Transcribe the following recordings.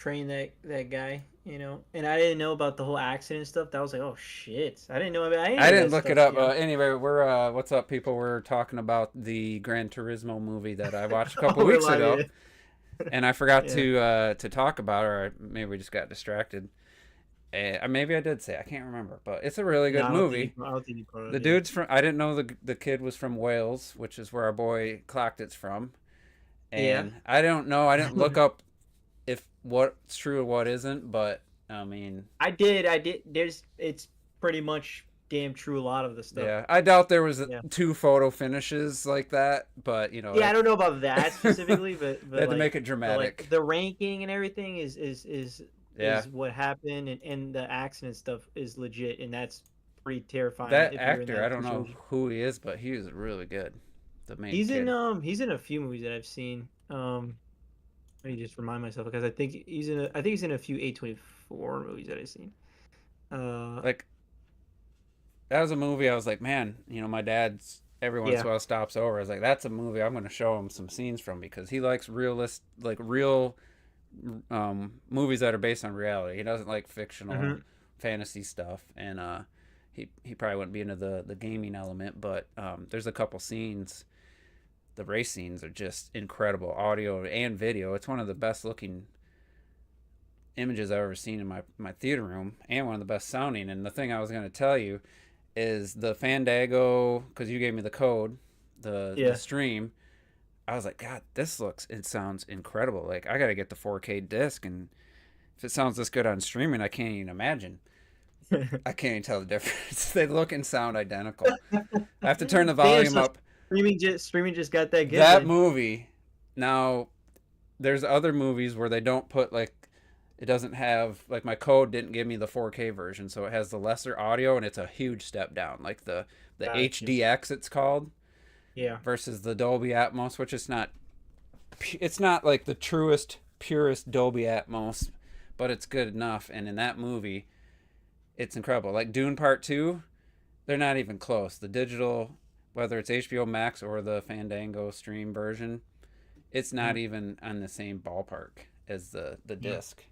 train that guy, and I didn't know about the whole accident stuff. That was like, oh shit, I didn't know. I didn't I know didn't that look it stuff. up. Anyway, we're what's up, people? We're talking about the Gran Turismo movie that I watched a couple Oh, we're weeks live, ago, yeah. and I forgot Yeah. to talk about it, or maybe we just got distracted. Maybe I did say I can't remember, but it's a really No, good movie. I don't think you brought it up. The Yeah. dude's from. I didn't know the kid was from Wales, which is where our boy clocked it's from. Yeah. And I don't know. I didn't look up if what's true or what isn't, but I mean, I did. I did. It's pretty much damn true. A lot of the stuff. yeah, I doubt there was Yeah. two photo finishes like that, but Yeah, I that don't know about that specifically, they but had to make like it but like dramatic. the ranking and everything is Yeah, is what happened, and the accident stuff is legit, and that's pretty terrifying that if you're in actor, I that don't know situation. who he is, but he was really good. The main kid. He's in a few movies that I've seen. Let me just remind myself because I think he's in a few A24 movies that I've seen. Uh Like that was a movie. I was like, man, my dad's every once yeah. in a while stops over. I was like, that's a movie I'm going to show him some scenes from because he likes real movies that are based on reality. He doesn't like fictional Hmm. fantasy stuff, and he probably wouldn't be into the gaming element. But there's a couple scenes. The race scenes are just incredible, audio and video. It's one of the best looking images I've ever seen in my theater room, and one of the best sounding. And the thing I was going to tell you is the Fandango, because you gave me the code, the Yeah. stream. I was like, God, it sounds incredible. Like I gotta get the 4K disc, and if it sounds this good on streaming, I can't even imagine. I can't even tell the difference. They look and sound identical. I have to turn the Damn, volume so up. streaming just got that good That then. movie. Now, there's other movies where they don't put like it doesn't have like my code didn't give me the 4K version, so it has the lesser audio and it's a huge step down. Like the Got you. HDX it's called Yeah. versus the Dolby Atmos, which it's not like the truest purest Dolby Atmos, but it's good enough. And in that movie, it's incredible. Like Dune Part 2, they're not even close. The digital, whether it's HBO Max or the Fandango stream version, it's not Mhm. even on the same ballpark as the Yeah. disc.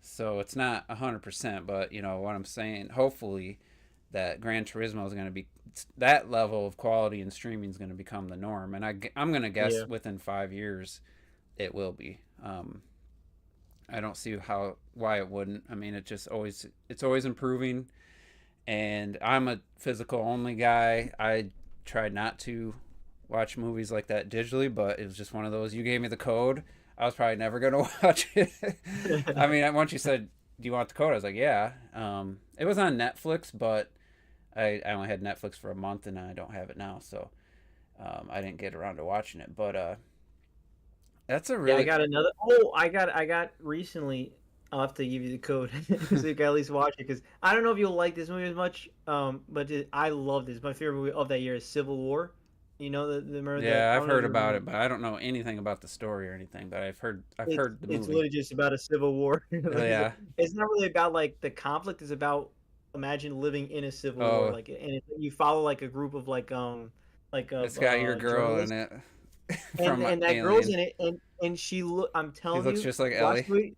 So it's not 100%, but you know what I'm saying. Hopefully, that Gran Turismo is going to be that level of quality and streaming is going to become the norm, and I'm going to guess Yeah. within 5 years it will be. I don't see how why it wouldn't. I mean, it's always improving, and I'm a physical only guy. I tried not to watch movies like that digitally, but it was just one of those. You gave me the code. I was probably never gonna watch it. I mean, once you said, "Do you want the code?" I was like, "Yeah." It was on Netflix, but I only had Netflix for a month, and I don't have it now, so I didn't get around to watching it. But that's a Yeah, I really got another. Oh, I got recently. I'll have to give you the code so you can at least watch it because I don't know if you'll like this movie as much. But I love this. My favorite movie of that year is Civil War. You know the remember that? yeah. I I've don't know if heard you about remember. it, but I don't know anything about the story or anything. But I've It's heard the it's movie. literally just about a civil war. Like, Yeah. it's not really about like the conflict. It's about imagine living in a civil war, Oh, like, and you follow like a group of like it's of got your girl in journalists, it and from that girl's Alien. in it, and she look. I'm She telling looks you, just like watch Ellie. the movie.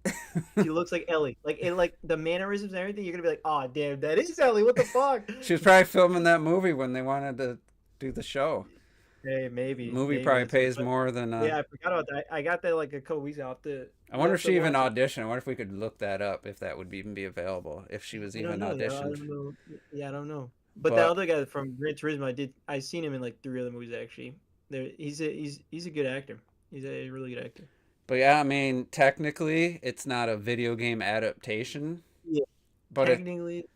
She looks like Ellie, like the mannerisms and everything. You're gonna be like, oh damn, that is Ellie. What the fuck? She was probably filming that movie when they wanted to do the show. Hey, The movie maybe probably that's it. pays But more than. yeah, I forgot about that. I got that like a couple weeks out. I You'll wonder have if to she even watch it. auditioned. I wonder if we could look that up if that would even be available. If she was I don't even know. Yeah, I auditioned. don't know. Yeah, I don't know. But that But other guy from Gran Turismo, I seen him in like three other movies actually. He's a good actor. He's a really good actor. but yeah, I mean, technically, it's not a video game adaptation. Yeah, But technically.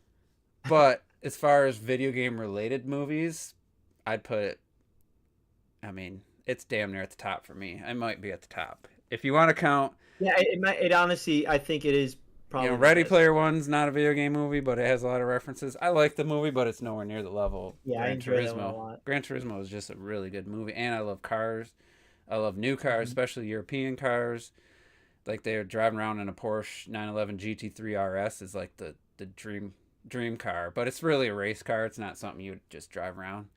as far as video game related movies, I'd put. I mean, it's damn near at the top for me. I might be at the top. If you want to count, Yeah, it honestly, I think it is probably the Ready best. Player One's not a video game movie, but it has a lot of references. I like the movie, but it's nowhere near the level of Yeah, I Gran enjoy that one a Turismo. lot. Gran Turismo is just a really good movie, and I love cars. I love new cars, Mhm. especially European cars. Like they're driving around in a Porsche 911 GT3 RS is like the dream car, but it's really a race car. It's not something you would just drive around.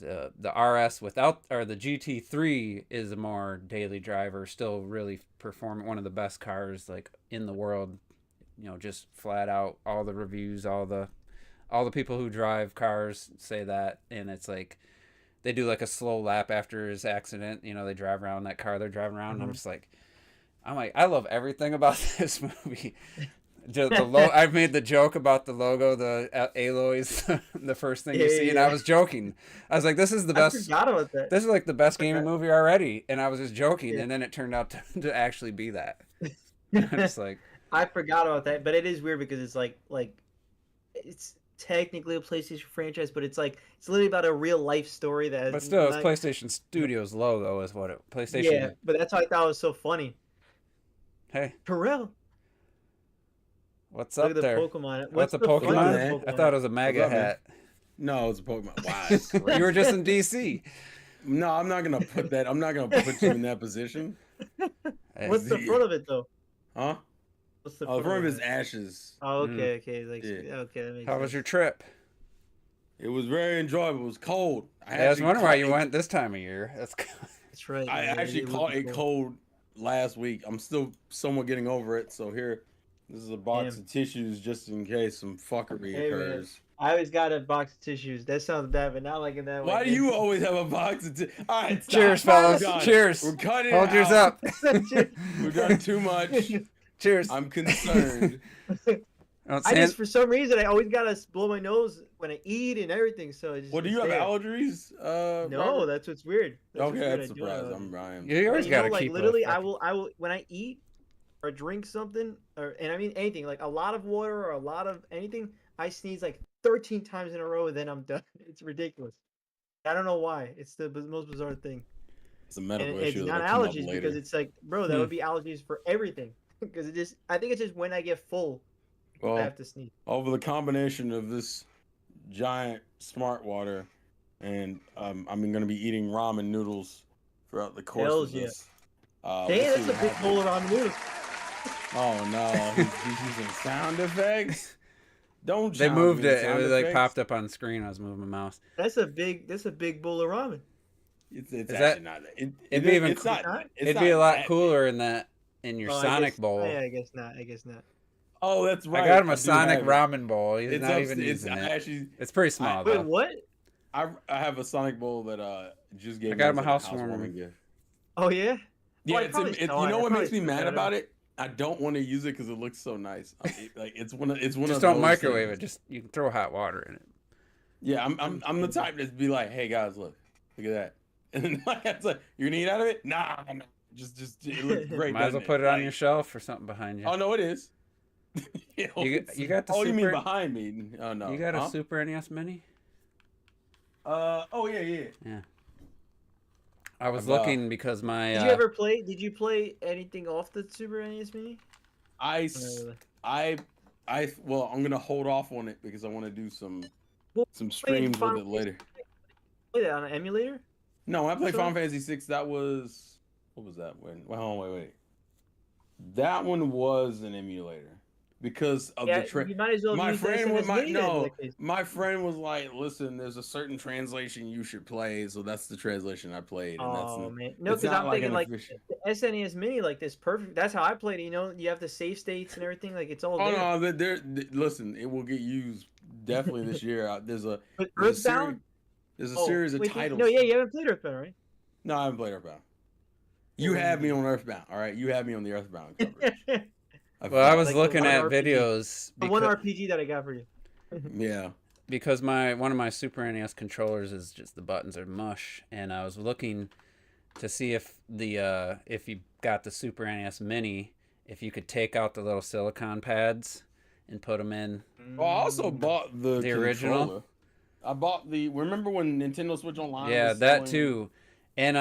the RS without, or the GT3 is a more daily driver, still really performing, one of the best cars like in the world. You know, just flat out, all the reviews, all the people who drive cars say that, and it's like they do like a slow lap after his accident. You know, they drive around that car they're driving around. And I'm like, I love everything about this movie. I've made the joke about the logo, the Aloy's, the first thing you see, and I was joking. I was like, "This is the best. I forgot about that. This is like the best gaming movie already," and I was just joking, and then it turned out to actually be that. It's like I forgot about that, but it is weird because it's like it's technically a PlayStation franchise, but it's literally about a real life story that. But still, it's PlayStation Studios logo is what it. PlayStation. Yeah, but that's why I thought it was so funny. Hey, Perel. What's up there? Pokemon. What's a Pokemon? I thought it was a MAGA hat. No, it's a Pokemon. Wow, you were just in DC. No, I'm not gonna put that. I'm not gonna put you in that position. What's the front of it though? Huh? What's the front of his ashes. Oh, okay, okay, okay. That makes How was your trip? It was very enjoyable. It was cold. I was wondering why you went this time of year. That's right. I actually caught it cold last week. I'm still somewhat getting over it. So here, this is a box of tissues just in case some fuckery occurs. Man. I always got a box of tissues. That sounds bad, but not like in that way. Why do you always have a box of tissues? All right, stop. Cheers, fellas. Cheers. We're cutting Hold yours up. We've done too much. Cheers. I'm concerned. I just, for some reason, I always gotta blow my nose when I eat and everything. So well, do you have allergies? No, Robert? that's what's weird. That's surprised. I'm Brian. You always gotta keep. Literally, I will when I eat or drink something, and I mean anything, like a lot of water or a lot of anything, I sneeze like 13 times in a row, and then I'm done. It's ridiculous. I don't know why. It's the most bizarre thing. It's a medical issue. It's not allergies because it's like, bro, that would be allergies for everything. Because I think it's just when I get full, I have to sneeze. Over the combination of this giant smart water, and I'm going to be eating ramen noodles throughout the course of this. That's a big bowl of ramen noodles. Oh no, he's using sound effects. Don't. They moved it. It was like popped up on screen. I was moving my mouse. That's a big bowl of ramen. It's actually not. It'd be even. It'd be a lot cooler in that. In your Sonic bowl. Yeah, I guess not. Oh, that's right. I got him a Sonic ramen bowl. He's not even using it. Actually, it's pretty small though. Wait, what? I have a Sonic bowl that just gave. I got him a housewarming gift. Oh yeah. Yeah, you know what makes me mad about it? I don't want to use it because it looks so nice. Like it's one of just don't microwave it. Just you can throw hot water in it. Yeah, I'm the type to be like, hey guys, look at that, and then it's like, you're gonna eat out of it? Nah. Just it looks great. Might as well put it on your shelf or something behind you. Oh no, it is. you got the. Oh, Super... you mean behind me? Oh no. You got a Super NES Mini? Oh yeah. Yeah. I was looking because my. Did you play anything off the Super NES Mini? Well, I'm gonna hold off on it because I want to do some streams with it later. Play that on an emulator? No, when I played Final Fantasy VI, that was. What was that one? Wait. That one was an emulator because of the you might as well my friend was like, "Listen, there's a certain translation you should play," so that's the translation I played. And man, no, because I'm thinking like the SNES Mini, like this perfect. That's how I played it. You know, you have the save states and everything. Like it's all. Oh there. No, listen, it will get used definitely this year. There's a series of titles. No, you haven't played Earthbound, right? No, I haven't played Earthbound. You have me on Earthbound, all right? You have me on the Earthbound coverage. Well, I was looking at videos. The one RPG that I got for you. Yeah. Because one of my Super NES controllers is just the buttons are mush, and I was looking to see if you got the Super NES Mini, if you could take out the little silicon pads and put them in. Well, I also bought the original. I bought remember when Nintendo Switch Online? Yeah, that too, and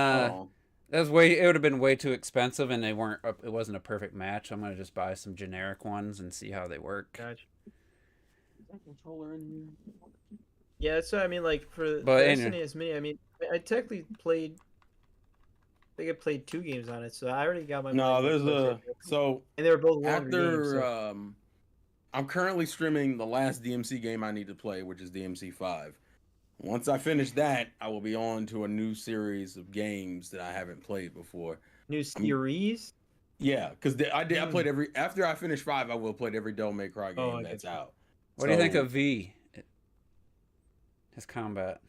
it would have been way too expensive, and it wasn't a perfect match. I'm gonna just buy some generic ones and see how they work. Gotcha. Is that controller in here? Yeah, so I mean, like for the SNES Mini, I mean, I technically played. I think I played 2 games on it, so I already got my. No, there's and they were both longer games. I'm currently streaming the last DMC game I need to play, which is DMC 5. Once I finish that, I will be on to a new series of games that I haven't played before. New series? Yeah, because I played every after I finish 5, I will play every Devil May Cry game I that's get you. out. What do you think of V? His combat.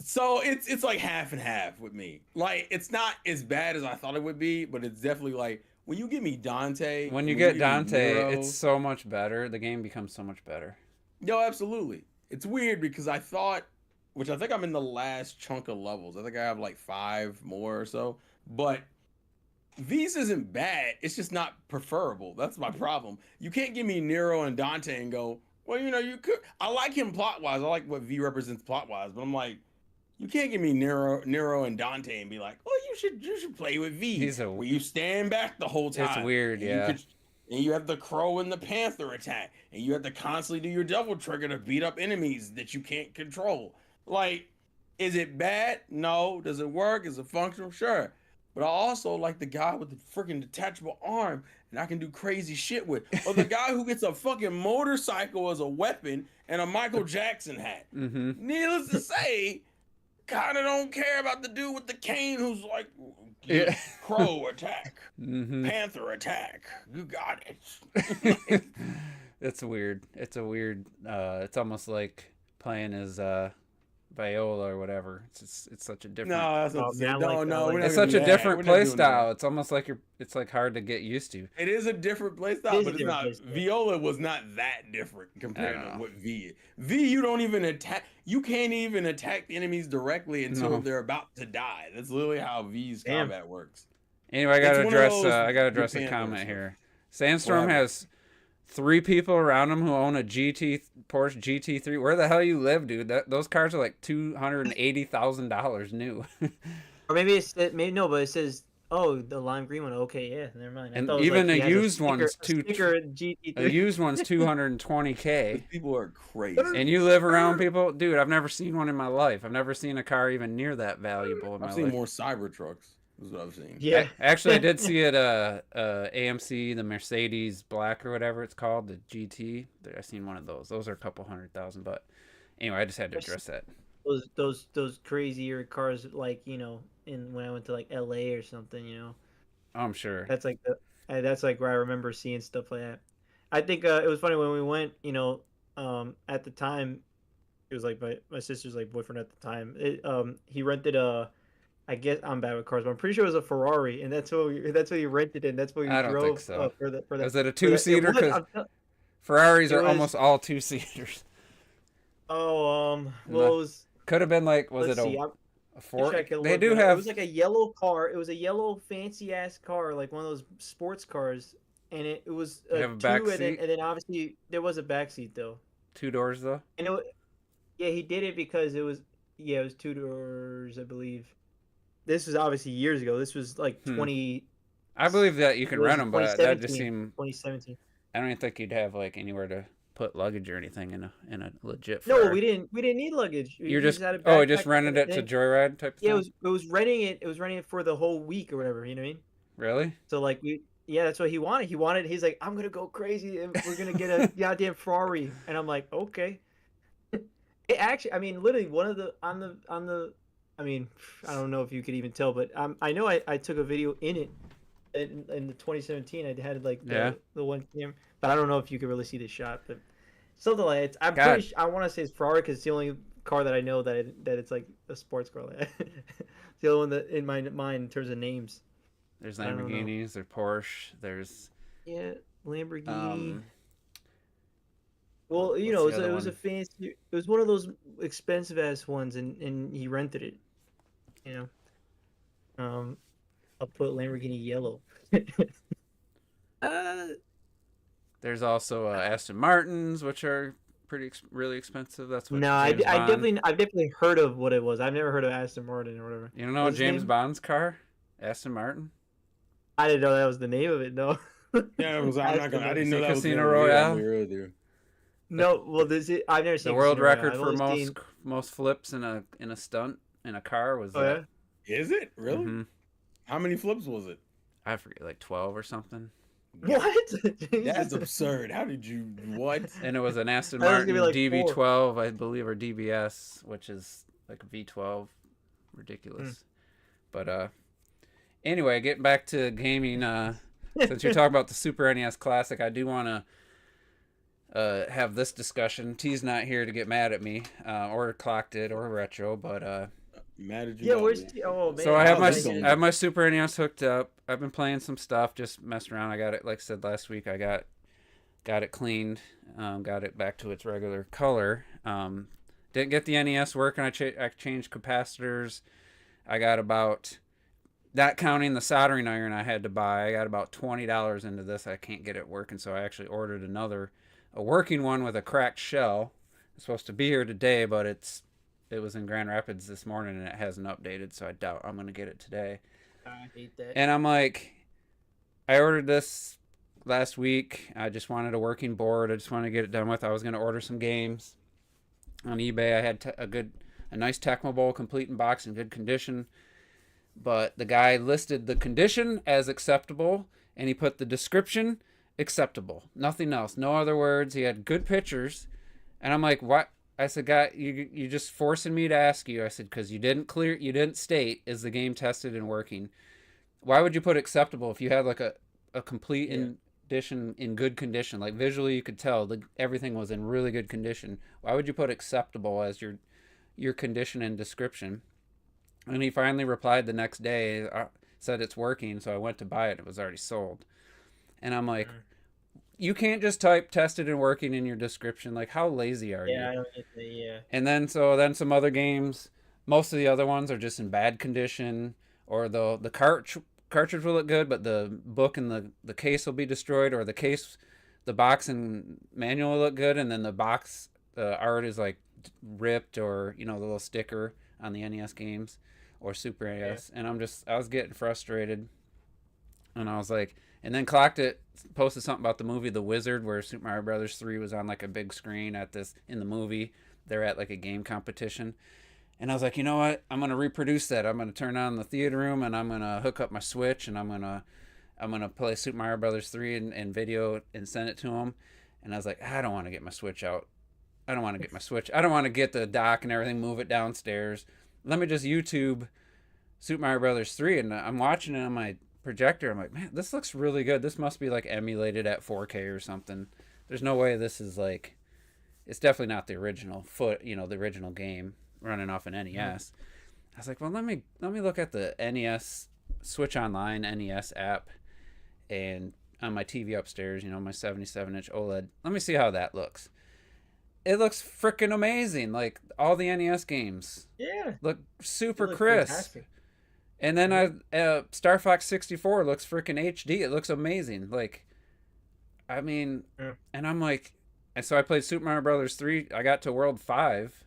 So it's like half and half with me. Like it's not as bad as I thought it would be, but it's definitely like when you give me Dante. When you get give me Dante, Nero- it's so much better. The game becomes so much better. No, absolutely. It's weird because I thought, which I think I'm in the last chunk of levels. I think I have like 5 more or so. But V's isn't bad. It's just not preferable. That's my problem. You can't give me Nero and Dante and go, well, you could. I like him plot wise. I like what V represents plot wise, but I'm like, you can't give me Nero and Dante and be like, oh, you should play with V. Where you stand back the whole time. It's weird, yeah. And you have the Crow and the Panther attack, and you have to constantly do your double trigger to beat up enemies that you can't control. Like, is it bad? No. Does it work? Is it functional? Sure. But I also like the guy with the freaking detachable arm, and I can do crazy shit with. Or the guy who gets a fucking motorcycle as a weapon and a Michael Jackson hat. Mm-hmm. Needless to say, kind of don't care about the dude with the cane who's like, Yeah. Crow attack, Mm-hmm. Panther attack. You got it. It's weird. It's a weird. It's almost like playing as Viola or whatever. It's such a different. No, that's not. man, I No, like that. no, we're not It's gonna such a do that. different We're not play doing style. that. It's almost like it's like hard to get used to. It is a different play It style, is a but it's different not. play style. Viola was not that different compared I to know. what V is. V, you don't even attack. You can't even attack the enemies directly until No. they're about to die. That's literally how V's Damn. combat works. Anyway, I It's gotta one of address. those I gotta Blue address a Panther comment stuff. here. Sandstorm What has 3 people around him who own a Porsche GT3. Where the hell you live, dude? Those cars are like $280,000 new. Or maybe but it says, oh, the lime green one. Okay, yeah, never mind. I And thought it was even like he a has used sticker, one's a sticker GT3. A used one's $220K. These people are crazy. And you live around people, dude. I've never seen one in my life. I've never seen a car even near that valuable in my I've seen life. more Cybertrucks. Is what I've seen. Yeah. Actually, I did see it. AMC, the Mercedes Black or whatever it's called, the GT. I've seen one of those. Those are a couple $100,000. But anyway, I just had to address that. Those crazier cars, like when I went to like LA or something, I'm sure. That's like that's like where I remember seeing stuff like that. I think it was funny when we went. At the time, it was like my sister's like boyfriend at the time. He rented I guess I'm bad with cars, but I'm pretty sure it was a Ferrari, and that's what he rented, and that's what he I don't drove think so. for that. Was it a 2-seater? Because Ferraris are almost all 2-seaters. Well, it was. Could have been like, was Let's it see, a Ford? They They do It have. was like a yellow car. It was a yellow fancy ass car, like one of those sports cars, and it was They have a back two, seat? and then obviously there was a back seat though. 2 doors though. And yeah, he did it because it was 2 doors, I believe. This was obviously years ago. This was like 20. I believe that you can rent them, but that just 2017. I don't even think you'd have like anywhere to put luggage or anything in a legit. No, Ferrari. we didn't need luggage. You just just rented it to joyride type. Yeah, thing? it was renting it. It was renting it for the whole week or whatever. You know what I mean? Really? So like that's what he wanted. He's like, I'm gonna go crazy and we're gonna get a goddamn Ferrari. And I'm like, okay. It actually, I mean, literally one of the on the. I mean, I don't know if you could even tell, but I know I took a video in it in the 2017. I had like the one camera, but I don't know if you could really see the shot, but something like it. I'm pretty. I want to say it's Ferrari because it's the only car that I know that it's like a sports car. Like it's the only one that in my mind in terms of names. There's Lamborghinis. There's Porsche. There's Lamborghini. Well, it was a fancy. It was one of those expensive ass ones, and he rented it. I'll put Lamborghini yellow. There's also Aston Martins, which are really expensive. That's what. No, I've definitely heard of what it was. I've never heard of Aston Martin or whatever. You don't know James Bond's car, Aston Martin? I didn't know that was the name of it. No. Yeah, it was. I didn't know that was Casino Royale. No, well, I've never seen the world record for most flips in a stunt in a car was. Oh, yeah? Is it really? Mm-hmm. How many flips was it? I forget, like 12 or something. What? That's Jesus. absurd. How did you what? And it was an Aston I thought it was Martin gonna be like DB12, I believe, or DBS, which is like a V12. Ridiculous. But anyway, getting back to gaming, since you're talking about the Super NES Classic, I do want to have this discussion. T's not here to get mad at me, or Clocked It, or Retro, but Mad at you. Yeah, about where's me. oh man. so I have Oh, I have my Super NES hooked up. I've been playing some stuff, just messing around. I got it, like I said last week. I got it cleaned, got it back to its regular color. Didn't get the NES working. I changed capacitors. I got about, not counting the soldering iron I had to buy, I got about $20 into this. I can't get it working, so I actually ordered a working one with a cracked shell. It's supposed to be here today, but it was in Grand Rapids this morning and it hasn't updated, so I doubt I'm gonna get it today. I hate that. And I'm like, I ordered this last week. I just wanted a working board. I just wanted to get it done with. I was gonna order some games on eBay. I had a nice Tecmo Bowl complete in box in good condition, but the guy listed the condition as acceptable and he put the description acceptable, nothing else, no other words. He had good pictures, and I'm like, what? I said, guy, you just forcing me to ask you. I said, because you didn't state, is the game tested and working? Why would you put acceptable if you had like a complete edition in good condition? Like visually you could tell everything was in really good condition. Why would you put acceptable as your condition and description? And he finally replied the next day, said it's working, so I went to buy it. It was already sold. And I'm like, you can't just type tested and working in your description. Like, how lazy are you? Yeah, I don't get that. Yeah. And then some other games, most of the other ones are just in bad condition, or the cartridge will look good, but the book and the case will be destroyed, or the box and manual will look good, and then the art is like ripped, or the little sticker on the NES games or Super NES. And I was getting frustrated, and I was like, and then Clocked It posted something about the movie The Wizard, where Super Mario Brothers 3 was on like a big screen in the movie. They're at like a game competition. And I was like, you know what? I'm gonna reproduce that. I'm gonna turn on the theater room, and I'm gonna hook up my Switch, and I'm gonna play Super Mario Brothers 3 and video and send it to him. And I was like, I don't want to get my Switch out. I don't want to get my Switch. I don't want to get the dock and everything, move it downstairs. Let me just YouTube Super Mario Brothers 3, and I'm watching it on my projector. I'm like, man, this looks really good. This must be like emulated at 4K or something. There's no way this is like, it's definitely not the original the original game running off an NES. I was like, well, let me look at the NES Switch Online NES app, and on my TV upstairs, my 77-inch OLED. Let me see how that looks. It looks freaking amazing. Like all the NES games look super crisp. Fantastic. And then Star Fox 64 looks freaking HD. It looks amazing. Like, I mean, and I'm like, and so I played Super Mario Brothers 3. I got to World 5.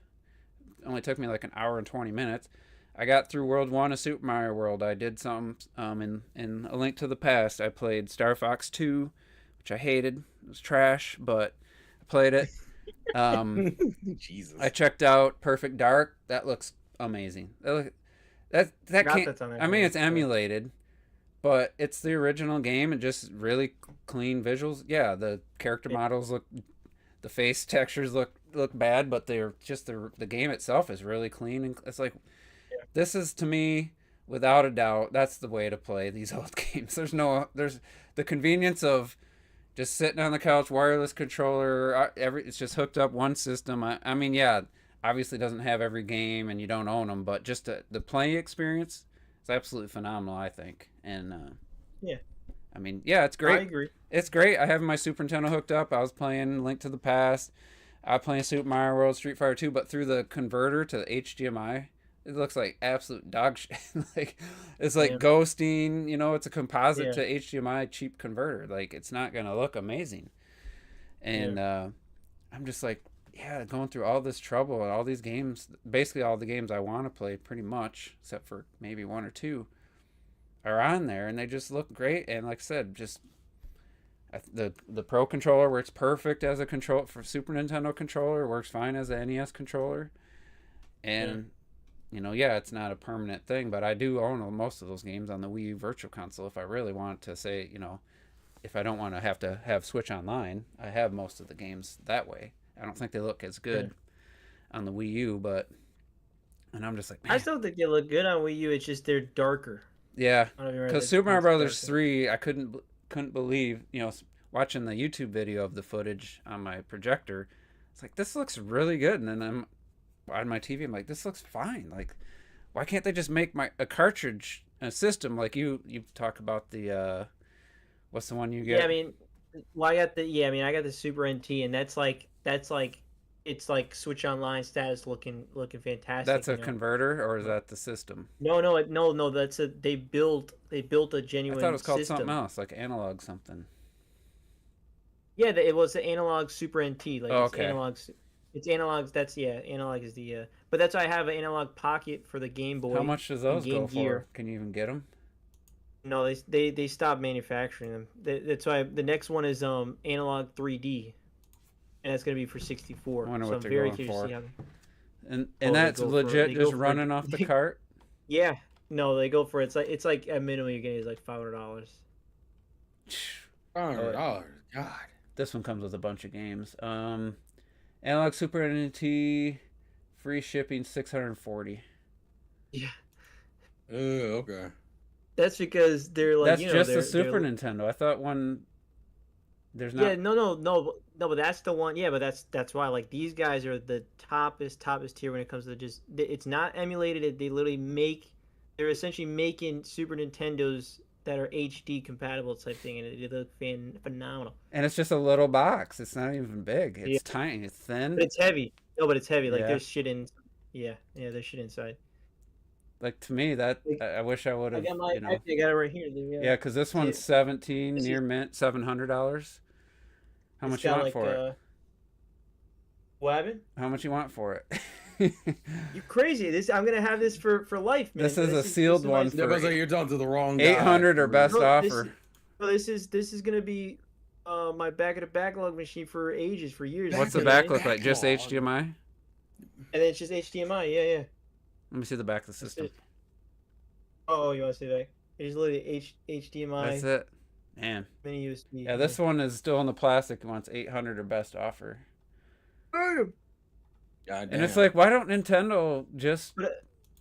It only took me like an hour and 20 minutes. I got through World 1 of Super Mario World. I did some in A Link to the Past. I played Star Fox 2, which I hated. It was trash, but I played it. Jesus. I checked out Perfect Dark. That looks amazing. That can't. I mean, it's emulated, but it's the original game and just really clean visuals. Yeah, the character models the face textures look bad, but they're just the game itself is really clean, and it's like, this is, to me, without a doubt, that's the way to play these old games. There's the convenience of just sitting on the couch, wireless controller, it's just hooked up one system. I mean, yeah. Obviously doesn't have every game and you don't own them, but just the playing experience is absolutely phenomenal, I think. And I mean, yeah, it's great. I agree. It's great. I have my Super Nintendo hooked up. I was playing Link to the Past. I was playing Super Mario World, Street Fighter 2, but through the converter to the HDMI, it looks like absolute dog shit. Like, it's like ghosting, it's a composite to HDMI cheap converter. Like, it's not gonna look amazing. And I'm just like, going through all this trouble and all these games, basically all the games I want to play pretty much, except for maybe one or two, are on there, and they just look great. And like I said, just the Pro controller works perfect as a control for Super Nintendo controller, works fine as a NES controller. And it's not a permanent thing, but I do own most of those games on the Wii U Virtual Console if I really want to say, if I don't want to have Switch Online, I have most of the games that way. I don't think they look as good on the Wii U, but and I'm just like, man. I still think they look good on Wii U. It's just they're darker. Yeah, I don't even because Super Mario Brothers 3, I couldn't believe, watching the YouTube video of the footage on my projector. It's like, this looks really good, and then I'm on my TV. I'm like, this looks fine. Like, why can't they just make a cartridge, a system like you talk about the what's the one you get? Yeah, I mean, well, I got the Super NT, and that's like it's like Switch Online status looking fantastic. That's a converter, or is that the system? No. That's they built a genuine. I thought it was called system. something else, like analog something. Yeah, it was the analog Super NT. Like okay. It's analog. Analog is the. But that's why I have an analog pocket for the Game Boy. How much does those go Gear. for? Can you even get them? No, they stopped manufacturing them. That's why the next one is analog 3D, and that's gonna be for 64. I wonder so what I'm they're very going curious for. to see how. And that's legit just running off the cart. Yeah, no, they go for it's like at minimum you're getting is like $500. $500, God. This one comes with a bunch of games. Analog Super NT, free shipping, $640. Yeah. Okay. That's because they're like. That's just the Super Nintendo. I thought one. There's not. Yeah, no. But that's the one. Yeah, but that's why like these guys are the toppest tier when it comes to just. It's not emulated. They literally they're essentially making Super Nintendos that are HD compatible type thing, and it look phenomenal. And it's just a little box. It's not even big. It's tiny. It's thin. But it's heavy. No, but it's heavy. Like there's shit in. Yeah, there's shit inside. Like to me, that I wish I would have. I got I got it right here. Yeah, because this one's 17 near mint, $700. How much you want for it? What happened? How much you want for it? You crazy? I'm gonna have this for life, man. This is a sealed one. You're talking to the wrong guy. 800 or best offer. This is gonna be my back of the backlog machine for ages, for years. What's the back look like? Just HDMI? And then it's just HDMI. Yeah. Let me see the back of the system. Oh, you want to see that? It's literally HDMI. That's it. Man. Mini USB. Yeah, this one is still in the plastic. It wants 800 or best offer. And it's like, why don't Nintendo just?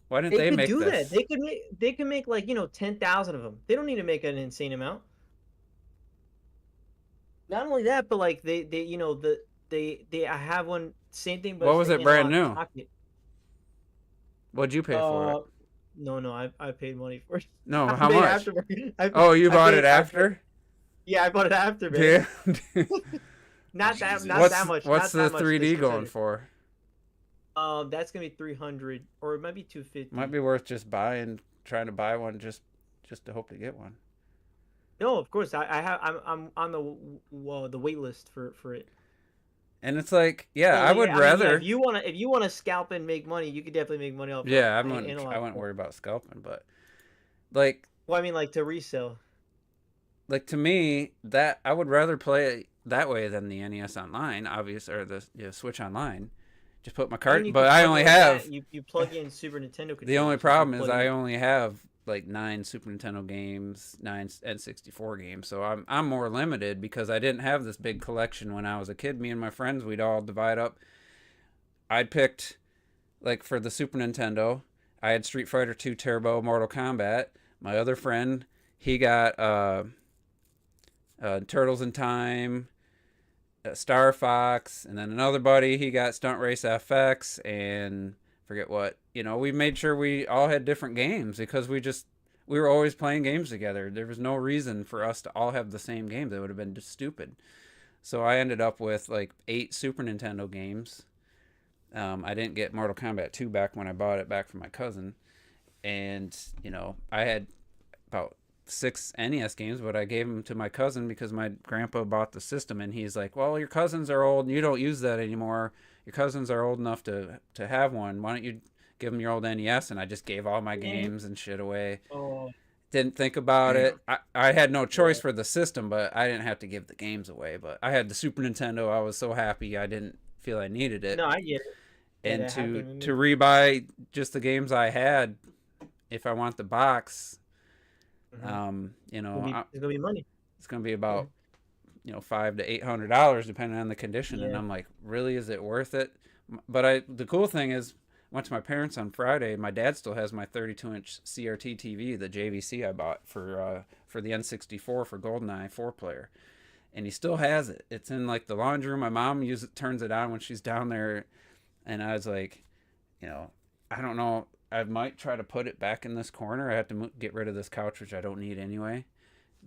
Why didn't they make this? That? They could make like 10,000 of them. They don't need to make an insane amount. Not only that, but like they I have one same thing. But what was it brand new? Pocket. What'd you pay for it? No, I paid money for it. No, how much? You bought it after? Yeah, I bought it after, man. Yeah. not that much. What's the 3D going for? That's gonna be 300, or it might be 250. Might be worth just trying to buy one just to hope to get one. No, of course I'm on the wait list for it. And it's like, I would rather. If you wanna scalp and make money, you could definitely make money off. Yeah, I wouldn't worry about scalping, but like. Well, I mean, like to resell. Like to me, that I would rather play it that way than the NES Online, obviously, or the Switch Online. Just put my cart, but I only have. You plug in Super Nintendo. The only problem is I only have like 9 Super Nintendo games, 9 N64 games, so I'm more limited because I didn't have this big collection when I was a kid. Me and my friends, we'd all divide up. I'd picked, like for the Super Nintendo, I had Street Fighter 2 Turbo, Mortal Kombat. My other friend, he got Turtles in Time, Star Fox, and then another buddy, he got Stunt Race FX, and forget what. We made sure we all had different games because we were always playing games together. There was no reason for us to all have the same games. It would have been just stupid. So I ended up with like 8 Super Nintendo games. I didn't get Mortal Kombat 2 back when I bought it back from my cousin. And, I had about 6 NES games, but I gave them to my cousin because my grandpa bought the system, and he's like, well, your cousins are old and you don't use that anymore. Your cousins are old enough to have one. Why don't you give them your old NES? And I just gave all my games and shit away. Oh. Didn't think about it. I had no choice for the system, but I didn't have to give the games away. But I had the Super Nintendo. I was so happy I didn't feel I needed it. No, I get it. And to rebuy just the games I had, if I want the box, it's gonna be money. It's gonna be about $500 to $800 depending on the condition. And Yeah. I'm like, really, is it worth it? But the cool thing is, I went to my parents on Friday. My dad still has my 32-inch CRT TV, the JVC I bought for the N64 for GoldenEye 4-player, and he still has it. It's in like the laundry room. My mom turns it on when she's down there, and I was like, I don't know. I might try to put it back in this corner. I have to get rid of this couch, which I don't need anyway.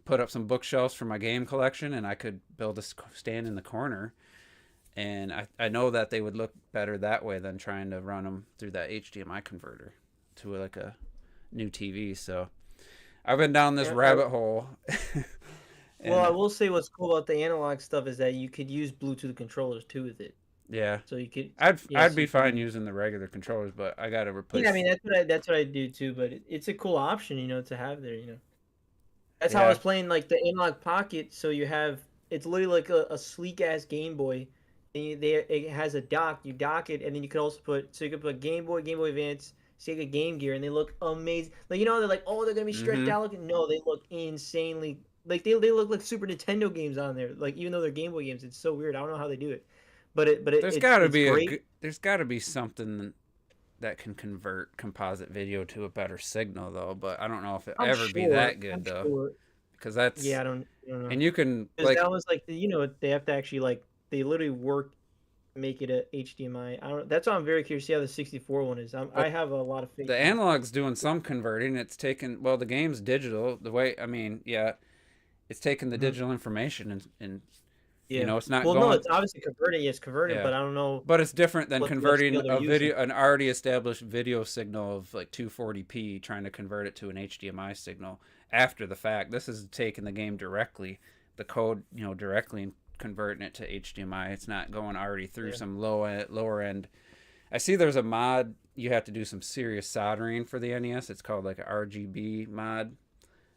Put up some bookshelves for my game collection, and I could build a stand in the corner. And I know that they would look better that way than trying to run them through that HDMI converter to like a new TV. So I've been down this rabbit hole. Well, I will say what's cool about the analog stuff is that you could use Bluetooth controllers too with it. Yeah. So you could. I'd be fine using the regular controllers, but I got to replace. Yeah, I mean that's what I do too. But it's a cool option, to have there. That's how I was playing like the Analog Pocket. So it's literally like a sleek ass Game Boy. And it has a dock. You dock it, and then you could also put Game Boy, Game Boy Advance, Sega Game Gear, and they look amazing. Like they're like, oh, they're gonna be stretched out looking. No, they look insanely like they look like Super Nintendo games on there. Like even though they're Game Boy games, it's so weird. I don't know how they do it, but there's got to be something that can convert composite video to a better signal though. But I don't know if it be that good though. Sure. Because that's I don't know. And you can that was like they have to actually like. They literally make it a HDMI. That's why I'm very curious to see how the 64 one is. I have a lot of faith. The analog's doing some converting. It's taken the game's digital. It's taking the digital information and it's not. Well, no, it's obviously converting. It's converting, but I don't know. But it's different than converting an already established video signal of like 240p, trying to convert it to an HDMI signal after the fact. This is taking the game directly, the code directly, and converting it to HDMI. It's not going already through some lower end. I see there's a mod you have to do some serious soldering for the NES. It's called like an RGB mod,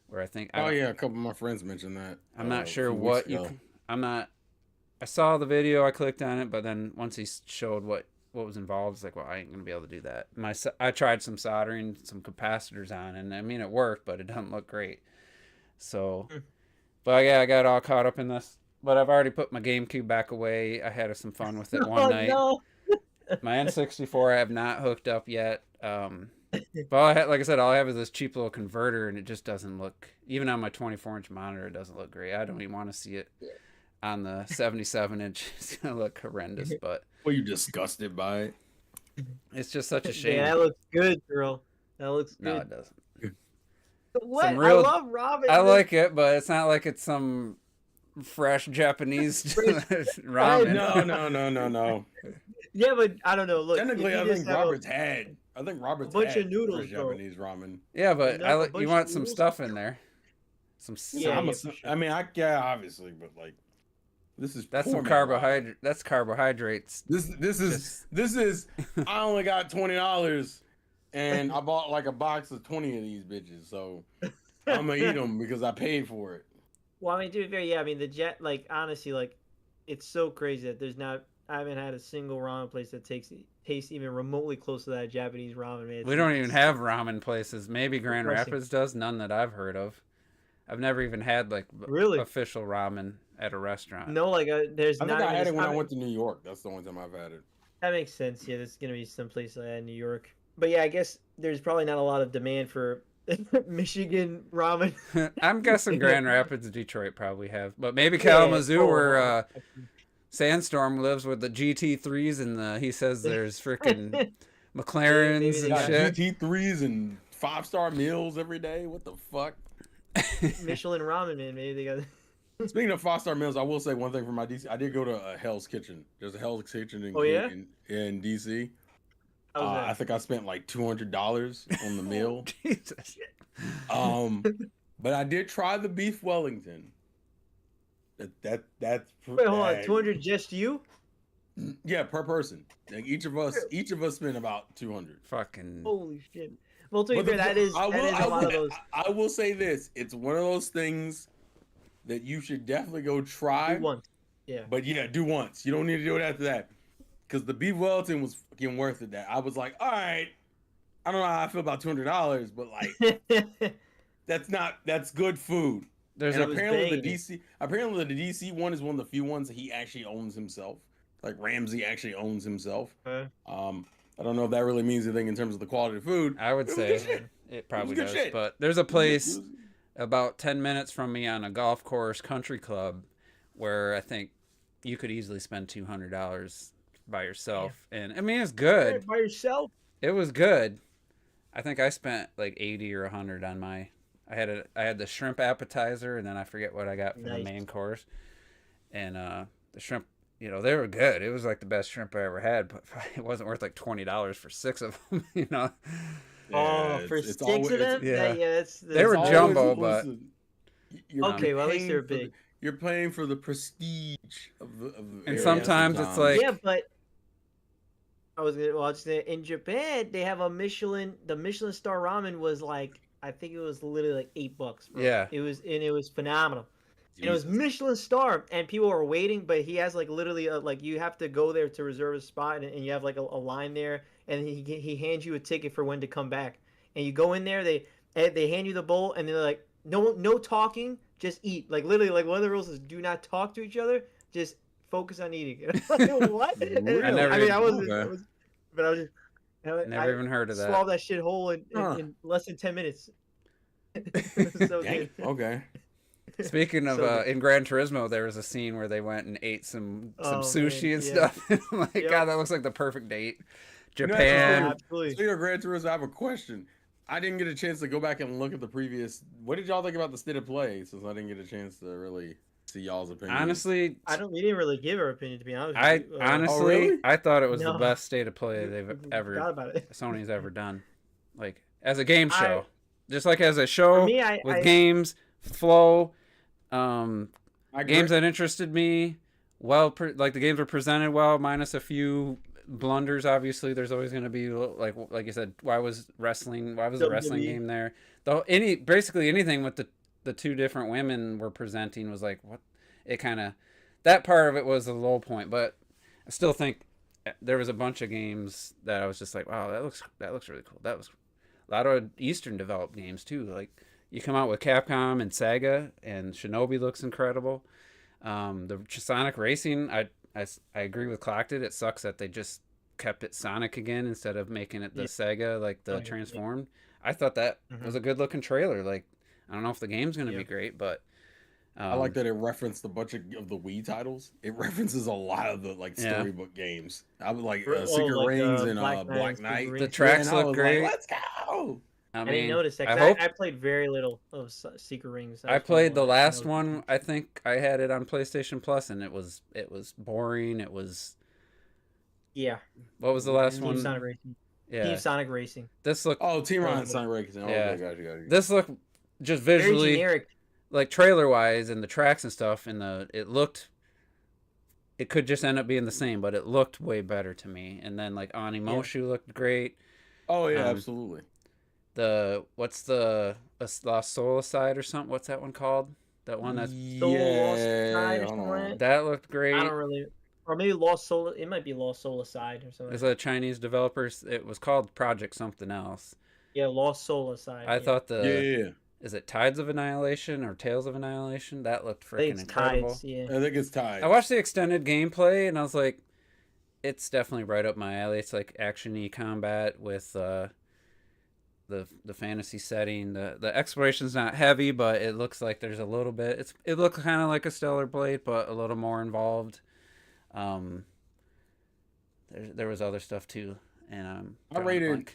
where I think a couple of my friends mentioned that. I'm not sure what I saw the video, I clicked on it, but then once he showed what was involved, it's like, well, I ain't gonna be able to do that. I tried some soldering some capacitors on, and I mean it worked, but it doesn't look great. So but yeah, I got all caught up in this. But I've already put my GameCube back away. I had some fun with it one night. No. My N64 I have not hooked up yet. But like I said, all I have is this cheap little converter, and it just doesn't look, even on my 24-inch monitor, it doesn't look great. I don't even want to see it on the 77-inch. It's going to look horrendous. But well, you disgusted by it? It's just such a shame. Yeah, that looks good, girl. That looks good. No, it doesn't. What? I love Robin. I like it, but it's not like it's some fresh Japanese ramen. No. Yeah, but I don't know. Look, technically, I think Robert's had a bunch of noodles, Japanese ramen. Yeah, but you want some stuff in there. Obviously, but like that's some carbohydrate. That's carbohydrates. This is. I only got $20, and I bought like a box of 20 of these bitches, so I'm gonna eat them because I paid for it. Well, I mean, to be fair, the honestly, like, it's so crazy that I haven't had a single ramen place that tastes even remotely close to that Japanese ramen, man. We don't even have ramen places. Maybe Grand Rapids does. None that I've heard of. I've never even had like official ramen at a restaurant. No, like there's not. I think I had it when I went to New York. That's the only time I've had it. That makes sense. Yeah, there's gonna be some place like that in New York. But yeah, I guess there's probably not a lot of demand for Michigan ramen. I'm guessing Grand Rapids, Detroit probably have, but maybe Kalamazoo where Sandstorm lives with the GT3s and he says there's freaking McLarens and shit. GT3s and 5-star meals every day. What the fuck? Michelin ramen, man. Maybe they got. Speaking of 5-star meals, I will say one thing for my DC. I did go to Hell's Kitchen. There's a Hell's Kitchen in DC. I think I spent like $200 on the meal. Jesus. But I did try the beef Wellington. That's wait, hold on, 200 just you? Yeah, per person. Like each of us spent about 200. Fucking holy shit. Well, to be fair, that is a lot of those. I will say this: it's one of those things that you should definitely go try. Do once, yeah. But yeah, do once. You don't need to do it after that. Because the beef Wellington was fucking worth it. That I was like, all right, I don't know how I feel about $200, but like, that's good food. There's And it was apparently banging. the DC one is one of the few ones that he actually owns himself. Like Ramsey actually owns himself. I don't know if that really means anything in terms of the quality of food. I would but it was say good shit. it probably good does. shit. But there's a It was good. It place was- about 10 minutes from me on a golf course country club where I think you could easily spend $200 by yourself. And I mean, it's good. By yourself. It was good. I think I spent like 80 or 100 on my. I had the shrimp appetizer, and then I forget what I got for the Nice. main course. And the shrimp, they were good. It was like the best shrimp I ever had, but it wasn't worth like $20 for 6 of them. Yeah, For it's 6 always- of them? yeah. That's They were always- jumbo, listen, you're Okay, well, at least paying they're for the- big. You're paying for the prestige of the. And area sometimes it's like- Yeah, but I was gonna watch that in Japan. They have a Michelin. The Michelin star ramen was like, I think it was literally like $8. Bro. Yeah. it was phenomenal. And it was Jesus. Michelin star, and people were waiting, but he has like literally like you have to go there to reserve a spot, and you have like a line there, and he hands you a ticket for when to come back, and you go in there, they hand you the bowl, and they're like, no talking, just eat. Like literally, like one of the rules is do not talk to each other, just focus on eating. And I'm like, what? Really? I never I mean, even- I wasn't, okay. but I was just. Never even heard of that. Swallow that shit whole in Huh. less than 10 minutes. It was so Dang, good. okay. Speaking of So good. in Gran Turismo, there was a scene where they went and ate some Oh, sushi man, and yeah. stuff. I'm like, Yep. God, that looks like the perfect date. You know, Japan. Absolutely. Speaking of Gran Turismo, I have a question. I didn't get a chance to go back and look at the previous. What did y'all think about the state of play? Since I didn't get a chance to really see y'all's opinion. Honestly, We didn't really give our opinion, to be honest. with I you. honestly really? I thought it was No. the best state of play we they've forgot ever about it. Sony's ever done. Like as a game I- show, just like as a show For me, with games flow, I agree. games that interested me. Like the games were presented well, minus a few blunders. Obviously, there's always going to be like you said. Why was the wrestling WWE. game there? Though basically anything with the two different women were presenting was like what it kind of that part of it was a low point. But I still think there was a bunch of games that I was just like, wow, that looks really cool. That was a lot of Eastern developed games too. Like you come out with Capcom and Sega, and Shinobi looks incredible. The Sonic Racing, I agree with Clocked It. It sucks that they just kept it Sonic again instead of making it the Yeah. Sega, like the Oh, yeah. Transformed. I thought that Mhm. was a good looking trailer. Like, I don't know if the game's going to Yeah. be great, but I like that it referenced a bunch of the Wii titles. It references a lot of the Yeah. storybook games. I was like Oh, Secret like, Rings and Black Knight, Black Secret Knight. Rings. The tracks And I look was great. Like, let's go. I mean, didn't notice that. 'cause I hope I played very little of Secret Rings. I played the last one. I think I had it on PlayStation Plus, and it was boring. It was Yeah, what was the last Team one? Sonic Racing. Yeah, Team Racing Racing. this looked Oh, Team Oh, Rocket Sonic Racing. Oh, Yeah. okay, gotcha. this looked just Very visually generic. like trailer wise and the tracks and stuff and it could just end up being the same, but it looked way better to me. And then like Onimoshu looked great. Oh yeah, Um, absolutely. What's the Lost Soul Aside or something? What's that one called? That one that's Soul Lost Aside or hold something on. like that looked great. I don't really, or maybe Lost Soul. It might be Lost Soul Aside or something. It's a Chinese developers. It was called Project something else. Yeah, Lost Soul Aside. I yeah. thought Yeah. is it Tides of Annihilation or Tales of Annihilation? That looked I think freaking it's incredible. Tides. Yeah. I think it's tied. I watched the extended gameplay and I was like, it's definitely right up my alley. It's like action-y combat with the fantasy setting. The exploration's not heavy, but it looks like there's a little bit. It looks kind of like a Stellar Blade, but a little more involved. There was other stuff too, and I rated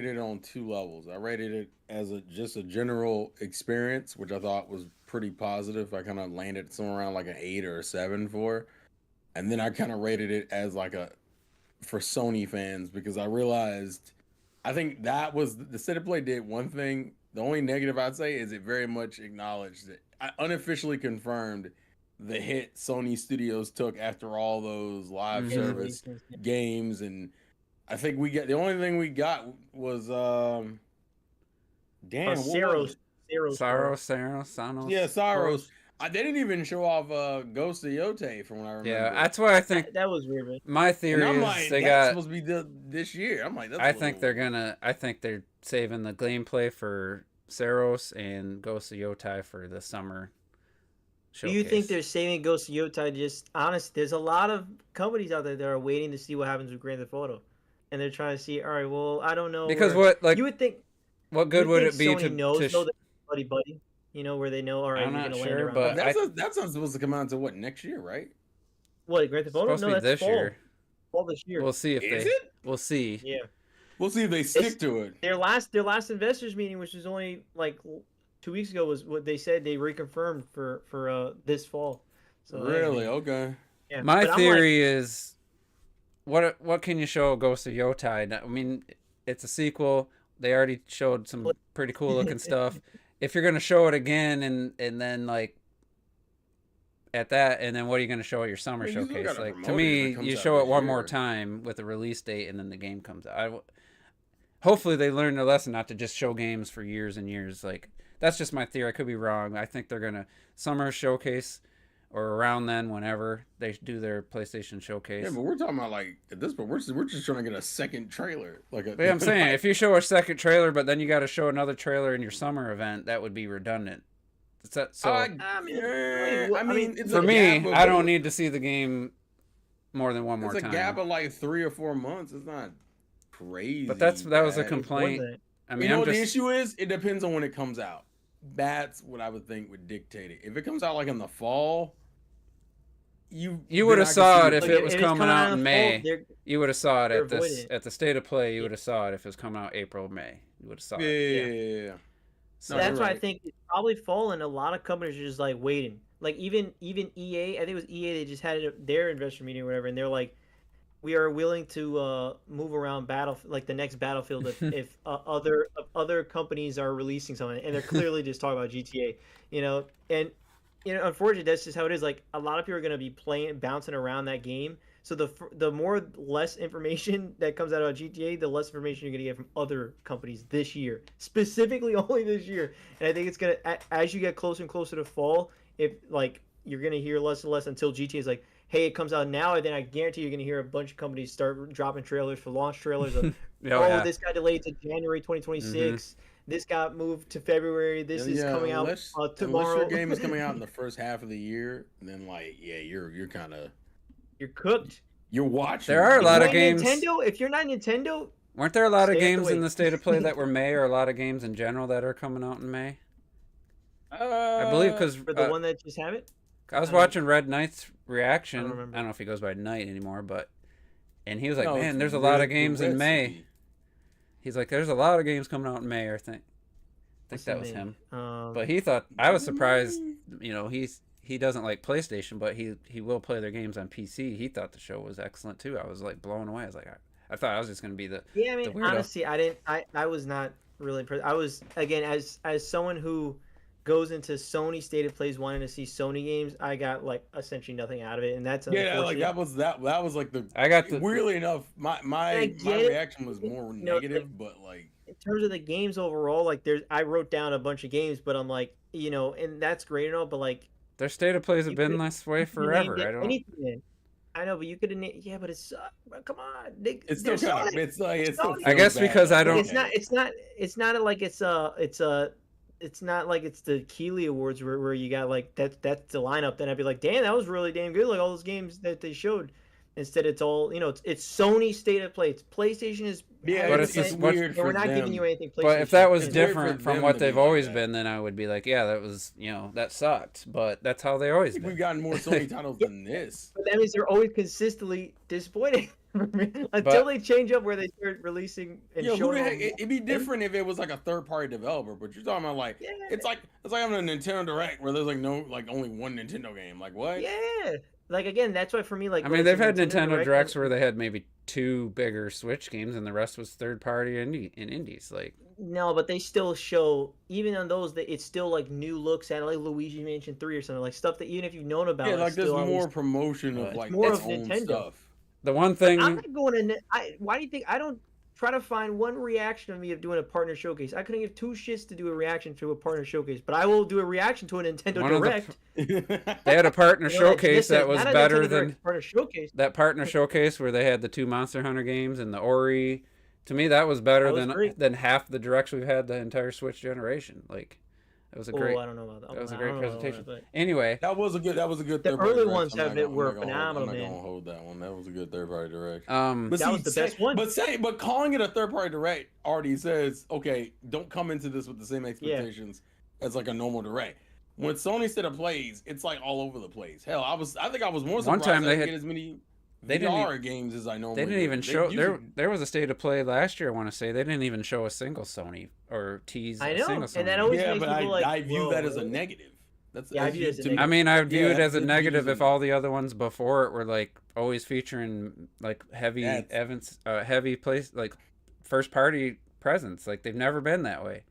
it on 2 levels. I rated it as just a general experience, which I thought was pretty positive. I kind of landed somewhere around like an 8 or a 7 for, and then I kind of rated it as like for Sony fans because I realized I think that was the State of Play did one thing. The only negative I'd say is it very much acknowledged that I unofficially confirmed the hit Sony Studios took after all those live Mhm. service games, and I think the only thing we got was damn what was Saros. it? Sanos. Yeah, Saros. They didn't even show off Ghost of Yote from what I remember. Yeah, that's why I think That was weird. Man. my theory and I'm is like, they that's got. supposed to be this year. I'm like, that's I think they're saving the gameplay for Saros and Ghost of Yotai for the summer Do showcase. you think they're saving Ghost of Yotai? Just honest, there's a lot of companies out there that are waiting to see what happens with Grand Theft Auto, and they're trying to see. All right, well, I don't know. Because where- what, like, you would think? what good would think it be Sony to knows to though that buddy? You know where they know. All right, I'm you're not gonna sure, land around. but That's not supposed to come out until what, next year, right? What, Grand Theft Auto? supposed No, to be that's this fall. year. Fall this year. We'll see if Is they. it? We'll see. Yeah. We'll see if they stick to it. Their last investors meeting, which was only like 2 weeks ago, was what they said they reconfirmed for this fall. So Really? Okay. yeah. My But I'm like, theory is, what can you show Ghost of Yotai? I mean, it's a sequel. They already showed some pretty cool looking stuff. If you're gonna show it again and then like at that, and then what are you gonna show at your summer I mean, you still showcase? gotta Like, to promote it if me, it comes you out show it this one more year. time with a release date, and then the game comes out. Hopefully they learn their lesson not to just show games for years and years. Like, that's just my theory. I could be wrong. I think they're gonna summer showcase or around then, whenever they do their PlayStation showcase. Yeah, but we're talking about like at this point, we're just trying to get a second trailer. Like a, But I'm saying, if you show a second trailer, but then you got to show another trailer in your summer event, that would be redundant. So I mean, it's for a me, gap of- I don't need to see the game more than one more It's a time. gap of like 3 or 4 months. It's not crazy. But that was a bad. complaint. I mean, You know I'm what the just issue is? It depends on when it comes out. That's what I would think would dictate it. If it comes out like in the fall, you then would I have can saw see it the if point. it was coming out in May. They're, You would have saw it they're at this avoiding it. at the State of Play. You would have saw it if it was coming out April, May. You would have saw Yeah, it. yeah. So No, that's you're why I right. think it's probably fall, and a lot of companies are just like waiting. Like even EA, I think it was EA. They just had their investor meeting or whatever, and they're like, "We are willing to move around like the next Battlefield if other companies are releasing something," and they're clearly just talking about GTA, you know. And unfortunately, that's just how it is. Like a lot of people are going to be bouncing around that game. So the less information that comes out about GTA, the less information you're going to get from other companies this year, specifically only this year. And I think it's going to, as you get closer and closer to fall, if like you're going to hear less and less until GTA is like, hey, it comes out now, and then I guarantee you're going to hear a bunch of companies start dropping trailers for launch trailers of, this got delayed to January 2026. This got moved to February. This is coming out tomorrow. Unless your game is coming out in the first half of the year, then like, yeah, you're kind of You're cooked. you're watching. There are a lot of If you're games. Nintendo, if you're not Nintendo, Weren't there a lot of Stay out the games in way. the State of Play that were May, or a lot of games in general that are coming out in May? I believe because for the one that just have it. I was I don't- watching Red Knight's reaction. I don't, remember. know if he goes by Knight anymore, and he was like, No, "Man, it's there's a lot of Red- games in Red May." City. He's like, "There's a lot of games coming out in May." I think What's that the was name? him. But he thought I was surprised. You know, he doesn't like PlayStation, but he will play their games on PC. He thought the show was excellent too. I was like blown away. I was like, I thought I was just gonna be the Yeah, I the mean, weirdo. honestly, I was not really impressed. I was, again, as someone who goes into Sony State of Plays wanting to see Sony games, I got like essentially nothing out of it, and that's Yeah, like unfortunate. that was like the. I got the Weirdly enough, I my get it. reaction was more No, negative, but like In terms of the games overall, like I wrote down a bunch of games, but I'm like, and that's great and all, but like their State of Plays have You been could- this way you could've forever. named I don't. anything in. I know, but you could have yeah, but it's come on, it's still kind of it's like it's still. Sony. I guess feels bad, because I like, don't- it's not like it's not like it's the Keeley Awards where you got like that's the lineup. Then I'd be like, damn, that was really damn good. Like all those games that they showed. Instead, it's all it's Sony State of Play. It's PlayStation is Yeah, But it's it's just what's- weird we're for not them. giving you anything. But if that was It's weird for different from them what to they've be like always that. been, then I would be like, yeah, that was that sucked. But that's how they always I think we've been. gotten more Sony titles than this. But that means they're always consistently disappointing until But- they change up where they start releasing and Yo, who showing. the off heck? It'd be different if it was like a third-party developer, but you're talking about like Yeah. it's like having a Nintendo Direct where there's like only one Nintendo game. Like what? Yeah, like again, that's why for me, like I when mean, it's they've a had Nintendo Direct, Directs where they had maybe 2 bigger Switch games, and the rest was third-party indies. Like, No, but they still show even on those that it's still like new looks at it, like Luigi Mansion 3 or something, like stuff that even if you've known about, Yeah, it's like there's still always- more promotion But of it's like more its of own Nintendo. stuff. the one thing I'm not going to. Why do you think I don't try to find one reaction of me of doing a partner showcase? I couldn't give 2 shits to do a reaction to a partner showcase, but I will do a reaction to a Nintendo One of the Direct. they had a partner You know, that's showcase that different. was Not a better Nintendo than Direct, partner showcase. that partner showcase where they had the 2 Monster Hunter games and the Ori To me, that was better That was great. than half the directs we've had the entire Switch generation. Like, it was a great. Oh, I don't know about that. That was a I great don't know about presentation. that, Anyway, That was a good the third party early direct. ones I'm not have it gonna- were I'm not gonna phenomenal, hold, I'm not man. gonna hold that one. That was a good third party direct. um, But That was the best one. But calling it a third party direct already says, okay, don't come into this with the same expectations as like a normal direct. When Sony State of Plays, it's like all over the place. Hell, I think I was more One surprised time I they didn't had- get as many they didn't VR games as I normally they didn't do. even They show usually- there was a state of play last year. I want to say they didn't even show a single Sony or tease I a know, single and Sony. that always Yeah, makes but people like, I view whoa, that as a really? negative. That's Yeah, I view it as a to me- I mean, I view Yeah, it as a it's negative viewed if as a- all the other ones before it were like always featuring like heavy heavy place like first party presence. Like they've never been that way.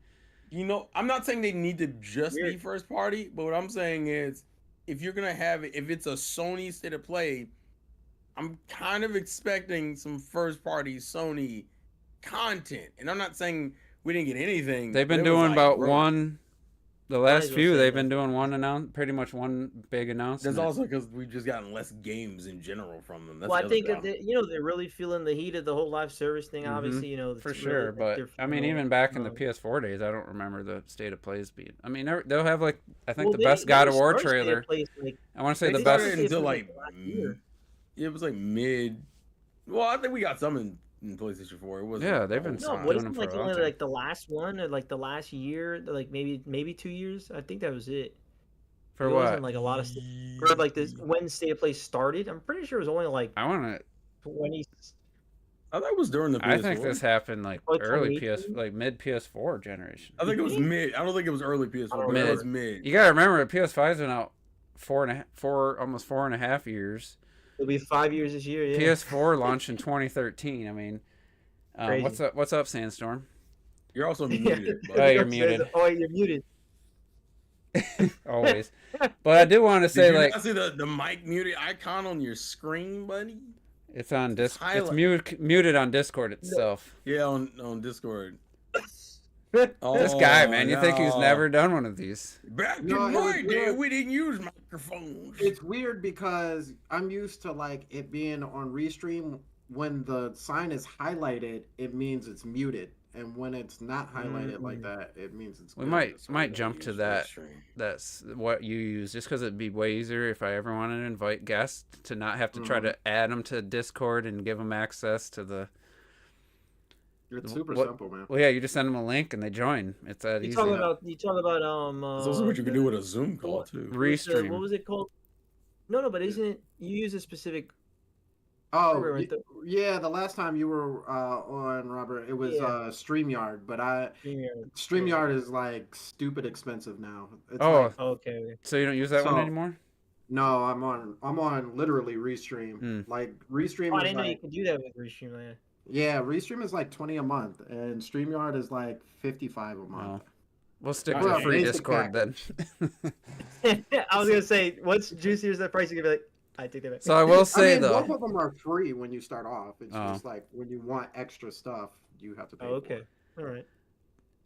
You know, I'm not saying they need to just be Weird. first party, but what I'm saying is, if you're gonna have it, if it's a Sony State of Play, I'm kind of expecting some first party Sony content. And I'm not saying we didn't get anything. They've been but it was doing like, about bro, one. The as last well few, say they've that. been doing pretty much one big announcement. That's also because we've just gotten less games in general from them. That's Well, the I other think that problem. they're really feeling the heat of the whole live service thing. Mhm, Obviously, for it's sure. really, like, But they're I mean, feeling even back in the um, PS4 days, I don't remember the state of plays being. I mean, they'll have like I think well, the they- best they God didn't of War start State of trailer. Play, like, I want to say They the started best. State of until Play, like last year. it was like mid. Well, I think we got some in PlayStation 4. It was Yeah, they've been No, doing what them isn't for like a long only time. like the last one or like the last year, like maybe 2 years. I think that was it. For It what? wasn't like a lot of or like this when State of Play started. I'm pretty sure it was only like I want to. 20. I thought it was during the PS4. I think this happened like Oh, early 2018? like mid PS4 generation. I think it was mid. I don't think it was early PS4, but Mid. it was mid. You gotta remember, the PS5's been out almost 4.5 years. It'll be 5 years this year. Yeah. PS4 launched in 2013. I mean, Crazy. what's up? What's up, Sandstorm? You're also muted. Oh, But you're muted. Oh, you're muted. Always. But I do want to did say, you like, not see the mic muted icon on your screen, buddy? it's on Discord. It's highlight. muted on Discord itself. Yeah, on Discord. This guy, Oh, man, you think he's no. never done one of these? Back No, in it was my day, weird. we didn't use microphones. It's weird because I'm used to like it being on Restream. When the sign is highlighted, it means it's muted, and when it's not highlighted like that, it means it's. We good. might That's why we jump don't to use that. Restream. That's what you use, just because it'd be way easier if I ever wanted to invite guests to not have to try to add them to Discord and give them access to the. It's super what- simple, man. Well, yeah, you just send them a link and they join. It's that You easy. talk about It's also what you can do with a Zoom call too. Restream. What was it called? No, but isn't it? You use a specific. Oh, Robert, right there. yeah. The last time you were on, Robert, it was Yeah. StreamYard, but StreamYard is like stupid expensive now. It's Oh. like, Okay. So you don't use that one So- anymore? no, I'm on literally Restream. Hmm. Like Restream Oh, I is didn't know you like, could do that with Restream. Like yeah, Restream is like 20 a month, and StreamYard is like 55 a month. We'll stick Well, to free basic Discord then. I was gonna say, what's juicier is that price? You're gonna be like, I take that back. So I will say I mean, both though, of them are free when you start off. It's Oh. just like when you want extra stuff, you have to pay. Oh, okay. All right.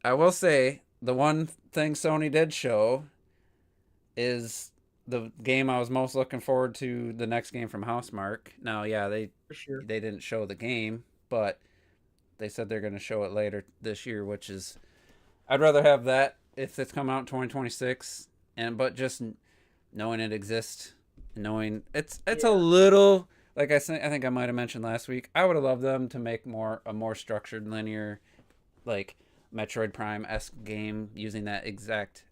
I will say the one thing Sony did show is the game I was most looking forward to. The next game from Housemarque. Now, yeah, they For sure. didn't show the game, but they said they're going to show it later this year, which is I'd rather have that if it's come out in 2026, but just knowing it exists, knowing it's a little like I think I might have mentioned last week. I would have loved them to make a more structured linear, like Metroid Prime-esque game using that exact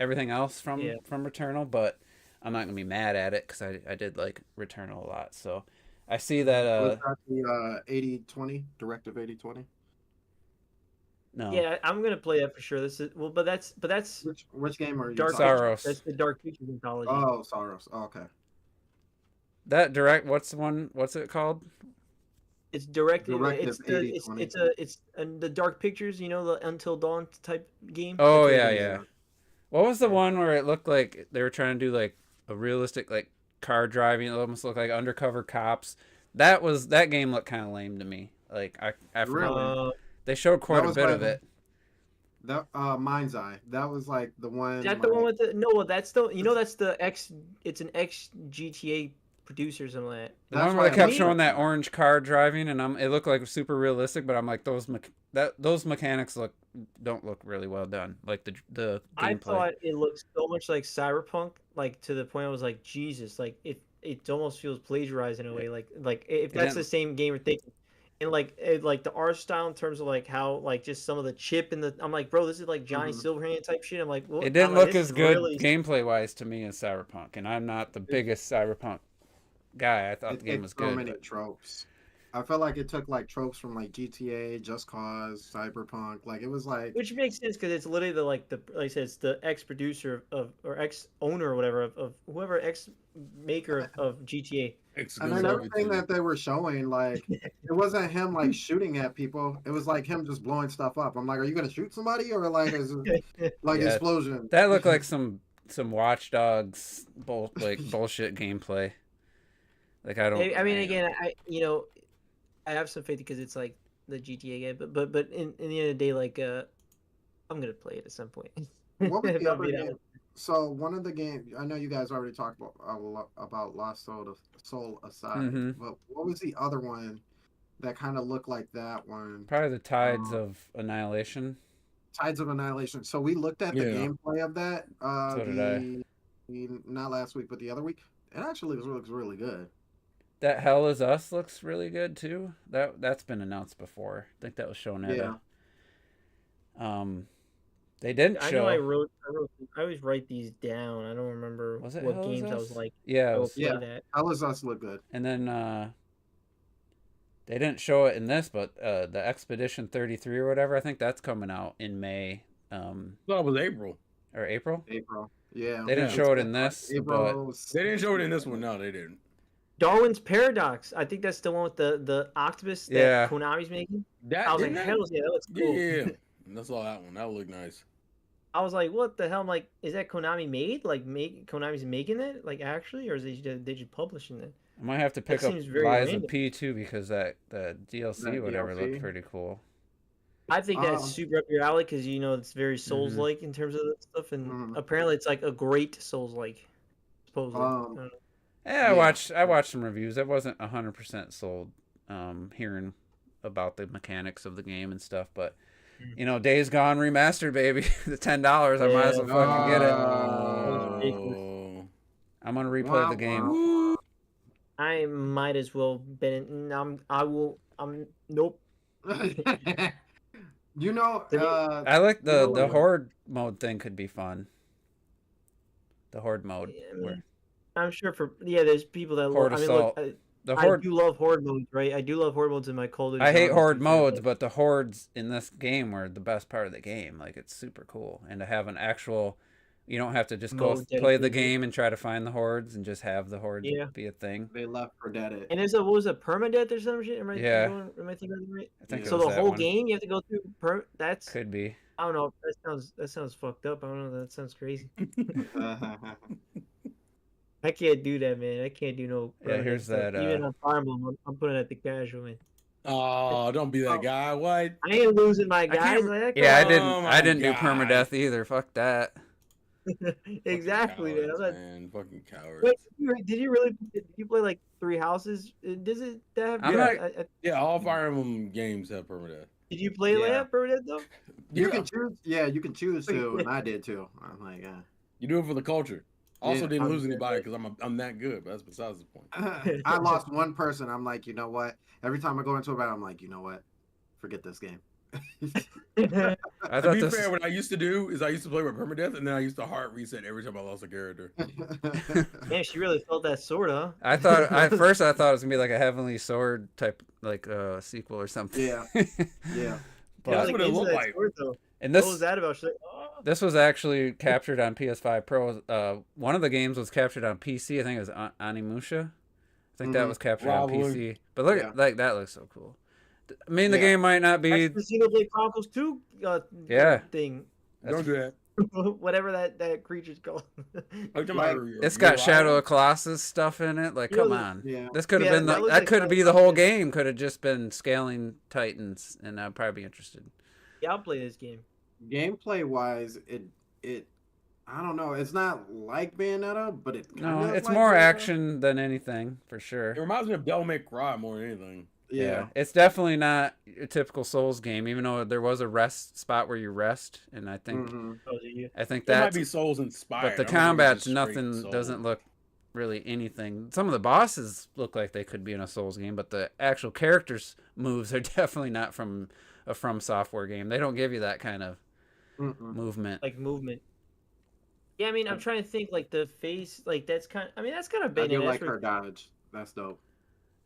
everything else from Returnal, but I'm not gonna be mad at it because I did like Returnal a lot. So I see that Was that the 80/20 directive 80/20? no. Yeah, I'm gonna play that for sure. This is but that's Which game are you? Dark talking Sorrows. about? Pictures. That's the Dark Pictures anthology. Oh, Sorrows. Oh, okay. That direct what's it called? It's directed. Directive It's the 80/20. it's the Dark Pictures. You know, the Until Dawn type game. Oh That's what yeah, it is, yeah. What was the one where it looked like they were trying to do like a realistic like car driving? It almost looked like undercover cops. That game looked kind of lame to me. Like I forgot. Really? They showed quite That a was bit like- of it. That Mind's Eye. That was like the one. Is that the one with the no? That's the that's the X. It's an X GTA producer or something like that. The That's one why where they I kept like showing it. that orange car driving, and it looked like super realistic, but I'm like, those mechanics don't look really well done. Like the I gameplay. thought it looked so much like Cyberpunk, like to the point I was like, Jesus, like it almost feels plagiarized in a way. Like if It that's the didn't. same game we're thinking, and like the art style in terms of like how like just some of the chip and the I'm like, bro, this is like Johnny Mhm. Silverhand type shit. I'm like, what? It I'm didn't like, look this as is good really. gameplay wise to me as Cyberpunk, and I'm not the biggest Cyberpunk guy. I thought It the game takes was so good, many but tropes. I felt like it took like tropes from like GTA, Just Cause, Cyberpunk. Like it was like, Which makes sense because it's literally the like I said, it's the ex producer of or ex owner or whatever of whoever ex maker of GTA. and Exclusive then So everything everything. that they were showing, like it wasn't him like shooting at people. It was like him just blowing stuff up. I'm like, are you gonna shoot somebody or like is it like yeah, explosion? that looked like some Watch Dogs bullshit gameplay. Like I don't. I mean, Man. again, I have some faith because it's like the GTA game, but in the end of the day, like I'm gonna play it at some point. What was If the I'm other being game? honest. So one of the games I know you guys already talked about about Lost Soul Aside, Mm-hmm. but what was the other one that kind of looked like that one? Probably the Tides Uh, of Annihilation. Tides of Annihilation. So we looked at the Yeah. gameplay of that So did I. not last week but the other week. It actually looks really good. That Hell Is Us looks really good too. That's been announced before. I think that was shown at Yeah. they didn't I know I show. wrote, I always write these down. I don't remember Was it what Hell Is games I was Us? like, Yeah, I it will was. play Yeah. that. How does us look good? And then they didn't show it in this, but the Expedition 33 or whatever, I think that's coming out in May, I thought it was April. or April. April. Yeah. They didn't Yeah. show it in this, but April. They didn't show it in this one. No, they didn't. Darwin's Paradox. I think that's the one with the octopus that Yeah. Konami's making. That I was like, didn't hell yeah, that looks yeah, cool. yeah, yeah. And I saw that one. That looked nice. I was like, what the hell? I'm like, is that Konami made? Like, Konami's making it? Like, actually? Or is they just publishing it? I might have to pick up seems very Lies random. of P too because the DLC That whatever DLC? looked pretty cool. I think that's Um, super up your alley because, you know, it's very Souls-like in terms of that stuff. And Mhm. apparently it's like a great Souls-like, supposedly. I don't know. Yeah, Yeah. I watched some reviews. I wasn't 100% sold hearing about the mechanics of the game and stuff, but you know, Days Gone remastered, baby. The $10, I might as well fucking get it. Oh. I'm gonna replay the game. Wow. I might as well been. Nope. You know, To me- I like You know the what? horde mode thing could be fun. The horde mode. Yeah, I where- mean, I'm sure there's people that Horde love. I mean, assault. look, The I horde. do love horde modes, right? I do love horde modes in my Call of Duty. I hate Zombies horde too, modes, but but the hordes in this game were the best part of the game. Like it's super cool, and to have an actual, you don't have to just go Mode play the dedicated. game and try to find the hordes, and just have the hordes Yeah. be a thing. they left for dead. And there's what was it, permadeath or some shit? Am I thinking of it right? I think Yeah. it So was the that whole one. game you have to go through that's Could be. I don't know. That sounds fucked up. I don't know. That sounds crazy. I can't do that, man. I can't do no. Yeah, permadeath here's stuff. that, Even on Fire Emblem, I'm putting it at the casual, man. Oh, don't be that guy. What? I ain't losing my guys. can't- Like, Yeah, I Oh didn't. my I didn't do God. permadeath either. Fuck that. exactly, man. I'm not, man. Fucking cowards. wait, did you really? Did you play like 3 houses? Does it have? I'm not- Yeah, all Fire Emblem games have permadeath. Did you play Yeah. that permadeath though? You Yeah, can choose. Yeah, you can choose to, and I did too. I'm like, you do it for the culture. Also, Yeah, didn't I'm lose good. anybody because I'm that good. But that's besides the point. I lost one person. I'm like, you know what? Every time I go into a battle, I'm like, you know what? Forget this game. I To thought be this. fair, what I used to do is I used to play with permadeath, and then I used to hard reset every time I lost a character. Man, she really felt that sword, huh? I thought at first I thought it was gonna be like a Heavenly Sword type like sequel or something. Yeah. Yeah. But That's Like, what it into looked that like. sword, though. and What this was that about? She's like, oh. this was actually captured on PS5 Pro. One of the games was captured on PC. I think it was Animusha. I think that Mhm. was captured on Probably. PC. But look Yeah. at like that looks so cool. I mean, the Yeah. game might not be. That's the Xenoblade Chronicles 2 Yeah. thing. Don't do that. Whatever that creature's called. Are you talking Like, about It's got Uriah? Shadow of Colossus stuff in it. Like, You know, come the- on. Yeah. This could have Yeah, been that looks that like could fun be the whole stuff. game. Could have just been scaling Titans, and I'd probably be interested. Yeah, I'll play this game. Gameplay wise, it I don't know. It's not like Bayonetta, but it kind No, of it's like more Bayonetta. action than anything for It sure. reminds me of Devil May Cry more than anything. Yeah. It's definitely not a typical Souls game, even though there was a rest spot where you rest, and I think Hmm. Oh, do you? I think It might that's be Souls inspired. but the I don't think it's combat's just straight nothing Souls. doesn't look really anything. Some of the bosses look like they could be in a Souls game, but the actual characters' moves are definitely not from a From Software game. They don't give you that kind of Mm-mm. movement. Like movement. Yeah, I mean, I'm trying to think like the face, like that's kind. I mean, that's kind of I do Bayonetta. like her dodge. That's dope.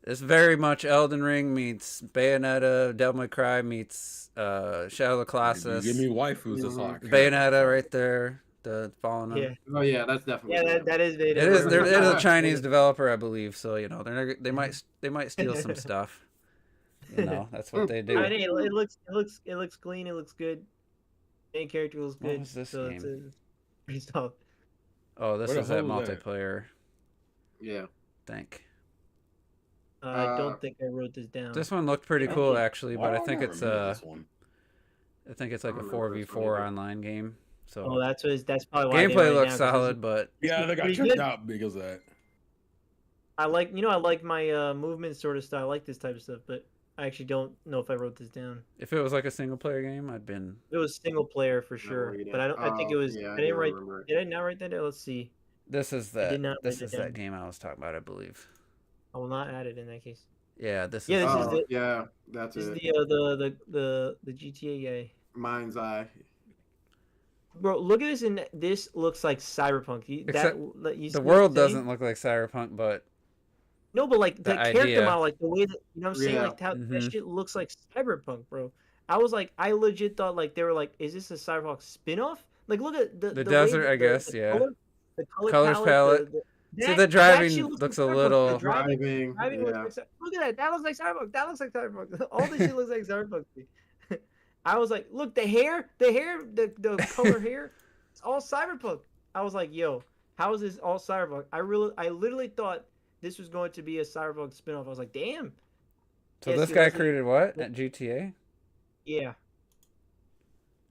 It's very much Elden Ring meets Bayonetta, Devil May Cry meets Shadow of the You Colossus. give me waifus, that's Mm-hmm. all I care Bayonetta about. right there, the fallen. Yeah, Oh yeah, that's definitely. yeah, that is Bayonetta. It is. It is a Chinese Yeah. developer, I believe. So they might steal some stuff. That's what they do. I mean, it looks clean. It looks good. Main character looks What good. was this so game? it's pretty solid. Oh, this Where the is that hell is that? multiplayer. Yeah. Think I don't think I wrote this down. this one looked pretty I cool think- actually, why but I do think not it's remember this one? I think it's like I a don't remember this one 4v4 either. online game. So Oh, that's probably why I didn't write gameplay it looks down, 'cause solid, but Yeah, they got pretty tricked good. out because of that. I like my movement sort of style. I like this type of stuff, but I actually don't know if I wrote this down. if it was like a single player game, I'd been. It was single player for No, sure, you but I don't. I think it was. Yeah, I I didn't do write. remember it. Did I not write that down? Let's see. This is I did not this write is it that down. game I was talking about, I believe. I will not add it in that case. Yeah, this Yeah, is. this is the- Yeah, that's This is it. the GTA guy. Mind's Eye. Bro, look at this, and this looks like Cyberpunk. Except You see The what world I'm saying? doesn't look like Cyberpunk, but No, but like the the character idea. model, like the way that you know what I'm saying, Yeah. like how Mhm. that shit looks like Cyberpunk, bro. I was like, I legit thought like they were like, is this a Cyberpunk spin-off? Like, look at the The way desert, that I guess, yeah. the color Colors palette. See, the that driving shit looks like a Cyberpunk. little- The driving Driving. looks Yeah. like look at that. That looks like Cyberpunk. That looks like Cyberpunk. All this shit looks like Cyberpunk. to me. I was like, look, the hair, the color hair, it's all Cyberpunk. I was like, yo, how is this all Cyberpunk? I literally thought this was going to be a Cyberpunk spinoff. I was like, damn. So Yeah, this see, guy that's it. created what at GTA? Yeah.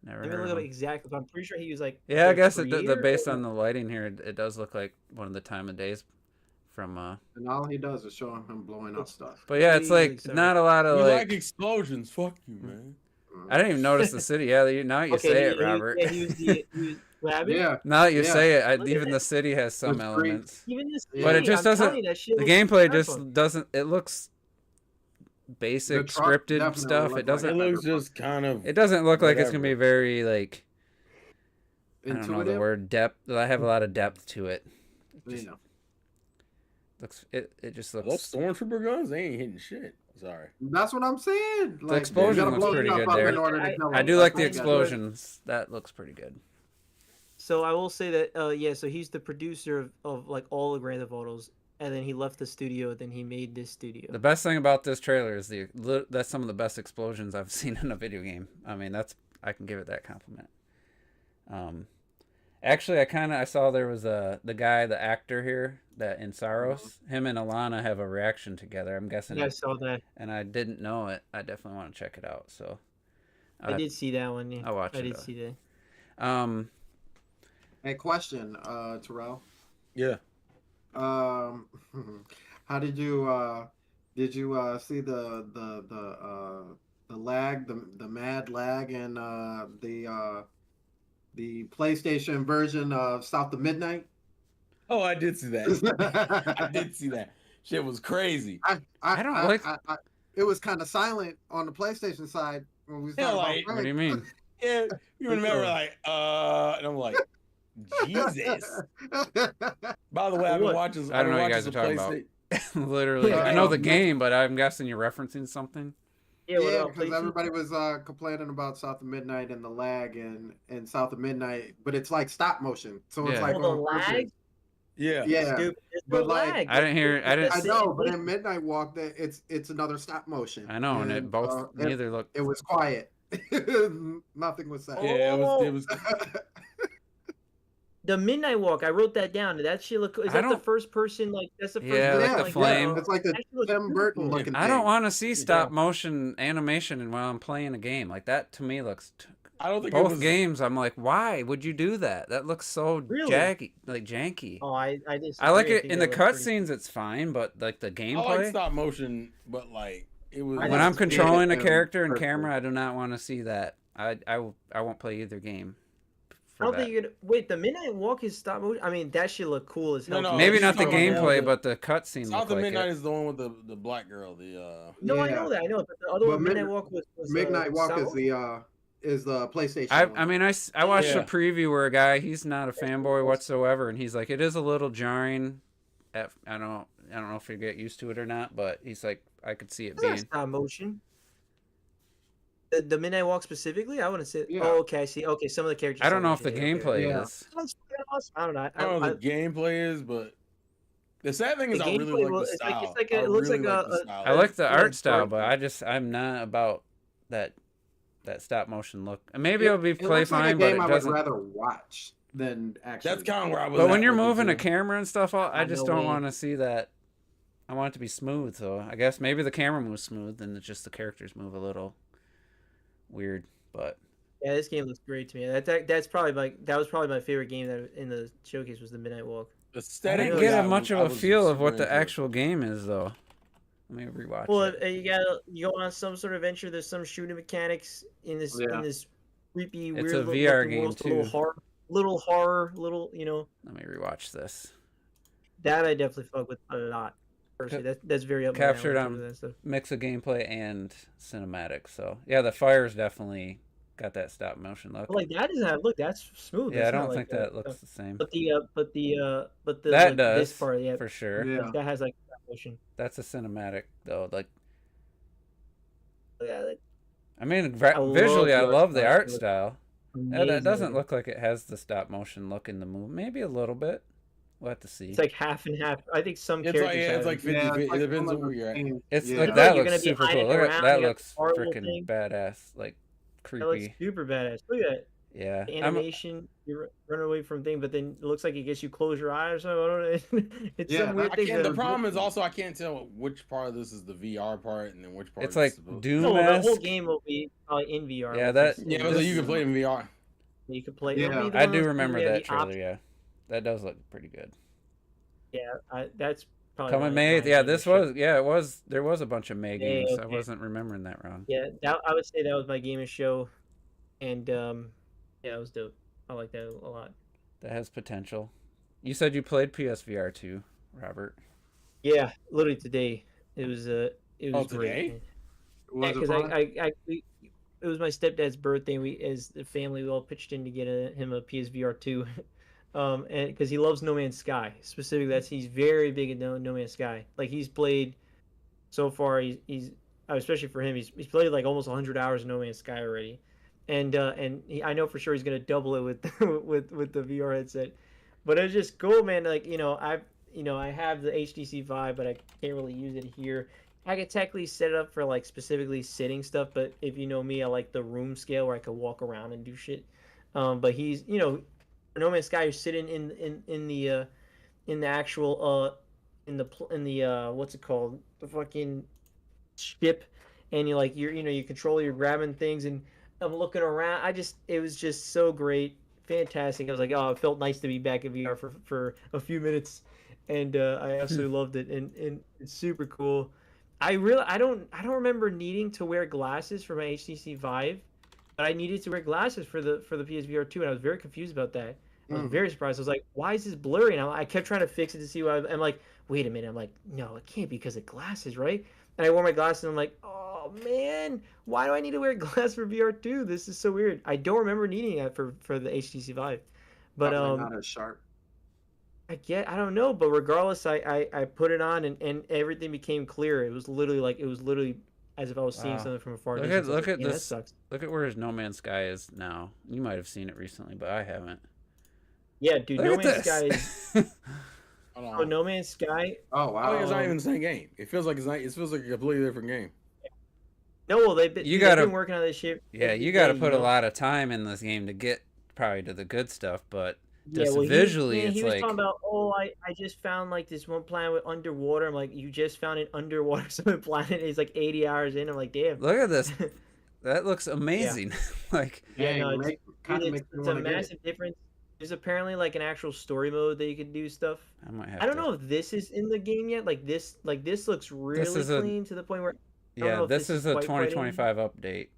Never Let me heard look of up him. exactly. But I'm pretty sure he was like. Yeah, I the guess creator based or- on the lighting here, it does look like one of the time of days from. And all he does is show him blowing up stuff. But yeah, it's Really like not a lot of You like. like explosions? Fuck you, man. I didn't even notice the city. Yeah, now you say it, Robert. Yeah, he was Rabbit. Yeah. Now that you Yeah. say it, Look at even that. the city has some It's great. elements. Even this. But But it city, just I'm telling doesn't. you, that shit The looks gameplay Cyberpunk. just doesn't. It looks basic, truck scripted definitely stuff. looked It doesn't. It like looks just kind of. It doesn't look like it's gonna be whatever. very like. I don't know the Intuitive. word depth. I have a lot of depth to it. It just You know. looks. It just Those looks. stormtrooper guns, they ain't hitting shit. Sorry. That's what I'm saying. Like, explosion you gotta looks blow pretty stuff good up there. in order to kill I him. do like the That's what you gotta do. explosions. That looks pretty good. So I will say that yeah, so he's the producer of like all the Grand Theft Autos, and then he left the studio, then he made this studio. The best thing about this trailer is that's some of the best explosions I've seen in a video game. I mean, I can give it that compliment. Actually, I saw there was the actor here that in Saros, him and Alana have a reaction together. I'm guessing, Yeah, I saw that. and I didn't know it. I definitely want to check it out. So, I did see that one. Yeah, I'll watch I it, did though. see that. Hey, question, Terrell. Yeah. How did you see the lag, the mad lag in the PlayStation version of South of Midnight? Oh, I did see that. I did see that. Shit was crazy. I don't like- It was kind of silent on the PlayStation side when we was Yeah, talking like- what do you mean? Yeah, you remember like, and I'm like, Jesus. By the way, I've been What? watching. I don't know what you guys are talking about. Literally, I know the game, but I'm guessing you're referencing something. Yeah, what Yeah, about because PlayStation? everybody was complaining about South of Midnight and the lag and South of Midnight, but it's like stop motion, so it's Yeah. like Oh, the on purpose. lag? Yeah. Yeah, Stupid. There's but, no like, lag. I didn't hear. I didn't. I know, but in Midnight Walk, that it's another stop motion. I know, and it both neither look. It was quiet. Nothing was said. Yeah, it was. The Midnight Walk. I wrote that down. Did that shit look? Is I that the don't- first person? Like that's the first. Yeah, person, like the flame. It's like the That shit looks Tim Burton beautiful. looking. I don't thing. want to see Yeah. stop motion animation and while I'm playing a game like that. To me, looks I don't think it Both was. games, I'm like, why would you do that? That looks so Really? janky. Oh, I disagree. I like it think in that the looks pretty- cutscenes. It's fine, but like the I like gameplay, stop motion, but like it was. I when think I'm it's weird. controlling a Yeah, character and perfect. camera, I do not want to see that. I won't play either game. I don't think you could. Wait, the Midnight Walk is stop motion. I mean, that shit look cool as No, hell. no, to me. Maybe he's not the talking about gameplay, the- but the cutscene South look of like Midnight it. is the one with the black girl. The No, I Yeah. know that. I know it, but the other But one, Midnight Midnight- Walk was Midnight Walk stop is motion? the PlayStation. I one. mean, I watched Yeah. a preview where a guy, he's not a fanboy cool. whatsoever, and he's like, it is a little jarring. I don't know if you get used to it or not, but he's like, I could see it It's not being. stop motion. The Midnight Walk specifically, I wouldn't say. Yeah. Oh, okay, I see. Okay, some of the characters. I don't stop know if the motion, okay. gameplay Yeah. is. That's fucking awesome. I don't know. I don't know what the gameplay is, but the sad thing is The I really gameplay like will- the it's like- style. it's like I it looks really like the a- style. I like the Yeah, art it's style, dark. but I'm not about that stop motion look. Maybe It- it'll be it play looks like fine, a but game it I doesn't. would rather watch than actually. That's kind of where I was. But when at you're with it, moving a too. camera and stuff, I just no don't way. want to see that. I want it to be smooth, so I guess maybe the camera moves smooth, and it's just the characters move a little weird. But Yeah, this game looks great to me. That's probably that was probably my favorite game that in the showcase was the Midnight Walk. I Aesthetically, didn't get I much was- of I a was feel of super what the into it. actual game is, though. Let me rewatch Well, it. you go on some sort of adventure. There's some shooting mechanics in this creepy, It's weird a looking VR game, world, a little horror, Let me rewatch this. that I definitely fuck with a lot. Personally, that's very up my alley Captured in terms on of that stuff. Mix of gameplay and cinematic. So yeah, the fire's definitely got that stop motion look. But like that doesn't look that's smooth. Yeah, I That's not don't like think that looks the same. But the That like, does this part, yeah, for sure. Yeah. that has like stop motion. That's a cinematic though. Like Yeah, like, I mean, I love visually, I the art love the style. art It looks style. That amazing. doesn't look like it has the stop motion look in the movie. Maybe a little bit. We'll have to see. It's like half and half. I think some It's characters. like have it's like it. 50. Yeah, it's it like depends some on of where the you're at. things- It's yeah. like Look, that you're looks gonna be super cool. hiding Look at around, that you got looks the horrible freaking thing. badass. Like That looks creepy. super badass. Look at that. Yeah. The I'm- animation, you run away from thing, but then it looks like it gets you close your eyes. So I don't know. It's Yeah, some weird I thing. can't, the problem is also I can't tell which part of this is the VR part and then which part It's is like supposed- Doom No, the whole esque. game will be in VR. Yeah, which that- is- Yeah, but This you can is- play it in VR. you could play. Yeah. it'll be the I one do of those remember things where you that have the trailer. Yeah, that does look pretty good. Yeah, that's probably Coming my May. game Yeah, of this shit. was. Yeah, it was. There was a bunch of May Yeah, games. I okay. wasn't remembering that wrong. Yeah, I would say that was my game of show, and yeah, it was dope. I like that a lot. That has potential. You said you played PSVR too, Robert. Yeah, literally today. It was it was Oh, great. today? man. Was Yeah, it because fun? it was my stepdad's birthday. We, as the family, we all pitched in to get him a PSVR 2, and because he loves No Man's Sky specifically. He's very big into No Man's Sky. Like he's played so far. He's especially for him. He's played like almost 100 hours of No Man's Sky already, and I know for sure he's gonna double it with with the VR headset. But it's just cool, man. Like I have the HTC Vive, but I can't really use it here. I could technically set it up for like specifically sitting stuff, but if you know me, I like the room scale where I could walk around and do shit. But he's No Man's Sky is sitting in the actual in the what's it called, the fucking ship, and you control, you're grabbing things, and I'm looking around. It was just so great, fantastic. I was like, oh, it felt nice to be back in VR for a few minutes, and I absolutely loved it, and it's super cool. I don't remember needing to wear glasses for my HTC Vive, but I needed to wear glasses for the PSVR 2, and I was very confused about that. I was very surprised. I was like, why is this blurry? And I kept trying to fix it to see why. I'm like, wait a minute. I'm like, no, it can't be because of glasses, right? And I wore my glasses, and I'm like, oh man, why do I need to wear glasses for VR 2? This is so weird. I don't remember needing that for the HTC Vive, but Probably not as sharp. I don't know, but regardless, I put it on, and everything became clear. It was literally as if I was seeing Wow. something from a far Look distance. at- I was look like, at "Yeah, that this- sucks." Look at where his No Man's Sky is now. You might have seen it recently, but I haven't. Yeah, dude, Look No at Man's Sky this. is Hold oh, on. No Man's Sky. Oh I wow. think it's not even the same game. It feels like it's not. It feels like a completely different game. No, well, they've You they've gotta- been working on this shit. yeah, every you got to day, put a know? lot of time in this game to get probably to the good stuff, but Yeah, just well, visually, he it's was like talking about, I just found like this one planet with underwater. I'm like, you just found an underwater planet. It's like 80 hours in. I'm like, damn. look at this. that looks amazing. Like, Yeah, no, Dang, kind of makes me it's a want to get it. massive difference. There's apparently like an actual story mode that you could do stuff. I might have I don't to. know if this is in the game yet. Like this looks really is a- clean to the point where I don't Yeah, know if this is a quite in. 2025 update.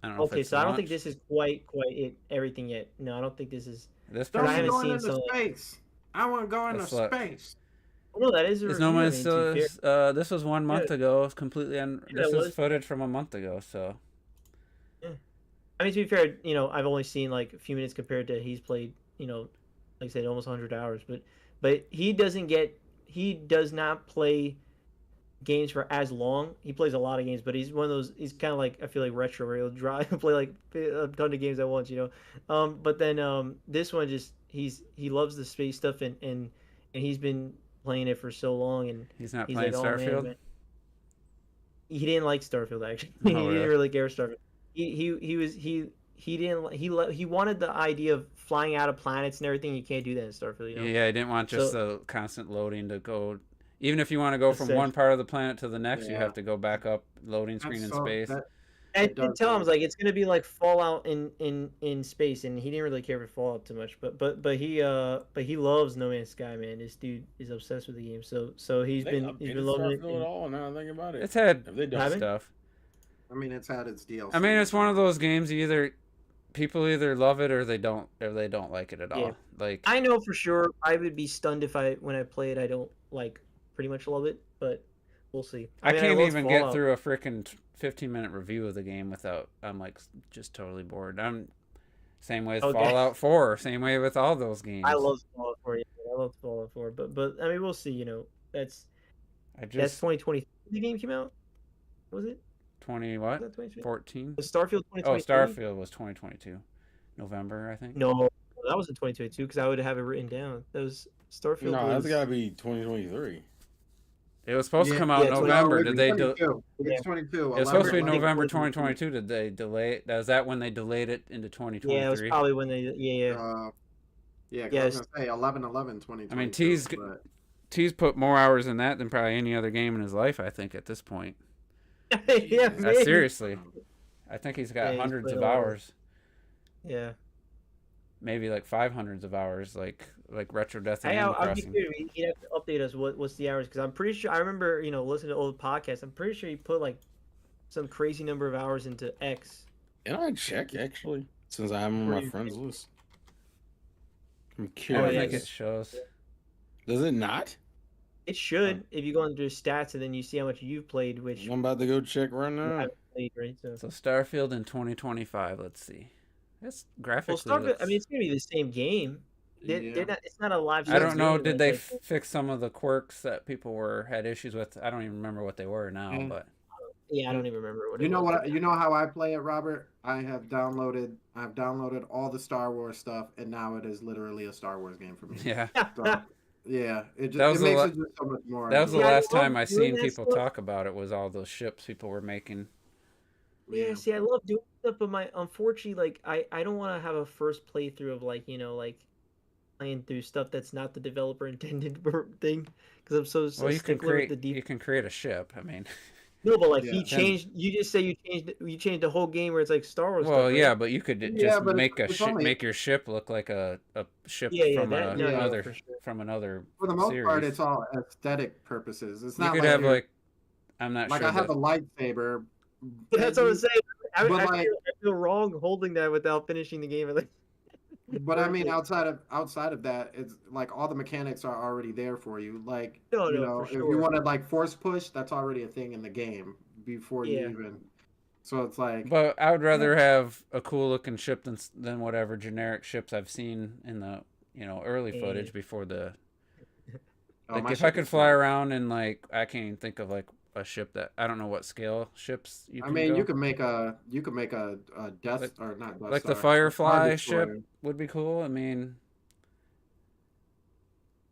I don't know if Okay, it's so I don't think launched. this is quite it everything yet. No, I don't think this is. This Don't I person haven't going seen into some. space. I want to go into That's what- space. No, that is a is review. No I mean, Man's to be fair. Still. This was 1 month ago. It's completely this that is was. footage from a month ago. So I mean, to be fair, I've only seen like a few minutes compared to he's played, like I said, almost 100 hours. But he does not play games for as long. He plays a lot of games, but he's one of those. He's kind of like, I feel like retro, where he'll drive and play like a ton of games at once. But then this one he loves the space stuff and he's been playing it for so long, and he's not he's playing like, oh, Starfield. man. He didn't like Starfield actually. Oh, He really? didn't really care Starfield. He wanted the idea of flying out of planets and everything. You can't do that in Starfield. Yeah, I didn't want just the constant loading to go. Even if you want to go from one part of the planet to the next, you Yeah. have to go back up loading screen in space. I did tell him, I was like, it's gonna be like Fallout in space, and he didn't really care for Fallout too much. But he loves No Man's Sky, man. This dude is obsessed with the game. So he's been loving it. Starfield at all? Now I think about it. It's had Have they done Haven't? stuff. I mean, it's had its DLC. I mean, it's one of those games. People either love it or they don't like it at all. Yeah. Like, I know for sure I would be stunned if when I play it, I don't like pretty much love it, but we'll see. I mean, can't love even Fallout. get through a freaking 15-minute review of the game without. I'm like just totally bored. I'm same way with Okay. Fallout 4. Same way with all those games. I love Fallout 4. Yeah, I love Fallout 4, but I mean, we'll see. That's 2020. The game came out. Was it? 20 Was what? that 2020? 14. Was Starfield 2023? Oh, Starfield was 2022, November, I think. No, that was in 2022 because I would have it written down. That was Starfield. No, was... that's gotta be 2023. It was supposed to come out in yeah, November. Did they? It's 22. It was supposed to be I think November 2022. 2022. Did they delay it? Was that when they delayed it into 2023? Yeah, it was probably when they. Yeah. Yeah, Yeah, I was gonna say 11/11/2022. I mean, but... T's put more hours in that than probably any other game in his life. I think at this point. Yeah, maybe. Seriously, I think he's got Yeah, he's hundreds played of a lot of- hours. Yeah. Maybe like 500s of hours, like Retro Death and Hey, Animal I'll be Crossing. curious. He'd have to update us what's the hours because I'm pretty sure I remember listening to old podcasts. I'm pretty sure he put like some crazy number of hours into X. And I check actually, since I'm on my Pretty friends list. I'm I don't curious. think it shows. Does it not? It should if you go into stats and then you see how much you've played, which I'm about to go check right you now. haven't played, right? So. So Starfield in 2025. Let's see. It's graphically. Well, Starfield. looks- I mean, it's gonna be the same game. They're Yeah. not, it's not a live. I don't service know. game, Did it's they like- fix some of the quirks that people had issues with? I don't even remember what they were now, Mm. but Yeah, I don't even remember what. You it know was. what? You know how I play it, Robert? I've downloaded all the Star Wars stuff, and now it is literally a Star Wars game for me. yeah. So, yeah, it That was just the makes it just so much more. That was the Yeah, I last love time I doing seen that people stuff. talk about it. Was all those ships people were making. Yeah, see, I love doing stuff, but unfortunately, like, I don't want to have a first playthrough of like playing through stuff that's not the developer intended thing, because I'm so Well, you can stickler with create the you can create a ship. I mean, No, but like Yeah. he changed. You just say you changed the whole game where it's like Star Wars. well, stuff, right? yeah, but you could Yeah, just but make it's only- make your ship look like a ship Yeah, from that- no, another for sure. from another For the most series. part, it's all aesthetic purposes. It's You not could like have you're- like I'm not like sure. I have that- a lightsaber. That's what I'm saying. I, But, I, like- feel, I feel wrong holding that without finishing the game. Like, But I mean, outside of that, it's like all the mechanics are already there for you. Like, No, you no, know, for if sure. you wanted like force push, that's already a thing in the game before Yeah. you even. So it's like, But I would rather have a cool looking ship than whatever generic ships I've seen in the early Yeah. footage before the. oh, Like my if I ship could is fly small. around and like I can't even think of like a ship that I don't know what scale ships you I can mean, go. you could make a Death Like- or not Death like the Star, a Star Firefly ship Destroyer. would be cool. I mean,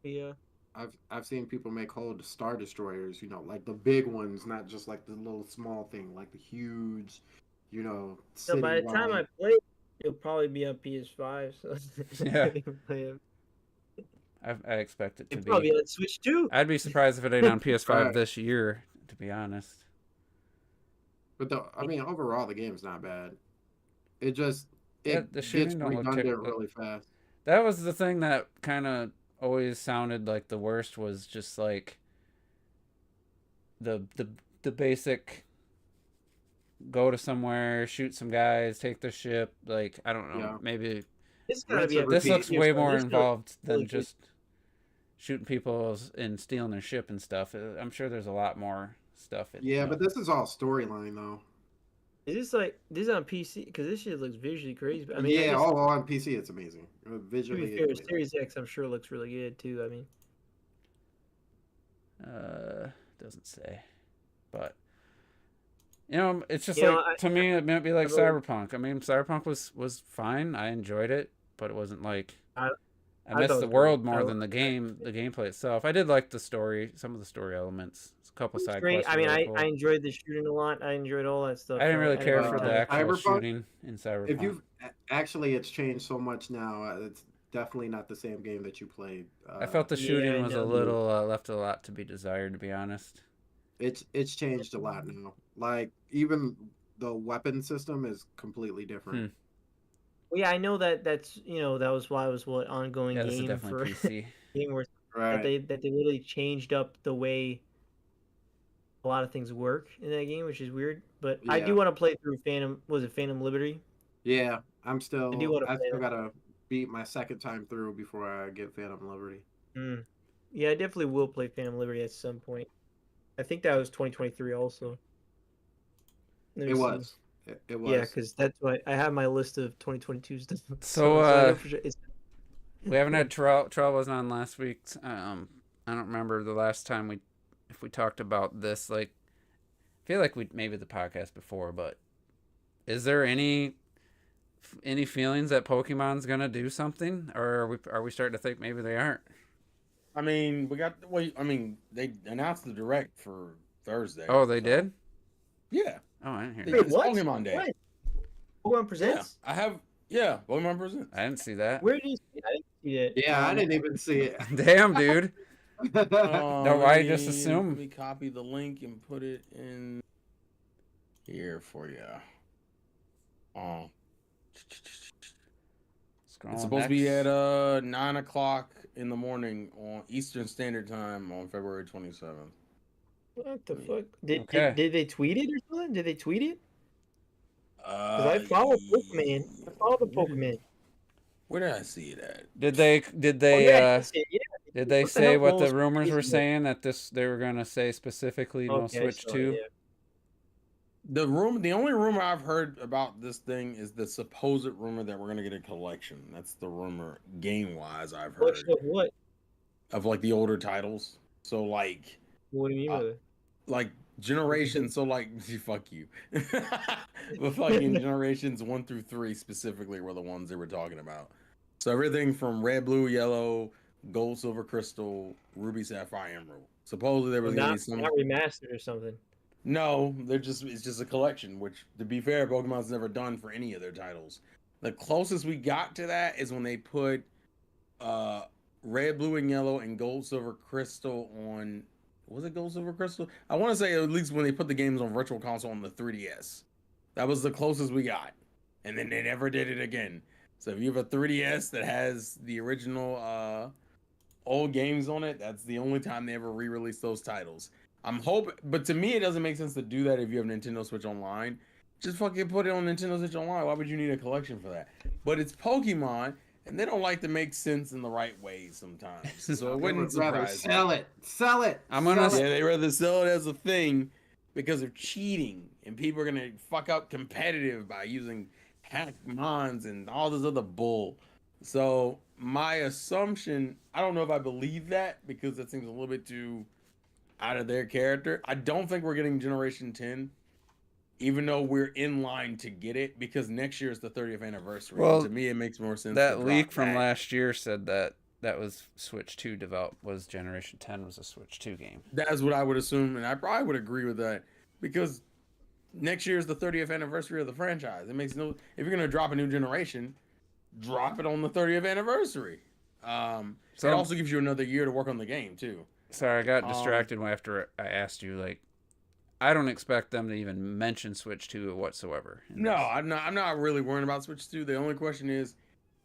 yeah. I've seen people make whole Star Destroyers, like the big ones, not just like the little small thing, like the huge, So by the time I citywide. play, it'll probably be on PS5. So Yeah. I can play it. I expect it to It'll probably be. be on Switch too. I'd be surprised if it ain't on PS5 Right. this year, to be honest. But I mean, overall, the game's not bad. It just Yeah, it the gets shooting don't look redundant really fast. That was the thing that kind of always sounded like the worst, was just like the the the basic go to somewhere, shoot some guys, take the ship. Like, I don't know, Yeah. maybe This gotta Rinse be and a this repeat. looks way more This looks involved really than good. just shooting people and stealing their ship and stuff. I'm sure there's a lot more stuff. Yeah, but this is all storyline though. Is this on PC? Because this shit looks visually crazy. I mean, I Yeah, guess, all on PC, it's amazing. to Visually, be fair, it's amazing. Series X, I'm sure looks really good too. I mean, Doesn't say, but it's just You know, like, to me, it might be like I really- Cyberpunk. I mean, Cyberpunk was fine. I enjoyed it, but it wasn't like I I thought missed it the was world great. more than the gameplay itself. I did like the story, some of the story elements, a couple it's side great. quests. I were mean, really I, cool. I enjoyed the shooting a lot. I enjoyed all that stuff. I didn't really care for Uh, the actual Cyberpunk? shooting in Cyberpunk. If you've actually, it's changed so much now. It's definitely not the same game that you played. I felt the Yeah, shooting I was a know. little left a lot to be desired, to be honest. It's changed a lot now. Like even the weapon system is completely different. Well, yeah, I know that's that was why it was ongoing Yeah, this is game definitely for PC. game where Right. that they really changed up the way a lot of things work in that game, which is weird. But I do Yeah. want to play through Phantom Liberty? Yeah, I do wanna I play still that. gotta beat my second time through before I get Phantom Liberty. Mm. Yeah, I definitely will play Phantom Liberty at some point. I think that was 2023 also. Let me It see. was. It was. Yeah, because that's what I have my list of 2022 stuff. So, I know for sure We haven't had Terrell. Terrell wasn't on last week. I don't remember the last time if we talked about this. Like, I feel like maybe the podcast before, but is there any feelings that Pokemon's gonna do something, or are we starting to think maybe they aren't? I mean, they announced the direct for Thursday. Oh, they so- did. Yeah. Oh, I didn't hear Wait, that. it's Pokemon Day. What? Pokemon Yeah, Presents? I have. Yeah, Pokemon Presents. I didn't see that. Where did you see it? I didn't see it. Yeah, I didn't even see it. Damn, dude. No, why you just Let assume? me copy the link and put it in here for you. Oh, Scroll it's supposed to be next. at 9 o'clock in the morning on Eastern Standard Time on February 27th. What the fuck? Did, Okay. did they tweet it or something? Did they tweet it? Because Uh, I follow Pokemon. I follow the Pokemon. Where did I see it at? Did they Oh, yeah, I see it, yeah. did they What the say hell what rolls the rumors were crazy? saying, that they were gonna say specifically no Okay, I Switch saw it, 2? yeah. The only rumor I've heard about this thing is the supposed rumor that we're gonna get a collection. That's the rumor, game wise. I've heard Collection of what? of like the older titles. So like What do you mean Uh, by that? like generations. So like fuck you, but fucking generations 1 through 3 specifically were the ones they were talking about. So everything from red, blue, yellow, gold, silver, crystal, ruby, sapphire, emerald. Supposedly there was gonna be Not, some. not remastered or something. No, it's just a collection, which to be fair, Pokemon's never done for any of their titles. The closest we got to that is when they put red, blue, and yellow and gold, silver, crystal on, was it gold, silver, crystal? I want to say at least when they put the games on Virtual Console on the 3DS. That was the closest we got. And then they never did it again. So if you have a 3DS that has the original old games on it, that's the only time they ever re-released those titles. I'm hoping, but to me, it doesn't make sense to do that if you have Nintendo Switch Online. Just fucking put it on Nintendo Switch Online. Why would you need a collection for that? But it's Pokemon, and they don't like to make sense in the right ways sometimes. So it wouldn't Would rather surprise me. sell it. Sell it. I'm gonna sell Yeah, it. they rather sell it as a thing because of cheating, and people are gonna fuck up competitive by using hack mons and all this other bull. So my assumption, I don't know if I believe that because that seems a little bit too out of their character. I don't think we're getting Generation 10, even though we're in line to get it because next year is the 30th anniversary. Well, And to me, it makes more sense. That to drop leak from that. last year said that was Switch 2 was Generation 10 was a Switch 2 game. That's what I would assume, and I probably would agree with that because next year is the 30th anniversary of the franchise. It makes no. If you're gonna drop a new generation, drop it on the 30th anniversary. So- It also gives you another year to work on the game too. Sorry, I got distracted after I asked you. Like, I don't expect them to even mention Switch 2 whatsoever. No, I'm not really worrying about Switch 2. The only question is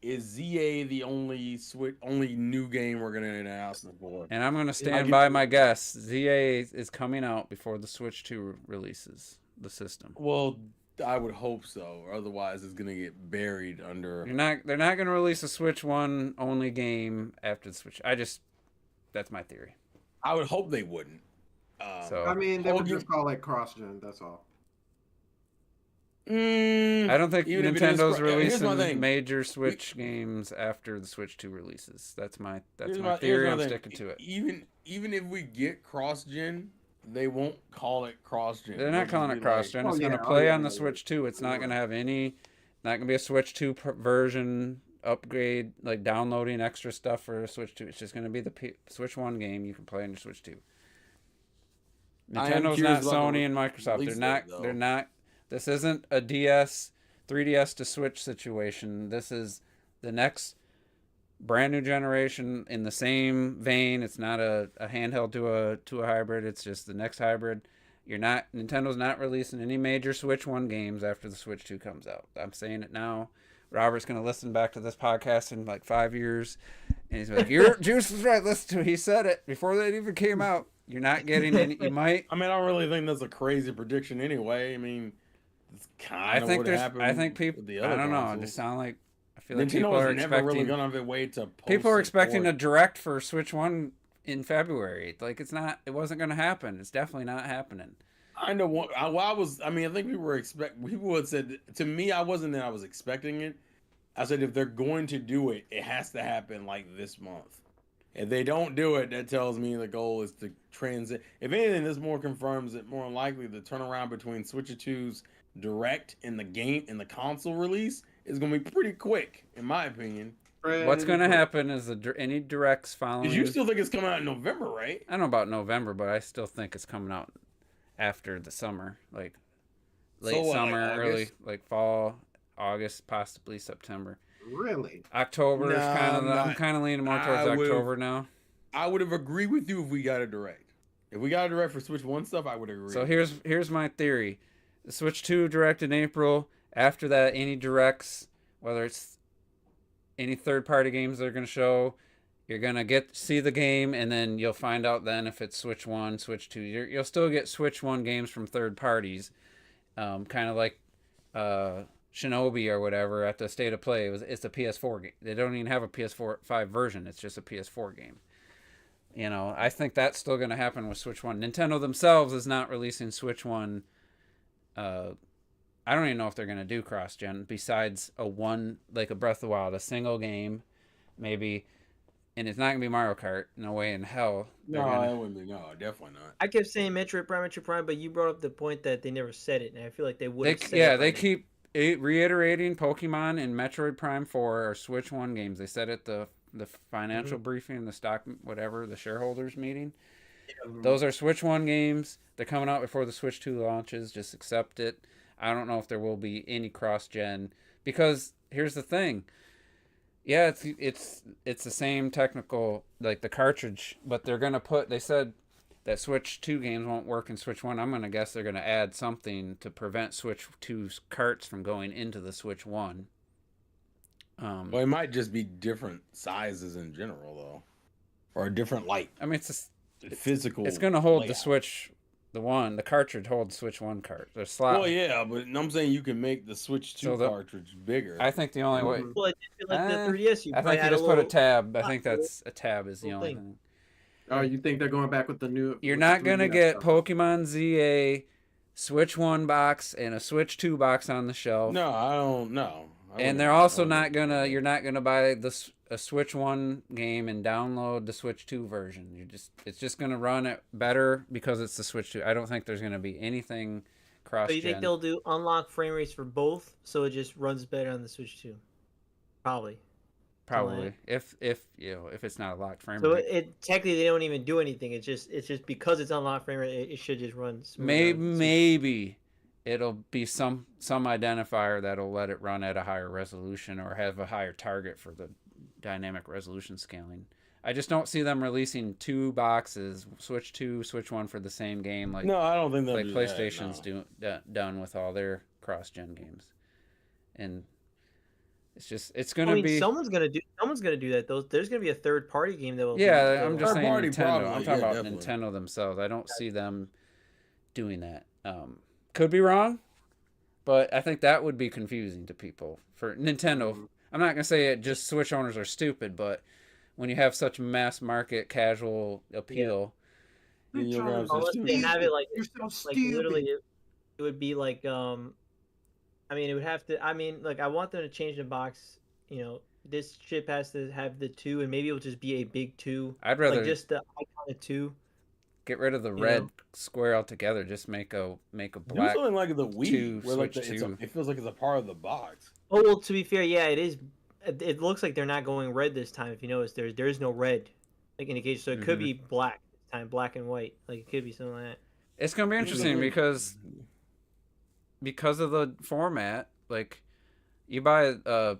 ZA the only new game we're gonna announce for? And I'm gonna I stand get by you. my guess. ZA is coming out before the Switch 2 releases the system. Well, I would hope so. Or otherwise, it's gonna get buried under. They're not gonna release a Switch 1 only game after the Switch. That's my theory. I would hope they wouldn't. So I mean, they would Hogan- just call it cross-gen. That's all. I don't think Even if it is Nintendo's here's my releasing thing. major Switch games after the Switch 2 releases. That's my Here's theory. my I'm thing. sticking to it. Even if we get cross-gen, they won't call it cross-gen. They're not calling it cross-gen. Oh, It's going yeah, to oh, play yeah, on the yeah, Switch 2. It's not yeah. going to have not going to be a Switch 2 version upgrade, like downloading extra stuff for a Switch 2. It's just going to be the Switch 1 game you can play on your Switch 2. I am Nintendo's curious not about the Sony and Microsoft. release date, though. They're not. This isn't a 3DS to Switch situation. This is the next brand new generation in the same vein. It's not a handheld to a hybrid. It's just the next hybrid. Nintendo's not releasing any major Switch 1 games after the Switch 2 comes out. I'm saying it now. Robert's going to listen back to this podcast in like 5 years. And he's like, your Juice was right. Listen to it. He said it before that even came out. You're not getting any. You might. I mean, I don't really think that's a crazy prediction anyway. I mean, it's kind of what happened. I think people. with the I other don't know. It consoles. just sound like. I feel like Nintendo people was are never really expecting. gone out of their way to. People are expecting a post-support. direct for Switch 1 in February. Like it's not. It wasn't going to happen. It's definitely not happening. I know what I was. I mean, I think people had said to me, I wasn't that I was expecting it. I said if they're going to do it, it has to happen like this month. If they don't do it, that tells me the goal is to transit. If anything, this more confirms that more than likely the turnaround between Switch 2's direct and the console release is going to be pretty quick, in my opinion. What's going to happen is any directs following. Because you still think it's coming out in November, right? I don't know about November, but I still think it's coming out after the summer, like late So what, summer, like early, August? like fall, August, possibly September. Really? October is kind of. I'm kind of leaning more towards I would've- October now. I would have agreed with you if we got a direct. If we got a direct for Switch 1 stuff, I would agree. So here's my theory: the Switch 2 direct in April. After that, any directs, whether it's any third-party games they're going to show, you're going to see the game, and then you'll find out then if it's Switch 1, Switch 2. You'll still get Switch 1 games from third parties, kind of like Shinobi or whatever at the State of Play. It's a PS4 game. They don't even have a PS5 version. It's just a PS4 game. You know, I think that's still going to happen with Switch 1. Nintendo themselves is not releasing Switch 1. I don't even know if they're going to do cross-gen besides a Breath of the Wild, a single game, maybe. And it's not going to be Mario Kart. No way in hell. no, it wouldn't be. No, definitely not. I kept saying Metroid Prime, but you brought up the point that they never said it, and I feel like they would. They keep reiterating Pokemon and Metroid Prime 4 are Switch 1 games. They said at the financial briefing, the stock, whatever, the shareholders meeting. Those are Switch 1 games. They're coming out before the Switch 2 launches. Just accept it. I don't know if there will be any cross-gen because here's the thing. Yeah, it's the same technical, like the cartridge, but they're gonna they said that Switch 2 games won't work in Switch 1. I'm gonna guess they're gonna add something to prevent Switch 2's carts from going into the Switch 1. Well, it might just be different sizes in general, though, or a different light. I mean, it's Physical. It's gonna hold the layout. Switch, the cartridge holds Switch 1 cart. The slot. Well, yeah, but I'm saying you can make the Switch 2 So cartridge bigger. I think the only way. Well, I just feel like the Uh, 3DS. You I probably think you had just put a little- tab. I think that's a tab is the little only thing. thing. Oh, you think they're going back with the new? You're with not the gonna 3DS get stuff? Pokemon ZA, Switch 1 box, and a Switch 2 box on the shelf. No, I don't know. And they're also not gonna. You're not gonna buy a Switch 1 game and download the Switch 2 version. It's just gonna run it better because it's the Switch 2. I don't think there's gonna be anything cross. So you think they'll do unlock frame rates for both, so it just runs better on the Switch 2? Probably. Probably if it's not a locked frame So rate. it technically they don't even do anything. It's just because it's unlocked frame rate, it should just run. smooth on the Switch. Maybe it'll be some identifier that'll let it run at a higher resolution or have a higher target for the dynamic resolution scaling. I just don't see them releasing 2 boxes, Switch 2, Switch 1 for the same game like No, I don't think they'll like do PlayStation's that, no. done with all their cross-gen games. And it's I gonna mean, be someone's gonna do that. There's gonna be a third party game that will. yeah. I'm just Third saying party, Nintendo. probably, I'm talking yeah, about definitely. Nintendo themselves. I don't see them doing that. Could be wrong, but I think that would be confusing to people for Nintendo. I'm not gonna say it just Switch owners are stupid, but when you have such mass market casual appeal, Then you're gonna have Unless some they stupid- have it like You're so like stupid. literally, it would be like I mean, it would have to. I mean, like I want them to change the box. You know, this chip has to have the 2, and maybe it'll just be a big 2. I'd rather Like just the icon of 2. get rid of the you red know? square altogether. Just make a Do black. something like the Wii, two, where like Switch it's two. it feels like it's a part of the box. Oh well, to be fair, yeah, it is. It looks like they're not going red this time. If you notice, there is no red like indication, so it could Mhm. be black this time, black and white. Like it could be something like that. It's gonna be interesting Mhm. because of the format. Like, you buy a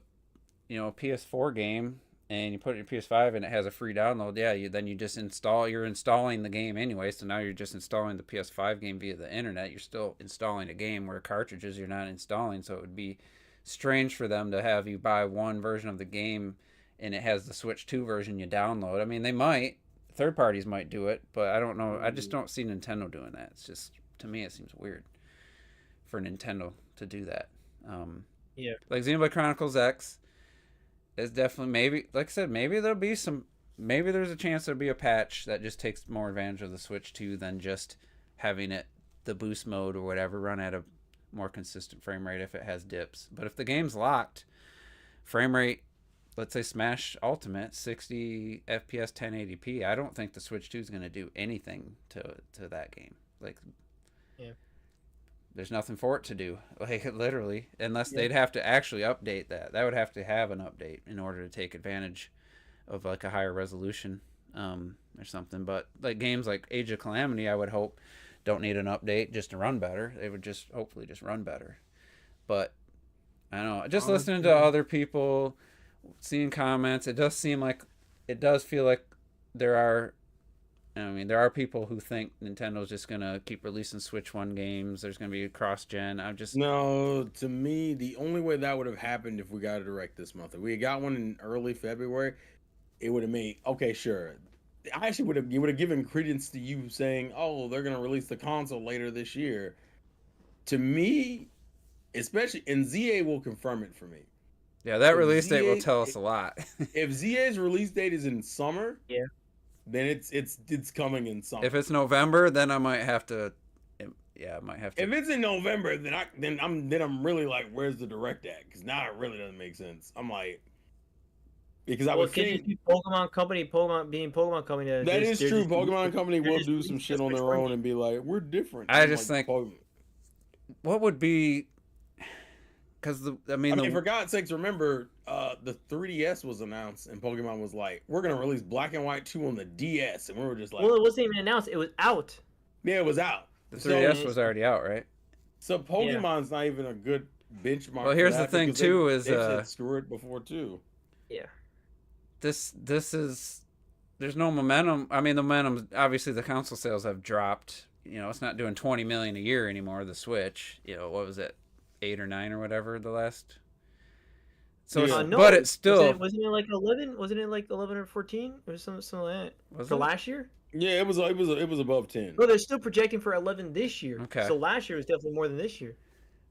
PS4 game and you put it in your PS5 and it has a free download. Yeah, then you just you're installing the game anyway. So now you're just installing the PS5 game via the internet. You're still installing a game where cartridges you're not installing. So it would be strange for them to have you buy one version of the game and it has the Switch 2 version you download. I mean, they might. Third parties might do it, but I don't know. I just don't see Nintendo doing that. It's just, to me, it seems weird for Nintendo to do that. Yeah. Like Xenoblade Chronicles X is definitely, maybe, like I said, maybe there's a chance there'll be a patch that just takes more advantage of the Switch 2 than just having it, the boost mode or whatever, run at a more consistent frame rate if it has dips. But if the game's locked, frame rate, let's say Smash Ultimate, 60 FPS 1080p, I don't think the Switch 2 is going to do anything to that game. Like, Yeah. there's nothing for it to do, like literally, unless Yeah. they'd have to actually update that. That would have to have an update in order to take advantage of like a higher resolution or something. But like games like Age of Calamity, I would hope don't need an update just to run better. They would just hopefully just run better. But I don't know, just listening to other people, seeing comments, it does feel like there are people who think Nintendo's just gonna keep releasing Switch 1 games. There's gonna be cross-gen. No, to me, the only way that would have happened if we got a direct this month. If we had got one in early February, it would have made, okay, sure. I actually would have given credence to you saying, oh, they're gonna release the console later this year. To me, especially, and ZA will confirm it for me. Yeah, that If release date will ZA tell us a lot. If ZA's release date is in summer, Yeah. then it's coming in summer. If it's November, then I might have to. Yeah, I might have to. If it's in November, then I'm really like, where's the direct at? Because now it really doesn't make sense. I'm like, because I Well, would it could think just be Pokemon Company. that is true. Pokemon Company will do some shit on their own and be like, we're different. I I'm just like, think- What would be? Because I mean, for God's sakes, remember the 3DS was announced and Pokemon was like, we're gonna release Black and White 2 on the DS, and we were just like, Well, it wasn't even announced. It was out. yeah, it was out. the So- 3DS was already out, right? So Pokemon's not even a good benchmark. Well, for here's the that thing, because too, is, they've said screw it before too. Yeah. This is. There's no momentum. I mean, the momentum. Obviously, the console sales have dropped. You know, it's not doing 20 million a year anymore. The Switch. You know, what was it, 8 or 9 or whatever the last. So, Yeah. it's, but it's still. Wasn't it like 11? Wasn't it like 11 or 14 or something like that Was for it? last year? Yeah, it was above 10. No, they're still projecting for 11 this year. Okay. So last year was definitely more than this year.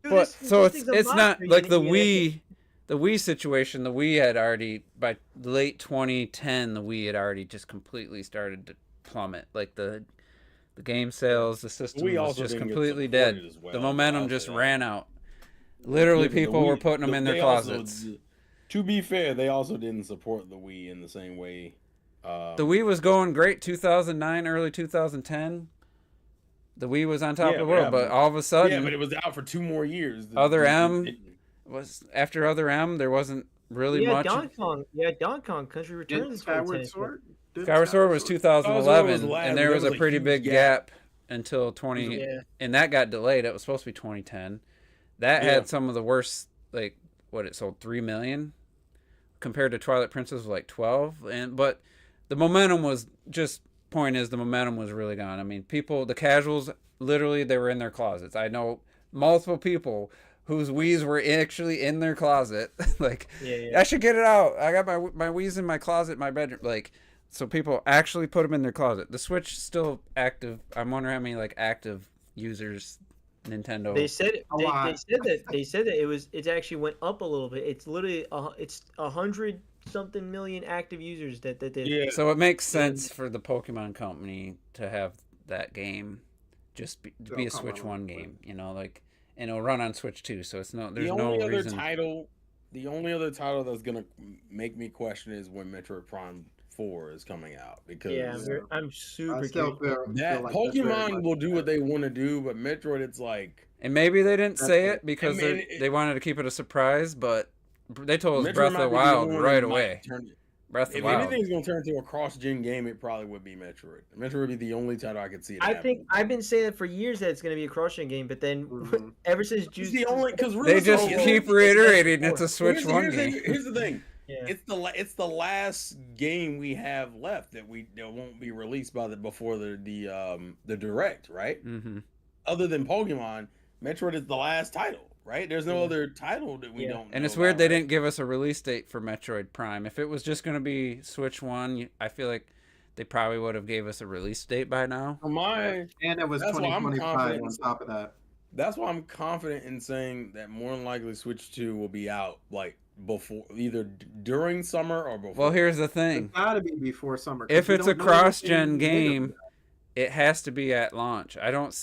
Dude, But this so thing's a it's not monster. like the You get- Wii. The Wii situation, the Wii had already, by late 2010, the Wii had already just completely started to plummet. Like the game sales, the system Wii was also just didn't get completely dead. supported as well. The momentum I'll just say that. ran out. Literally, Yeah, but the people were Wii- putting them in their they also closets. to be fair, they also didn't support the Wii in the same way. The Wii was going great 2009, early 2010. The Wii was on top Yeah, of the world, yeah, but but- all of a sudden, Yeah, but it was out for 2 more years. Other M was after Other M, there wasn't really Yeah, much. Donkey Kong. Yeah, Donkey Kong Country Returns Didn't in Skyward 2010. Sword? Skyward Sword was 2011, last, and there but was there a was a pretty huge big gap. gap until 20, Yeah. and that got delayed. It was supposed to be 2010. That Yeah. had some of the worst, like what it sold 3 million, compared to Twilight Princess was like 12, but the momentum was just. Point is, the momentum was really gone. I mean, the casuals, literally, they were in their closets. I know multiple people whose Wii's were actually in their closet. Like, Yeah. I should get it out. I got my Wii's in my closet, in my bedroom. Like, so people actually put them in their closet. The Switch is still active. I'm wondering how many like active users Nintendo. They said A lot. they said that it actually went up a little bit. It's literally it's 100 something million active users that did. Yeah. So it makes sense for the Pokemon company to have that game just to be a They'll come Switch out One with it. game, you know, like, and it'll run on Switch 2. So it's no, there's The no only other reason. the only other title that's gonna make me question is when Metroid Prime 4 is coming out, because Yeah, I'm super I still curious. feel that like that's very Pokemon much will do that. what they want to do, but Metroid, it's like And maybe they didn't That's say it. it because I mean, they wanted to keep it a surprise, but they told us Metroid Breath might of the be the Wild only one right that might away. turn it. Breath of the If Wild. anything's gonna turn into a cross-gen game, it probably would be Metroid. Metroid would be the only title I could see it I happening. think I've been saying that for years that it's going to be a cross-gen game, but then Mhm. ever since It's Juice, the only, because They just keep reiterating it's a Switch here's, One here's game. The, here's the thing. yeah. It's the last game we have left that won't be released before the direct, right? Mm-hmm. Other than Pokemon, Metroid is the last title, right? There's no Yeah. other title that we Yeah. don't. And know it's weird about, they right? didn't give us a release date for Metroid Prime. If it was just going to be Switch One, I feel like they probably would have gave us a release date by now. For my, And it was That's why I'm 2025 confident. on top of that. that's why I'm confident in saying that more than likely Switch 2 will be out like before, either during summer or before. Well, here's the thing. It's gotta be before summer. 'cause If we it's a don't know anything cross-gen big game, about it has to be at launch. I don't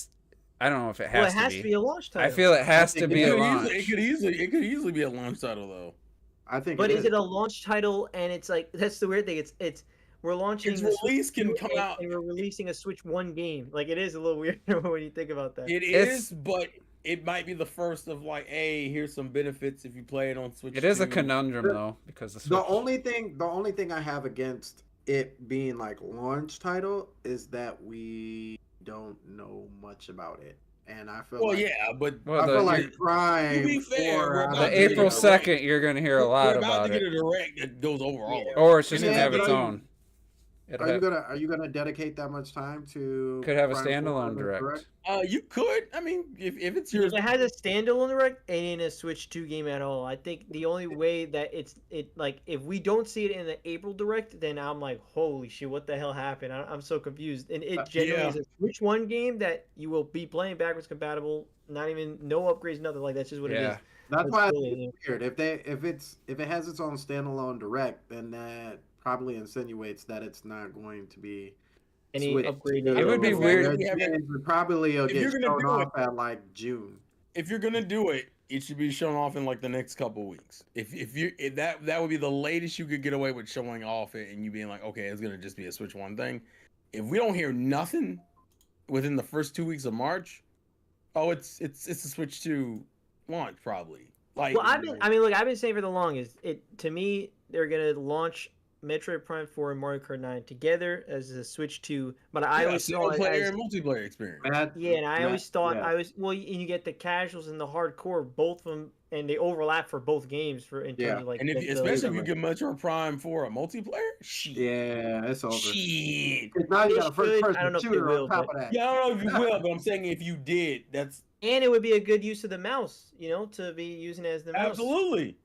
know if it Well, has, it has to to be. be a launch title. I feel it has I to think be it a could, launch. it could easily be a launch title though. I think. But is it a launch title? And it's like that's the weird thing. It's we're launching. Its the Switch release can 2 come and- out. and we're releasing a Switch One game. Like it is a little weird when you think about that. It It's- is, but it might be the first of like, hey, here's some benefits if you play it on Switch. It is a 2. conundrum though, because the Switch. The only thing I have against it being like launch title is that we don't know much about it, and I feel Well, like yeah, but Well, I the- feel you're- like Prime. To be fair, or, we're uh, about the to get April a 2nd, you're going to hear a lot we're about about to get it. a direct that goes over all of it. Or it's just Yeah, going to have but its I- own. It'll Are you gonna dedicate that much time to? could have a Prime 4 standalone on the direct. You could. I mean, if it's your If it has a standalone direct, it ain't a Switch 2 game at all. I think the only way that it like if we don't see it in the April direct, then I'm like, holy shit, what the hell happened? I'm so confused. And it genuinely Yeah. is a Switch 1 game that you will be playing backwards compatible, not even no upgrades, nothing like that's just what it Yeah. is. That's why I really think it's weird. If it has its own standalone direct, then that probably insinuates that it's not going to be Any Switch. upgrade? It would be The fact weird. that we have it- It probably will If get you're gonna shown do off at like June. if you're gonna do it, it should be shown off in like the next couple weeks. If that would be the latest you could get away with showing off it, and you being like, okay, it's gonna just be a Switch One thing. If we don't hear nothing within the first 2 weeks of March, oh, it's a Switch 2 launch probably. Like, Well, I've been saying for the longest. To me, they're gonna launch Metroid Prime 4 and Mario Kart 9 together as a Switch 2, but I always saw it player as and multiplayer experience. yeah, and I always thought yeah. and you get the casuals and the hardcore, both of them, and they overlap for both games in terms of like And the- especially if you get Metroid Prime for a multiplayer, shit. Yeah, it's over. Shit. 'Cause now you They got a first should. I person don't know if they shooter will, on top but- of that. Yeah, I don't know if you will, but I'm saying if you did, that's and it would be a good use of the mouse, to be using it as the mouse. absolutely.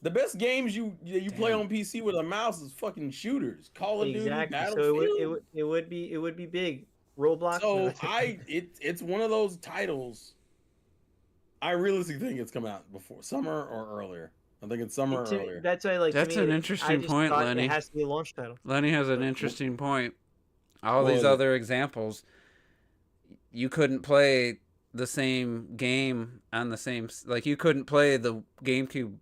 The best games you play Damn. on PC with a mouse is fucking shooters. Call of Duty, Exactly. So Battlefield. it would be big. Roblox. So it's one of those titles. I realistically think it's coming out before summer or earlier. I think it's summer or earlier. That's why, That's to me, an I interesting just point, thought Lenny. It has to be a launch title. Lenny has an interesting point. All What these was it? other examples, you couldn't play the same game on the same. Like, you couldn't play the GameCube.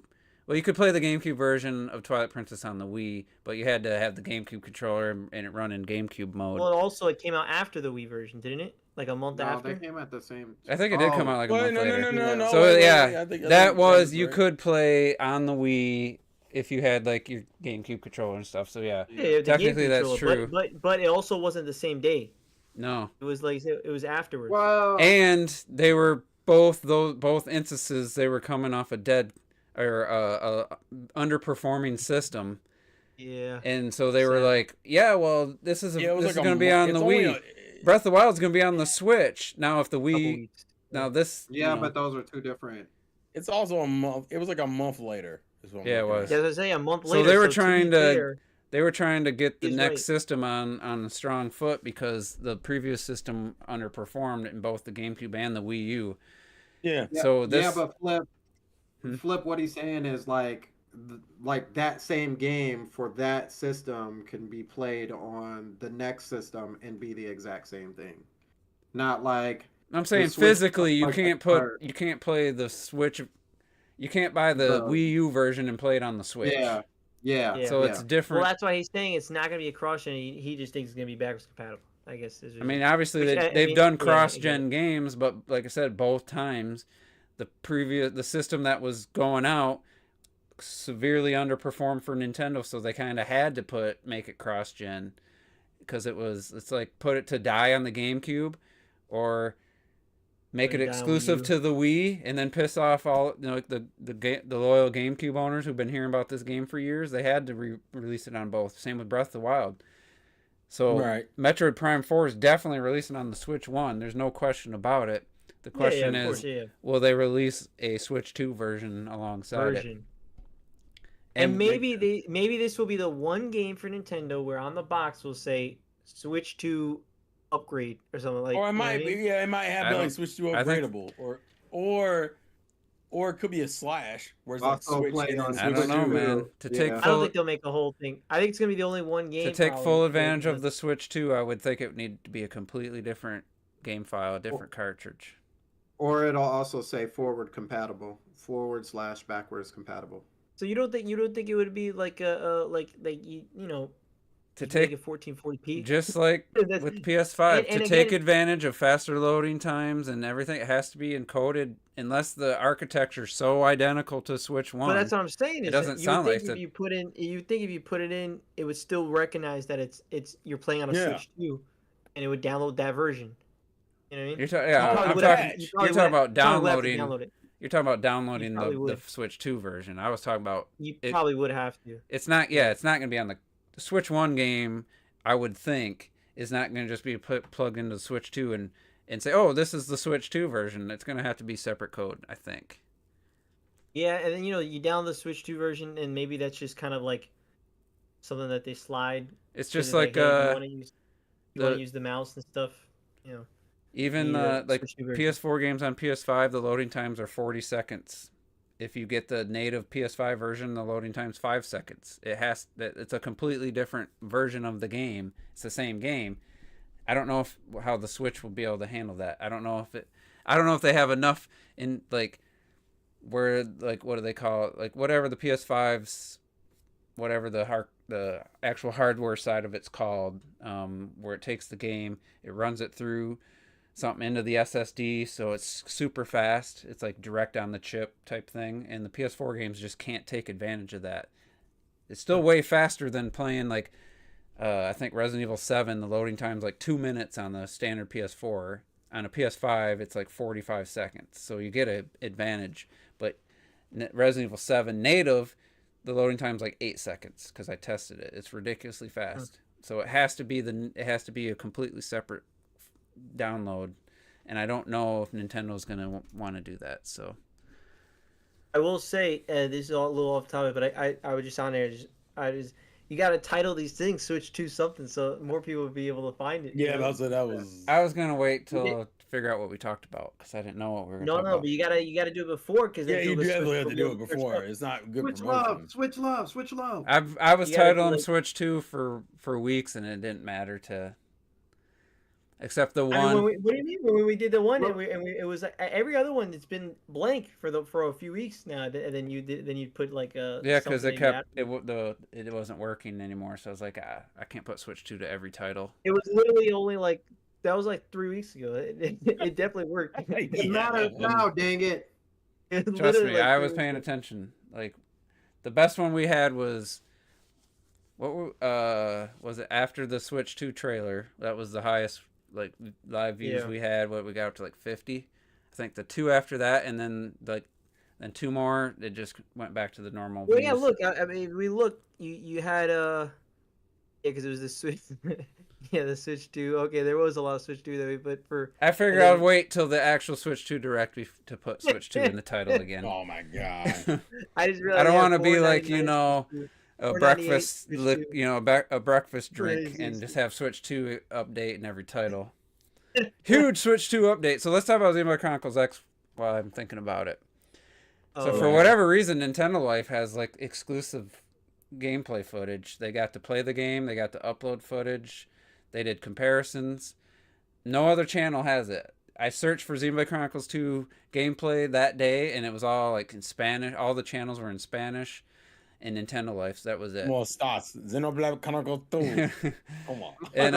Well, you could play the GameCube version of Twilight Princess on the Wii, but you had to have the GameCube controller and it run in GameCube mode. Well, also it came out after the Wii version, didn't it? Like a month No, after. they came at the same. I think it did come Oh, out like a Well, month later. no. So wait, yeah, I think that was that's you right. could play on the Wii if you had like your GameCube controller and stuff. So yeah, Yeah, the technically game that's controller, true. But it also wasn't the same day. No, It was like it was afterwards. Well, and they were both instances they were coming off a dead or a underperforming system, Yeah. And so they were Sad. like, yeah, well, this is Yeah, it was this like is going to be on the Wii. Breath of the Wild is going to be on the Switch. Now if the Couple Wii weeks. now Yeah. this, Yeah, but those are two different. It's also a month. It was like a month later. Is what I'm Yeah, it looking was. Yeah, at. as I say, a month So later. they were 2 trying weeks to- later, they were trying to get the He's next right. system on a strong foot because the previous system underperformed in both the GameCube and the Wii U. Yeah. So this Yeah, but Hmm? Flip, what he's saying is like that same game for that system can be played on the next system and be the exact same thing. Not like I'm saying Switch physically you like can't play the Switch. You can't buy the The- Wii U version and play it on the Switch. yeah, yeah. So yeah. it's different. Well, that's why he's saying it's not going to be a cross-gen. He just thinks it's going to be backwards compatible. I guess. I mean, obviously Which, they've mean, done yeah, cross-gen games, but like I said, both times the system that was going out severely underperformed for Nintendo, so they kind of had to make it cross-gen because it's like put it to die on the GameCube or make Put it it down exclusive Wii U. to the Wii and then piss off all the loyal GameCube owners who've been hearing about this game for years. They had to release it on both. Same with Breath of the Wild. So Right. Metroid Prime 4 is definitely releasing on the Switch 1. There's no question about it. The question of is, course, yeah. will they release a Switch 2 version alongside it? Version. And maybe this will be the one game for Nintendo where on the box will say Switch to upgrade or something like. Or it you know what I might be. mean? Yeah, it might have I to like don't- switch to I think- upgradable, or it could be a slash where it's like Also switch. play and then on I don't switch know, to- man. To take Yeah. I don't full think they'll make the whole thing. I think it's gonna be the only one game. to take probably, full where advantage of it's- the Switch 2, I would think it would need to be a completely different game file, a different cartridge. Or it'll also say forward compatible, /backwards compatible. So you don't think it would be like like you know To you can take make it 1440p? just like That's- with PS5, and to take again- advantage of faster loading times and everything, it has to be encoded unless the architecture's so identical to Switch 1. But that's what I'm saying. Is doesn't that you sound would like think that- if you put in, it would still recognize that it's you're playing on a Yeah. Switch 2, and it would download that version. You know what I mean? You're talking, You yeah, probably I'm would talking. have- you You're probably talking would- about you probably would have to downloading. download it. You're talking about downloading probably the would. Switch 2 version. I was talking about You it- probably would have to. it's not. Yeah, it's not going to be on the Switch 1 game. I would think is not going to just be plugged into the Switch 2 and say, oh, this is the Switch 2 version. It's going to have to be separate code, I think. Yeah, and then you download the Switch 2 version, and maybe that's just kind of like something that they slide. It's so just that, like hey, you want to the- use the mouse and stuff. You know, even the like Switch 2 version. PS4 games on PS5, the loading times are 40 seconds. If you get the native PS5 version, the loading time's 5 seconds. It's a completely different version of the game. It's the same game. I don't know how the Switch will be able to handle that. I don't know if they have enough in like where like what do they call it? Like whatever the PS5's whatever the actual hardware side of it's called, where it takes the game, it runs it through something into the SSD, so it's super fast. It's like direct on the chip type thing, and the PS4 games just can't take advantage of that. It's still way faster than playing like I think Resident Evil 7. The loading time's like 2 minutes on the standard PS4. On a PS5, it's like 45 seconds, so you get an advantage. But Resident Evil 7 native, the loading time's like 8 seconds because I tested it. It's ridiculously fast. So it has to be a completely separate download, and I don't know if Nintendo's gonna want to do that. So I will say this is a little off topic, but I was just on there. You got to title these things Switch 2 something so more people would be able to find it. Yeah, that was. I was gonna wait till figure out what we talked about because I didn't know what we were gonna talk No, about. but you gotta do it before because Yeah, you definitely have to do it before. It's not good Switch promotion. love, switch love, switch love. I was You gotta do, titling like- Switch 2 for weeks, and it didn't matter to. Except the I mean, one. what do you mean? When we did the one, Well- it was like, every other one. It's been blank for a few weeks now. And then you put like a Yeah, because something it wasn't working anymore. So I was like, I can't put Switch 2 to every title. It was literally only like that was like 3 weeks ago. It definitely worked. It matters now, dang it. It Trust literally, me, like, I 3 was weeks paying ago. attention. Like, the best one we had was was it after the Switch 2 trailer? That was the highest like live views Yeah. we had. What we got up to like 50. I think the two after that, and then then 2 more. It just went back to the normal. Well, yeah. views. Look, I mean, we looked. You had yeah, because it was the Switch. Yeah, the Switch 2. Okay, there was a lot of Switch 2 that we put for. I figured then- I'd wait till the actual Switch 2 Direct to put Switch 2 in the title again. Oh my god. I just realized. I don't yeah, want to be like, you $4.99 know, Switch 2. a $4.98 breakfast, Switch li- 2. you know, a breakfast drink Crazy. and just have Switch 2 update in every title. Huge Switch 2 update. So let's talk about Xenoblade Chronicles X while I'm thinking about it. So Oh, for right. whatever reason, Nintendo Life has like exclusive gameplay footage. They got to play the game. They got to upload footage. They did comparisons. No other channel has it. I searched for Xenoblade Chronicles 2 gameplay that day, and it was all like in Spanish. All the channels were in Spanish and Nintendo Life. So that was it. Well, starts Xenoblade Chronicles 2. Come on. And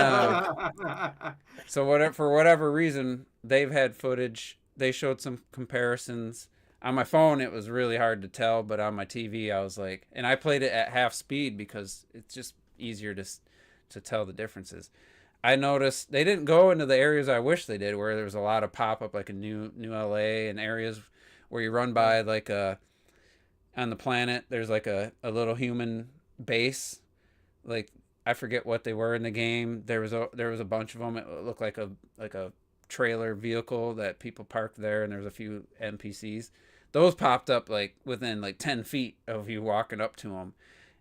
so for whatever reason, they've had footage. They showed some comparisons. On my phone, it was really hard to tell, but on my TV, I was like, and I played it at half speed because it's just easier to tell the differences. I noticed they didn't go into the areas I wish they did, where there was a lot of pop up, like in New LA, and areas where you run by like on the planet. There's like a little human base, like I forget what they were in the game. There was a bunch of them. It looked like a trailer vehicle that people parked there, and there's a few NPCs. Those popped up like within like 10 feet of you walking up to them,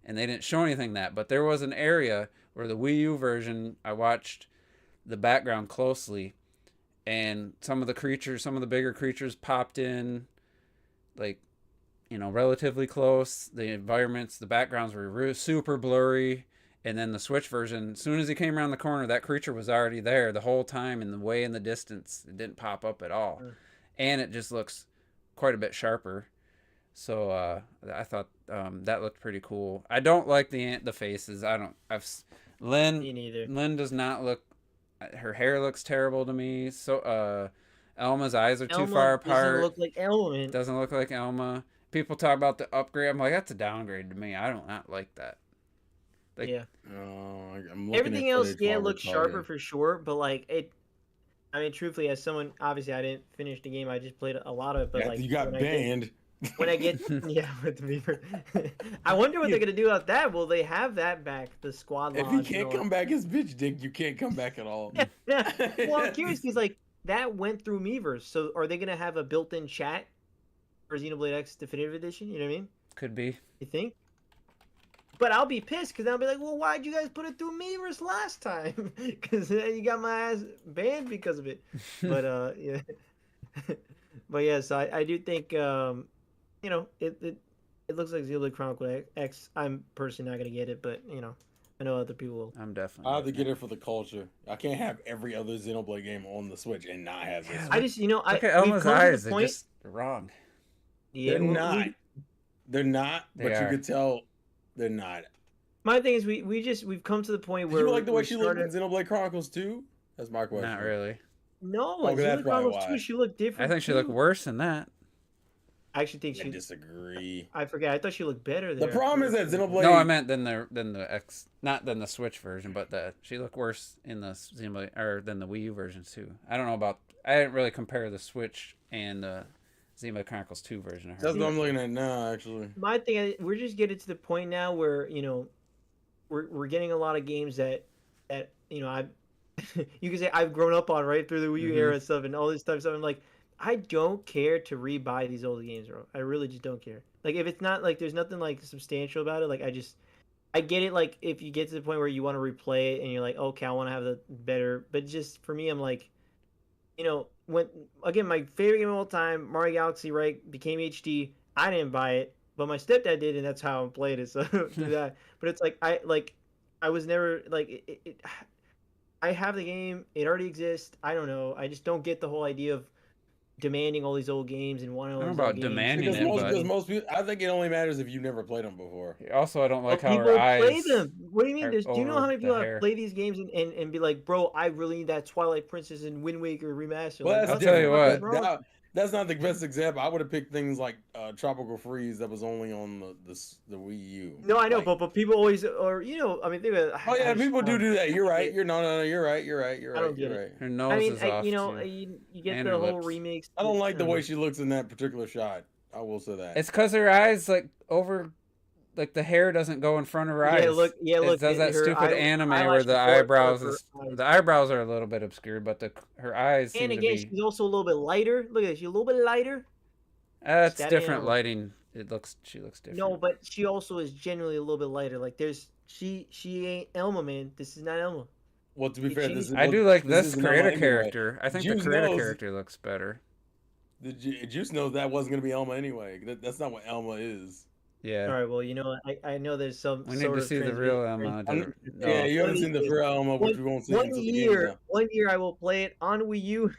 and they didn't show anything that. But there was an area where the Wii U version, I watched the background closely, and some of the bigger creatures popped in, like, you know, relatively close. The environments, the backgrounds were super blurry. And then the Switch version, as soon as he came around the corner, that creature was already there the whole time, and the way in the distance, it didn't pop up at all. And it just looks quite a bit sharper. So I thought that looked pretty cool. I don't like the faces. Me neither. Lynn does not look. Her hair looks terrible to me. So Elma's eyes are too Elma far apart. Doesn't look like Elma. Doesn't look like Elma. People talk about the upgrade. I'm like, that's a downgrade to me. I don't not like that. Like, Yeah. I'm looking Everything at else, footage yeah, while we're looks sharper talking. for sure, but like it. I mean, truthfully, as someone, obviously, I didn't finish the game. I just played a lot of it, but After like you got banned. when I get yeah, with the Beaver. I wonder what they're gonna do about that. Will they have that back? The squad If lodge. he and can't all come back as bitch dick, you can't come back at all. that? Yeah. Well, I'm curious because like that went through Miiverse. So are they gonna have a built-in chat for Xenoblade X Definitive Edition? You know what I mean? could be. You think? But I'll be pissed because I'll be like, well, why'd you guys put it through Miiverse last time? Because you got my ass banned because of it. But yeah. But yeah, so I do think you know it looks like Xenoblade Chronicles X. I'm personally not gonna get it, but you know, I know other people will. I'm definitely. I have to get it for the culture. I can't have every other Xenoblade game on the Switch and not have this. I just, you know, Look at we've Elma's come to the eyes. They're point- just wrong. Yeah, They're well, not. They're not, They but you are. could tell they're not. My thing is, we've come to the point Did where you like the way we she looked in Xenoblade Chronicles 2? That's my question. Not really. No, Okay, that's Xenoblade probably Chronicles 2, why. she looked I different. think she looked too. worse than that. I actually think I she. disagree. I forget. I thought she looked better. The There. problem is that Xenoblade. No, I meant than the X, not than the Switch version, but she looked worse in the Xenoblade or than the Wii U versions too. I don't know about. I didn't really compare the Switch and the Xenoblade Chronicles 2 version of her. That's what I'm looking at now, actually. My thing, we're just getting to the point now where you know, we're getting a lot of games that you know I, you can say I've grown up on right through the Wii U Mhm. era and stuff and all this stuff. So I'm like, I don't care to rebuy these old games, bro. I really just don't care. Like if it's not like there's nothing like substantial about it. Like I get it. Like if you get to the point where you want to replay it and you're like, okay, I want to have the better. But just for me, I'm like, you know, when again my favorite game of all time, Mario Galaxy, right, became HD. I didn't buy it, but my stepdad did, and that's how I played it. So do that. But it's like I was never like I have the game. It already exists. I don't know. I just don't get the whole idea of demanding all these old games and wanting all I these don't know old about games. demanding Because it, most, but- because most people, I think it only matters if you've never played them before. Also, I don't like But how people her eyes. play them. What do you mean? are Do you know over how many the people hair. have played these games and be like, bro, I really need that Twilight Princess and Wind Waker remaster? Well, Like, that's I'll what tell the you fuck is what, wrong? That- that's not the best example. I would have picked things like Tropical Freeze that was only on the Wii U. No, I know, Like- but people always, or you know, I mean, think about. Oh yeah, I just people do don't- that. You're right. I You're no. You're right. You're right. You're I right. don't get You're it. right. Her nose I mean, is off. you know, too. you get And the her whole lips. remix. I don't like the way she looks in that particular shot. I will say that. It's because her eyes like over, like the hair doesn't go in front of her eyes. look, It does that stupid anime where the eyebrows the eyebrows are a little bit obscured, but her eyes seem And to again, be. she's also a little bit lighter. Look at this. She's a little bit lighter. It's that different animal. lighting. She looks different. No, but she also is generally a little bit lighter. Like she ain't Elma, man. This is not Elma. Well, to be fair, I do like this isn't Elma creator anyway. character. I think the Juice creator knows- character looks better. Juice knows that wasn't gonna be Elma anyway. That's not what Elma is. Yeah. All right. Well, you know, I know there's some. We need sort to of see the real Elma. Yeah, you haven't seen the real Elma, which we won't see until the game's out. One year I will play it on Wii U.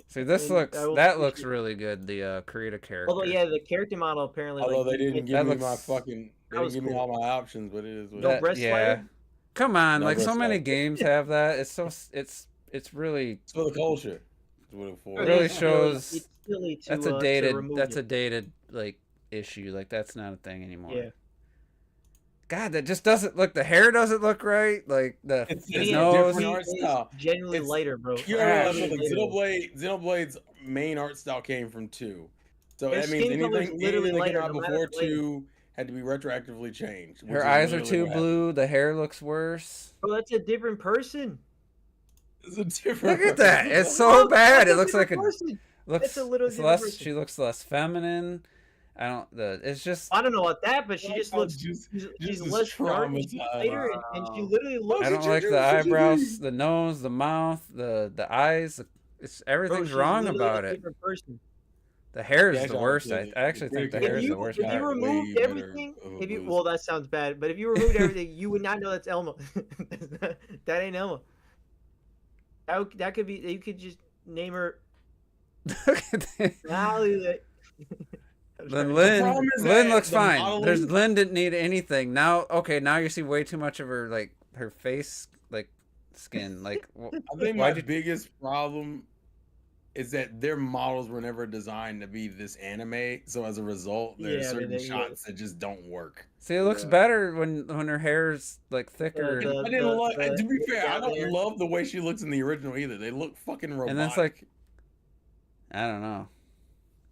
See, this and looks I will that appreciate looks it. really good. The creator character. Although, yeah, the character model apparently. Although like, they didn't give that me my looks- fucking, they that didn't was give me cool. all my options, but it is what No it is. breast yeah. fighter? Come on, No like so breast many fighter. games have that. It's really It's for the culture. It's what it's for. It really It's shows- It's silly to, that's to a dated remove that's it. a dated like issue. Like that's not a thing anymore. Yeah. God, that just doesn't look. The hair doesn't look right. Like the It's his a nose. different art style. Genuinely It's- lighter, bro. You Trash. know, Xenoblade's main art style came from 2. So Their that means skin color's anything literally that came lighter, out no before matter what 2 had to be retroactively changed. which Her is eyes are literally too what happened. blue. The hair looks worse. Bro, that's a different person. It's a different. Look at that. It's Bro, so bad. that's It looks like different a person. looks. It's a little It's different less. person. She looks less feminine. I don't. It's just. I don't know about that, but she just Oh, looks. just- She's just less dark, and she's traumatized. lighter, and she literally looks. I don't like the eyebrows, the nose, the mouth, the eyes. It's Bro, everything's she's wrong literally about a it. different person. The hair is Yeah, the actually, worst. I honestly, actually think the if hair is If the you, worst if you part. removed Way better everything, of a if you boost. well, that sounds bad. But if you removed everything, you would not know that's Elma. That ain't Elma. That could be. You could just name her. Nolly. Then problem is Lynn that looks the fine. modeling- Lynn didn't need anything. Now, okay, now you see way too much of her like her face, like skin. Like, I think why'd my you- biggest problem is that their models were never designed to be this anime. So as a result, there's Yeah, I mean, certain they- shots that just don't work. see, it looks Yeah. better when her hair's like thicker. The- I didn't love. the- To be fair, I yeah, don't there. love the way she looks in the original either. They look fucking robotic. And then it's like, I don't know.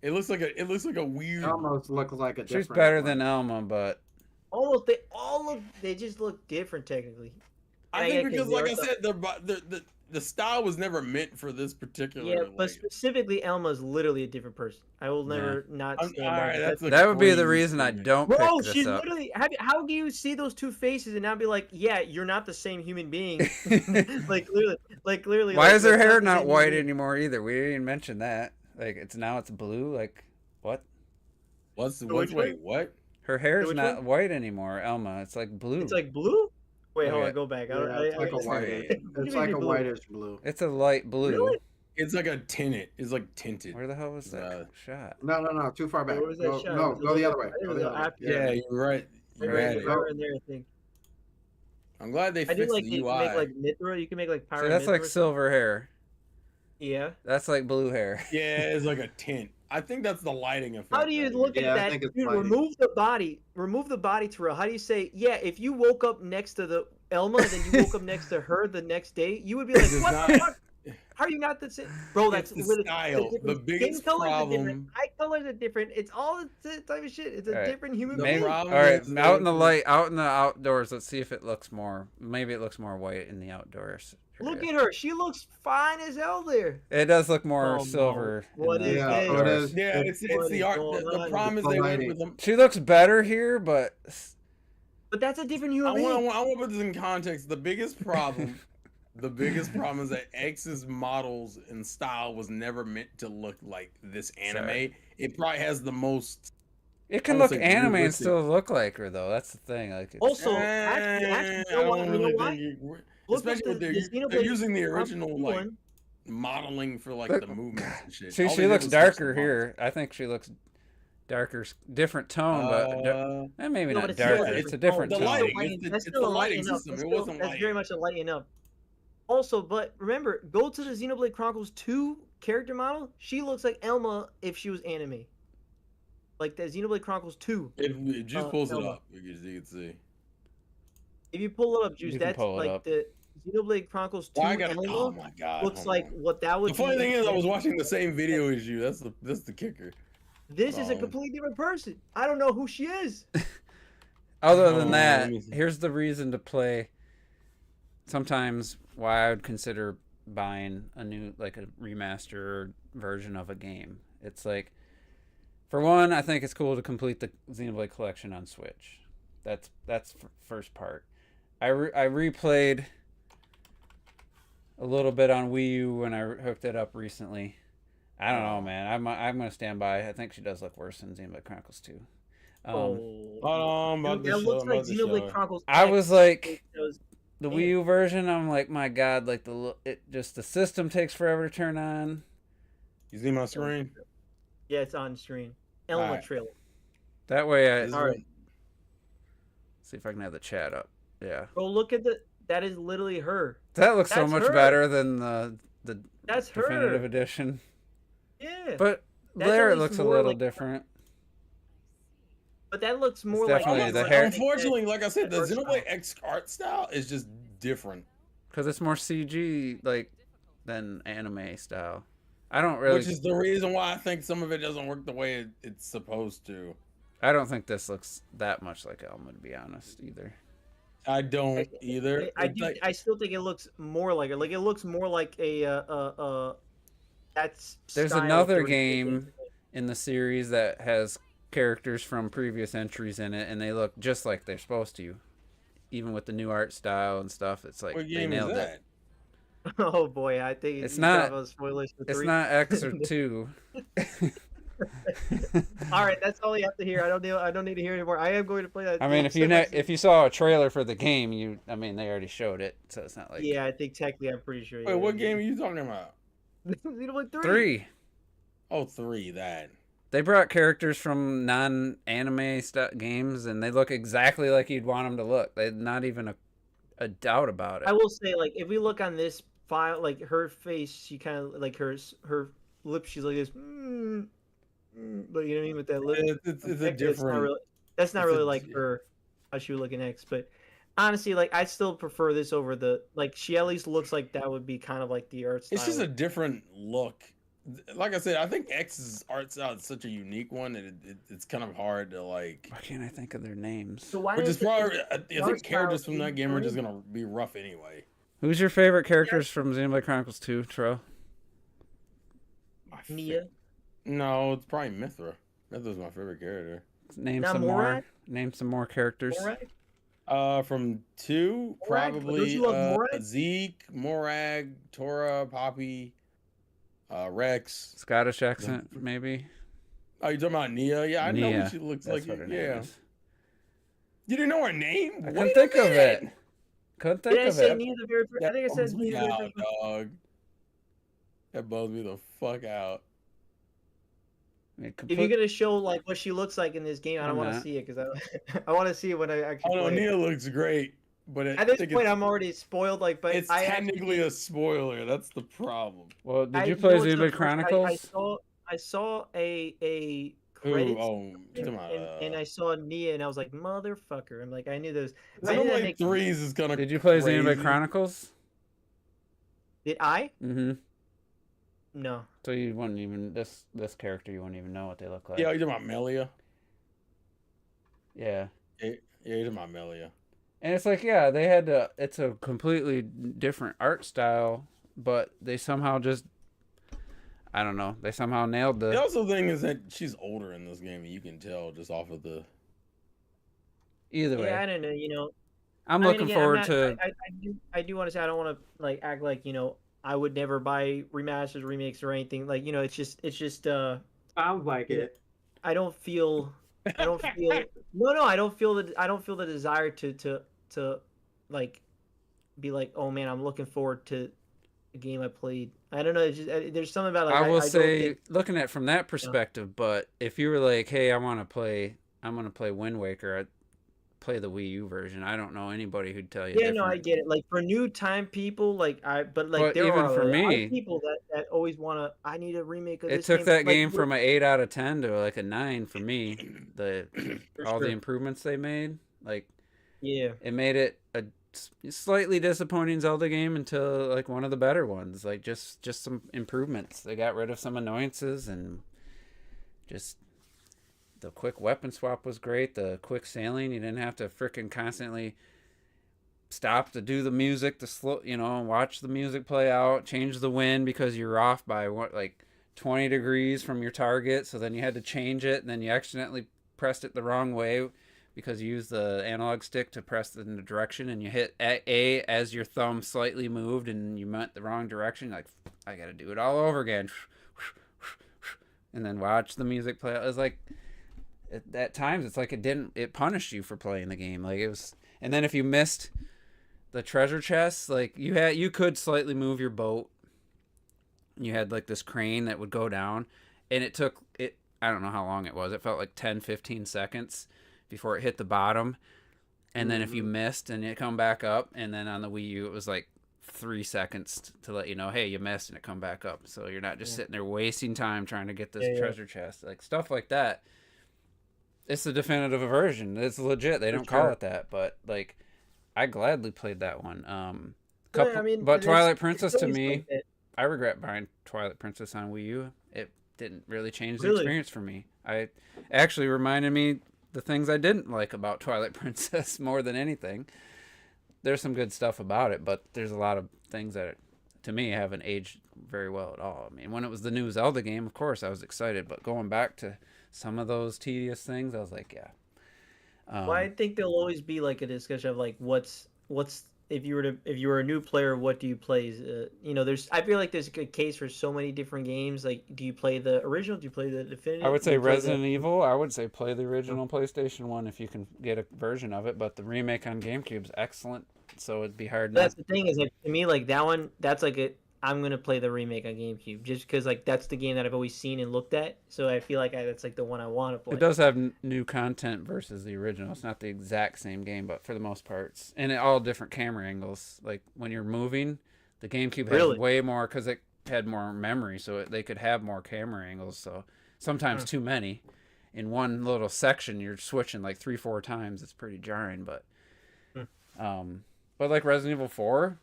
it looks like a weird. It almost looks like a different. She's better one. than Elma, but Almost they just look different technically. I Yeah, think yeah, because, 'cause like I they're said, the style was never meant for this particular. Yeah, but like, specifically, Elma's literally a different person. I will never not stand by alright, that. that's a that would be the crazy reason I statement. don't Bro, pick this she's up. literally. How do you see those two faces and not be like, yeah, you're not the same human being? like clearly. Why like, is her that's hair the not same white human being. anymore either? We didn't even mention that. Like it's blue. Like what? What's which wait? What? Her hair's which not one? white anymore, Elma. It's like blue. It's like blue. Wait, hold Okay. on, go back. Yeah, it's like a whitish. What do It's you like mean a blue? whitish blue. It's a light blue. Really? It's like a tinted. It's like tinted. Where the hell was that Uh, shot? No, too far back. Where was that Go, shot? no, Was it go the like- other way. I think it Go was the other way. after- Yeah, you're right. You're Right, at right, it. right in there, I think. I'm glad they I do fixed like the that you UI. can make like Mithra. You can make like Power. See, that's like Mithra. silver hair. Yeah. That's like blue hair. Yeah, it's like a tint. I think that's the lighting effect. How do you right? look Yeah, I at that? think it's Dude, lighting. remove the body, Terrell. How do you say, yeah, if you woke up next to the Elma and then you woke up next to her the next day, you would be like, It's what not- the fuck? How are you not the same? Bro, that's It's the literally style. different The skin biggest colors are different, problem- eye colors are different. It's all the type of shit. It's a Alright. different human The being. Maybe. All problem right, is out in the that- light, out in the outdoors. Let's see if it looks more. Maybe it looks more white in the outdoors. Look area. at her. She looks fine as hell there. It does look more Oh, no. silver. in What the is Yeah, this? so it outdoors. is. Yeah, it's What the is art. going The on? problem is The they went lighting. with them. She looks better here, but But that's a different I human being. want to put this in context. The biggest problem is that X's models and style was never meant to look like this anime. Sorry. It probably has the most. it can I look would say anime and realistic. still look like her, though. That's the thing. Like, it's, Also, actually, I you know what? don't You know really why? think. Look Especially at with the they're Xenoblade using the Chronicles original 2 like one. modeling for like Look- the movements and shit. see, All she they did looks was switch darker the here. I think she looks darker, different tone, but models. maybe No, not but it's still darker. a It's a different different The tone. lighting. Lighting. It's the- That's it's still the a lighting lighten up. system. That's It still- wasn't that's very lighting. much a lighten up. Also, but remember, go to the Xenoblade Chronicles 2 character model. She looks like Elma if she was anime. Like the Xenoblade Chronicles 2. If Juice pulls it Elma. up, you can see. If you pull it up, Juice, You can that's pull it like up. the Xenoblade Chronicles 2 Well, I got. Elma Oh my god. looks hold like on. what that would The funny be. thing is, I was watching the same video as you. That's the kicker. This is a completely different person. I don't know who she is. Other than that, let me see. here's the reason to play. Sometimes why I would consider buying a new, like a remaster version of a game. It's like, for one, I think it's cool to complete the Xenoblade collection on Switch. That's first part. I replayed a little bit on Wii U when I hooked it up recently. I don't know, man. I'm gonna stand by. I think she does look worse than Xenoblade Chronicles 2. Hold on, I'm about Dude, to that show. looks I'm like about to show Xenoblade it. Chronicles. I X. was like, Those- the Man. Wii U version, I'm like, my God, like the system takes forever to turn on. You see my screen? Yeah, it's on screen. Elma Alright. trailer. That way, This is All right. what- see if I can have the chat up. Yeah, Bro, look at that is literally her. that looks so That's much her. better than the That's her. definitive edition. Yeah. But That's there at it least looks a more little like- different. But that looks more like definitely the like hair- I think Unfortunately, like I said, the art style. Xenoblade X art style is just different. Because it's more CG like than anime style. I don't really. Which is the reason why I think some of it doesn't work the way it's supposed to. I don't think this looks that much like Elma, to be honest, either. I don't either. I It's do. like- I still think it looks more like it. Like it looks more like a that's. There's style another 30 game in the series that has characters from previous entries in it, and they look just like they're supposed to. Even with the new art style and stuff, it's like what they game is nailed it. that? Oh boy, I think It's you not- talk about spoilers for It's 3. not X or 2. All right, that's all you have to hear. I don't need to hear anymore. I am going to play that. I mean, if you saw a trailer for the game, I mean, they already showed it, so it's not like Yeah, I think technically, I'm pretty sure. Wait, what game are you talking about? Xenoblade 3. 3. Oh, 3, that. They brought characters from non-anime games, and they look exactly like you'd want them to look. There's not even a doubt about it. I will say, like, if we look on this file, like her face, she kind of like her lips. She's like this. But you know what I mean with that lip. It's a effect, different. That's not it's a really like di- her how she would look in X. But honestly, like I still prefer this over the like. She at least looks like that would be kind of like the art style. It's just a different look. Like I said, I think X's art style is such a unique one that it's kind of hard to like. Why can't I think of their names? So why Which is is it- probably, I art think characters style from that game are just different? gonna be rough anyway. Who's your favorite characters from Xenoblade Chronicles 2, Tro? Nia? No, it's probably Mithra. Mithra's my favorite character. Name Not some more. Morag? Name some more characters. Morag? From 2, Morag? Don't probably you love Morag? Zeke, Morag, Tora, Poppy, Rex. Scottish accent, maybe. Oh, you talking about Nia? Yeah, I know Nia. what she looks That's like. what her name Yeah. is. You didn't know her name? I Wait couldn't a think of minute. it. Couldn't think Did I of say it. Nia the very first? I That think I said bums me Nia the very out, first. dog. That bums me the fuck out. I mean, If you're gonna show like what she looks like in this game, I don't I'm want to not. see it because I want to see it when I actually. Oh no, play it. Nia looks great, but At this think point, it's, I'm already spoiled. Like, but it's I technically a spoiler. That's the problem. Well, did I you play know it's the Xenoblade first- Chronicles? I saw a Ooh, credits oh, you talking about, and I saw Nia and I was like, motherfucker! I'm like, I knew those. Xenoblade 3s is gonna. Did you play crazy. Xenoblade Chronicles? Did I? Mm-hmm. No. So you wouldn't even this character, you wouldn't even know what they look like. Yeah, you talking about Melia? Yeah. Yeah, you talking about Melia? And it's like, yeah, they had to. It's a completely different art style, but they somehow just, I don't know, they somehow nailed The the. also thing is that she's older in this game, and you can tell just off of the. Either Yeah, I way, don't know. You know, I'm I mean, looking again, forward I'm to. not- I do want to say I don't want to like act like I would never buy remasters, remakes, or anything. Like it's just Sounds like it. I don't feel no I don't feel the desire to like be like, oh man, I'm looking forward to a game I played. I don't know. It's just, there's something about like I will don't say, think- looking at it from that perspective, but if you were like, hey, I'm gonna play Wind Waker, I'd play the Wii U version. I don't know anybody who'd tell you. yeah, no, I different. get it. Like for new time people, but But there even are for a lot me- of people that always want to. I need a remake of It this took that Like, game from an 8 out of 10 to like a 9 for me. For All the sure. improvements they made, like Yeah. it made it a slightly disappointing Zelda game until like one of the better ones. Like just some improvements. They got rid of some annoyances and just The quick weapon swap was great. The quick sailing, you didn't have to freaking constantly stop to do the music, to slow, watch the music play out, change the wind because you're off by like 20 degrees from your target. So then you had to change it, and then you accidentally pressed it the wrong way because you used the analog stick to press it in the direction, and you hit A as your thumb slightly moved, and you went the wrong direction. You're like, I got to do it all over again. And then watch the music play out. It was like, at times, it's like it punished you for playing the game. Like, it was, and then if you missed the treasure chests, like, you could slightly move your boat. You had like this crane that would go down, and it took it, I don't know how long it was. It felt like 10-15 seconds before it hit the bottom. And then if you missed and it come back up, and then on the Wii U it was like 3 seconds to let you know, hey, you missed, and it come back up. So you're not just sitting there wasting time trying to get this treasure chest. Like, stuff like that. It's the definitive version. It's legit. They don't call it that, but like, I gladly played that one. But Twilight Princess, to me, I regret buying Twilight Princess on Wii U. It didn't really change the experience for me. I actually reminded me the things I didn't like about Twilight Princess more than anything. There's some good stuff about it, but there's a lot of things that, to me, haven't aged very well at all. I mean, when it was the new Zelda game, of course, I was excited, but going back to some of those tedious things, I was like, yeah. Well, I think there'll always be like a discussion of like what's if you were a new player, what do you play? I feel like there's a good case for so many different games. Like, do you play the original? Do you play the definitive? I would say Resident Evil. I would say play the original PlayStation 1 if you can get a version of it, but the remake on GameCube is excellent, so it'd be hard. That's the thing, is like, to me, like, that one, that's like I'm gonna play the remake on GameCube just because like that's the game that I've always seen and looked at. So I feel like that's like the one I want to play. It does have new content versus the original. It's not the exact same game, but for the most parts, and all different camera angles. Like when you're moving, the GameCube has way more because it had more memory, so they could have more camera angles. So sometimes too many in one little section. You're switching like 3-4 times. It's pretty jarring, but like Resident Evil 4.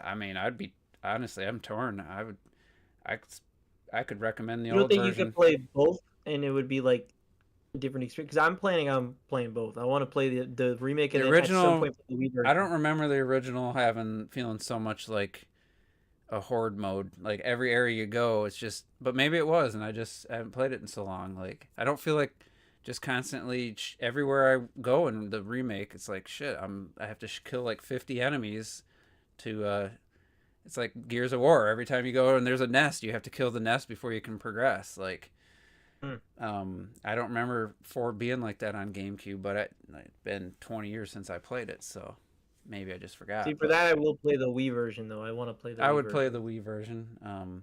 I mean, I'm torn. I could recommend the old version. You don't think you could play both and it would be like a different experience? Because I'm planning on playing both. I want to play the remake and the original. At some point play the Wii version. I don't remember the original feeling so much like a horde mode. Like every area you go, it's just. But maybe it was, and I just haven't played it in so long. Like I don't feel like just constantly everywhere I go in the remake, it's like shit. I have to kill like 50 enemies. It's like Gears of War. Every time you go and there's a nest, you have to kill the nest before you can progress. Like, I don't remember 4 being like that on GameCube, but it's been 20 years since I played it, so maybe I just forgot. See, for that I will play the Wii version though. I want to play the. I would play the Wii version,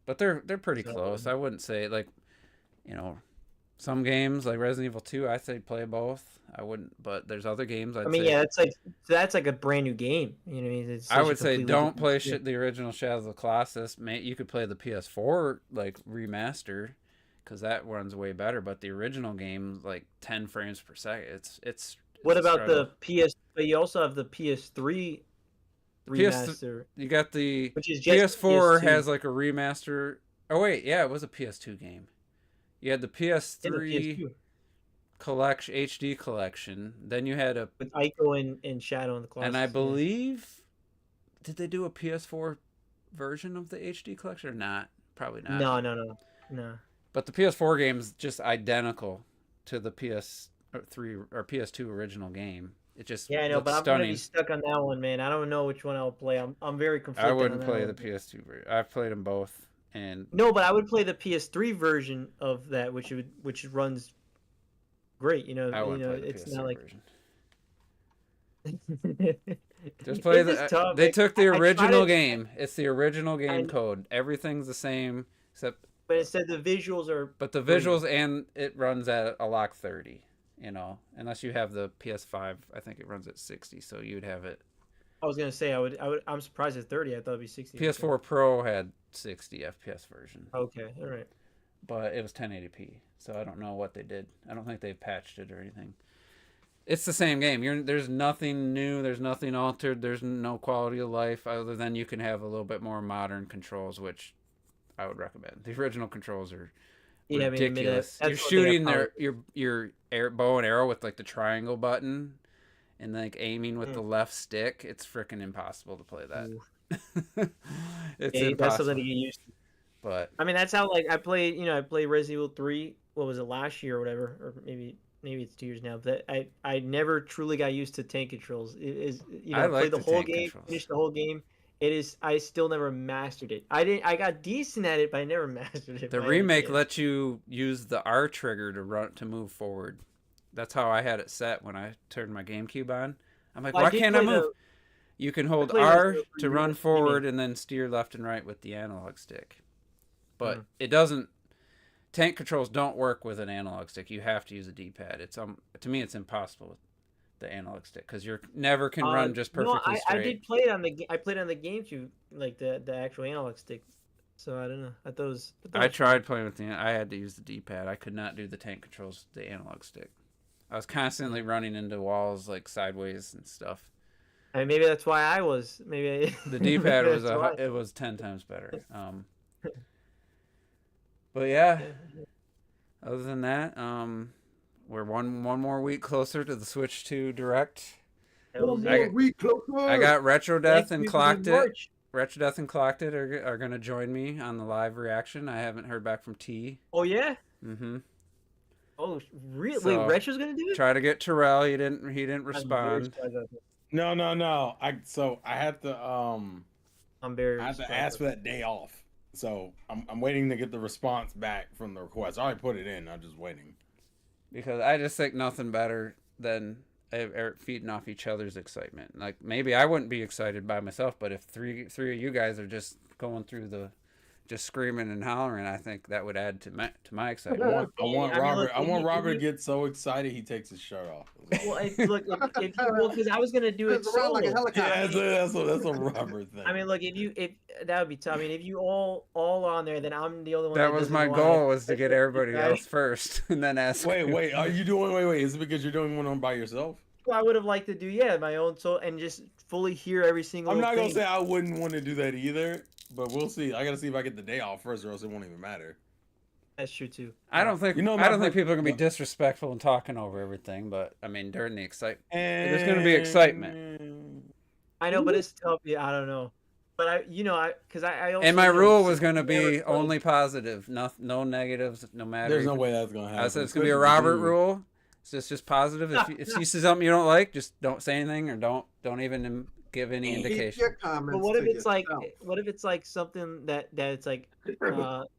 but they're pretty close. I wouldn't say like, some games like Resident Evil 2, I say play both. I wouldn't, but there's other games. That's like a brand new game. You know what I mean? I would say don't play the original Shadows of the Colossus. You could play the PS4 like remaster, because that runs way better. But the original game, like 10 frames per second, it's. What about the PS? But you also have the PS3 remaster. You got the which is just PS4 has like a remaster. Oh wait, yeah, it was a PS2 game. You had the PS3 collection, HD collection. Then you had with Ico and Shadow in the Colossus. And I believe, did they do a PS4 version of the HD collection or not? Probably not. No. But the PS4 game is just identical to the PS3 or PS2 original game. It just but I'm gonna be stuck on that one, man. I don't know which one I'll play. I'm very conflicted. I wouldn't play the PS2 version. I've played them both. No, but I would play the PS3 version of that, which runs great. I wouldn't play the it's PS3 not like. Version. Just play the. They took the original game. It's the original game code. Everything's the same except. But it said the visuals are. But the visuals and it runs at a lock 30. Unless you have the PS5, I think it runs at 60. So you'd have it. I was gonna say I'm surprised at 30. I thought it'd be 60. PS4 Pro had 60 FPS version. Okay, all right. But it was 1080p, so I don't know what they did. I don't think they've patched it or anything. It's the same game. There's nothing new. There's nothing altered. There's no quality of life other than you can have a little bit more modern controls, which I would recommend. The original controls are Yeah, I mean, ridiculous. that's You're one thing I shooting probably- your bow and arrow with like the triangle button and like aiming with the left stick. It's freaking impossible to play that. Ooh. It's Yeah, that's something impossible. to get used to. But I mean, that's how like I played. I played Resident Evil 3. What was it, last year or whatever, or maybe it's 2 years now. But I never truly got used to tank controls. It is I I like played the the whole tank game, controls. finished the whole game. I still never mastered it. I got decent at it, but I never mastered it. the by any remake chance. lets you use the R trigger to move forward. That's how I had it set when I turned my GameCube on. I'm like, Well, why did can't I play move? You can hold played R Resident Evil to 3 run remake. forward and then steer left and right with the analog stick. But Mhm. it doesn't. Tank controls don't work with an analog stick. You have to use a D-pad. It's to me it's impossible with the analog stick because you never can run just perfectly no, I straight. did play it on I played it on the GameCube, like the actual analog stick. So I don't know. I thought it was. I tried playing with I had to use the D-pad. I could not do the tank controls with the analog stick. I was constantly running into walls like sideways and stuff. I mean, maybe that's why I was. Maybe The D-pad was that's why. it was 10 times better. But yeah, other than that, we're one more week closer to the Switch 2 Direct. Hell's I yeah. got- I got Retro Death Next and week will be Clocked It. March. Retro Death and Clocked It are going to join me on the live reaction. I haven't heard back from T. Oh yeah. Mm-hmm. Oh really? So, Wait, Retro's gonna do it? Try to get Terrell. He didn't I'm very respond. surprised about that. No. I had to I'm very. I have to surprised ask for about that day off. So I'm waiting to get the response back from the request. I already put it in. I'm just waiting. Because I just think nothing better than feeding off each other's excitement. Like maybe I wouldn't be excited by myself, but if three of you guys are just going through just screaming and hollering, I think that would add to my I excitement. want I mean, Robert. look, I want if Robert to you- get so excited he takes his shirt off. Well, because I was gonna do it It's around like a solo. helicopter. Yeah, that's a Robert thing. I mean, look, if that would be tough. I mean, if you all on there, then I'm the only one. That that was doesn't my wanna- goal, was to get Right? everybody else first and then ask. wait. Are you doing? Wait. Is it because you're doing one on by yourself? Well, I would have liked to do my own soul and just fully hear every single. I'm not gonna thing. say I wouldn't want to do that either, but we'll see. I gotta see if I get the day off first, or else it won't even matter. That's true too. I don't think You know, I don't my think per- people are gonna be disrespectful and talking over everything, but I mean during the excitement. And... There's gonna be excitement. I know, but it's tough. Yeah, I don't know. But because I also. And my you know, rule was gonna never be played- only positive, no negatives, no matter. There's no way that's gonna happen. I said it's gonna be a Especially Robert you. rule. It's just positive. If you see something you don't like, just don't say anything or don't even give any Keep indication. your comments. But what if to it's like? yourself. What if it's like something that it's like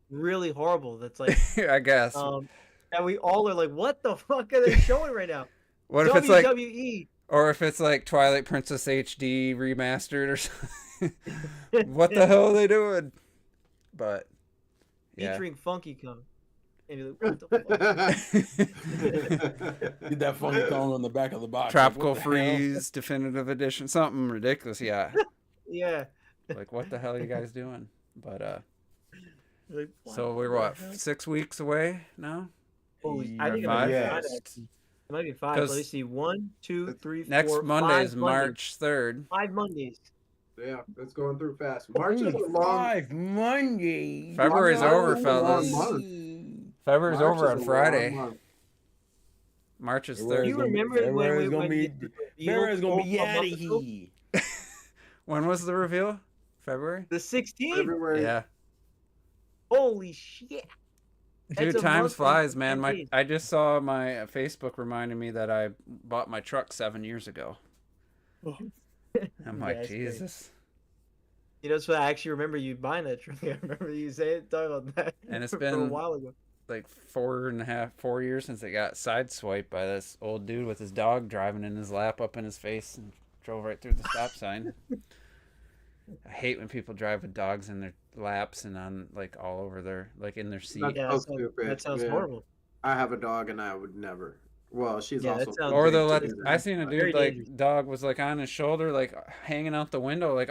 really horrible? That's like I guess. that we all are like, what the fuck are they showing right now? What if it's like, WWE. or if it's like Twilight Princess HD remastered or something? What the hell are they doing? But yeah. Featuring Funky Kong. And you're like, what the fuck? Get that funky Kong on the back of the box. Tropical Like, what the hell? Freeze Definitive Edition, something ridiculous. Yeah. Yeah. Like what the hell are you guys doing? But You're like, so we're the what, hell? 6 weeks away now? Holy, I think it Five? might be Yes. 5 actually. It might be 5. 'Cause Let me see. 1, 2, 3, 4. Next Monday 5 is March 3rd. 5 Mondays. Yeah, it's going through fast. March is a long. 5 Mondays. February's March over, is a fellas. long month. February's March over is on a long Friday. month. March is February's 3rd. You gonna be- remember when February's gonna when be- you did the reveal February's gonna be a month out of ago? here. When was the reveal? February? The 16th? February. Yeah. Holy shit. That's Dude, a time month and flies, man. 10 days. I just saw my Facebook reminding me that I bought my truck 7 years ago. I'm like, That's crazy. Jesus. You know, so I actually remember you buying that truck. I remember you saying talking about that. And it's for a been- while ago. Like 4 years since it got sideswiped by this old dude with his dog driving in his lap up in his face and drove right through the stop sign. I hate when people drive with dogs in their laps and on like all over their like in their seat. That's Yeah, so that sounds, stupid. that sounds Yeah. horrible. I have a dog and I would never. Well, she's Yeah, that also. sounds Or they'll dangerous. let. I seen a Very dude like dangerous. dog was like on his shoulder, like hanging out the window. Like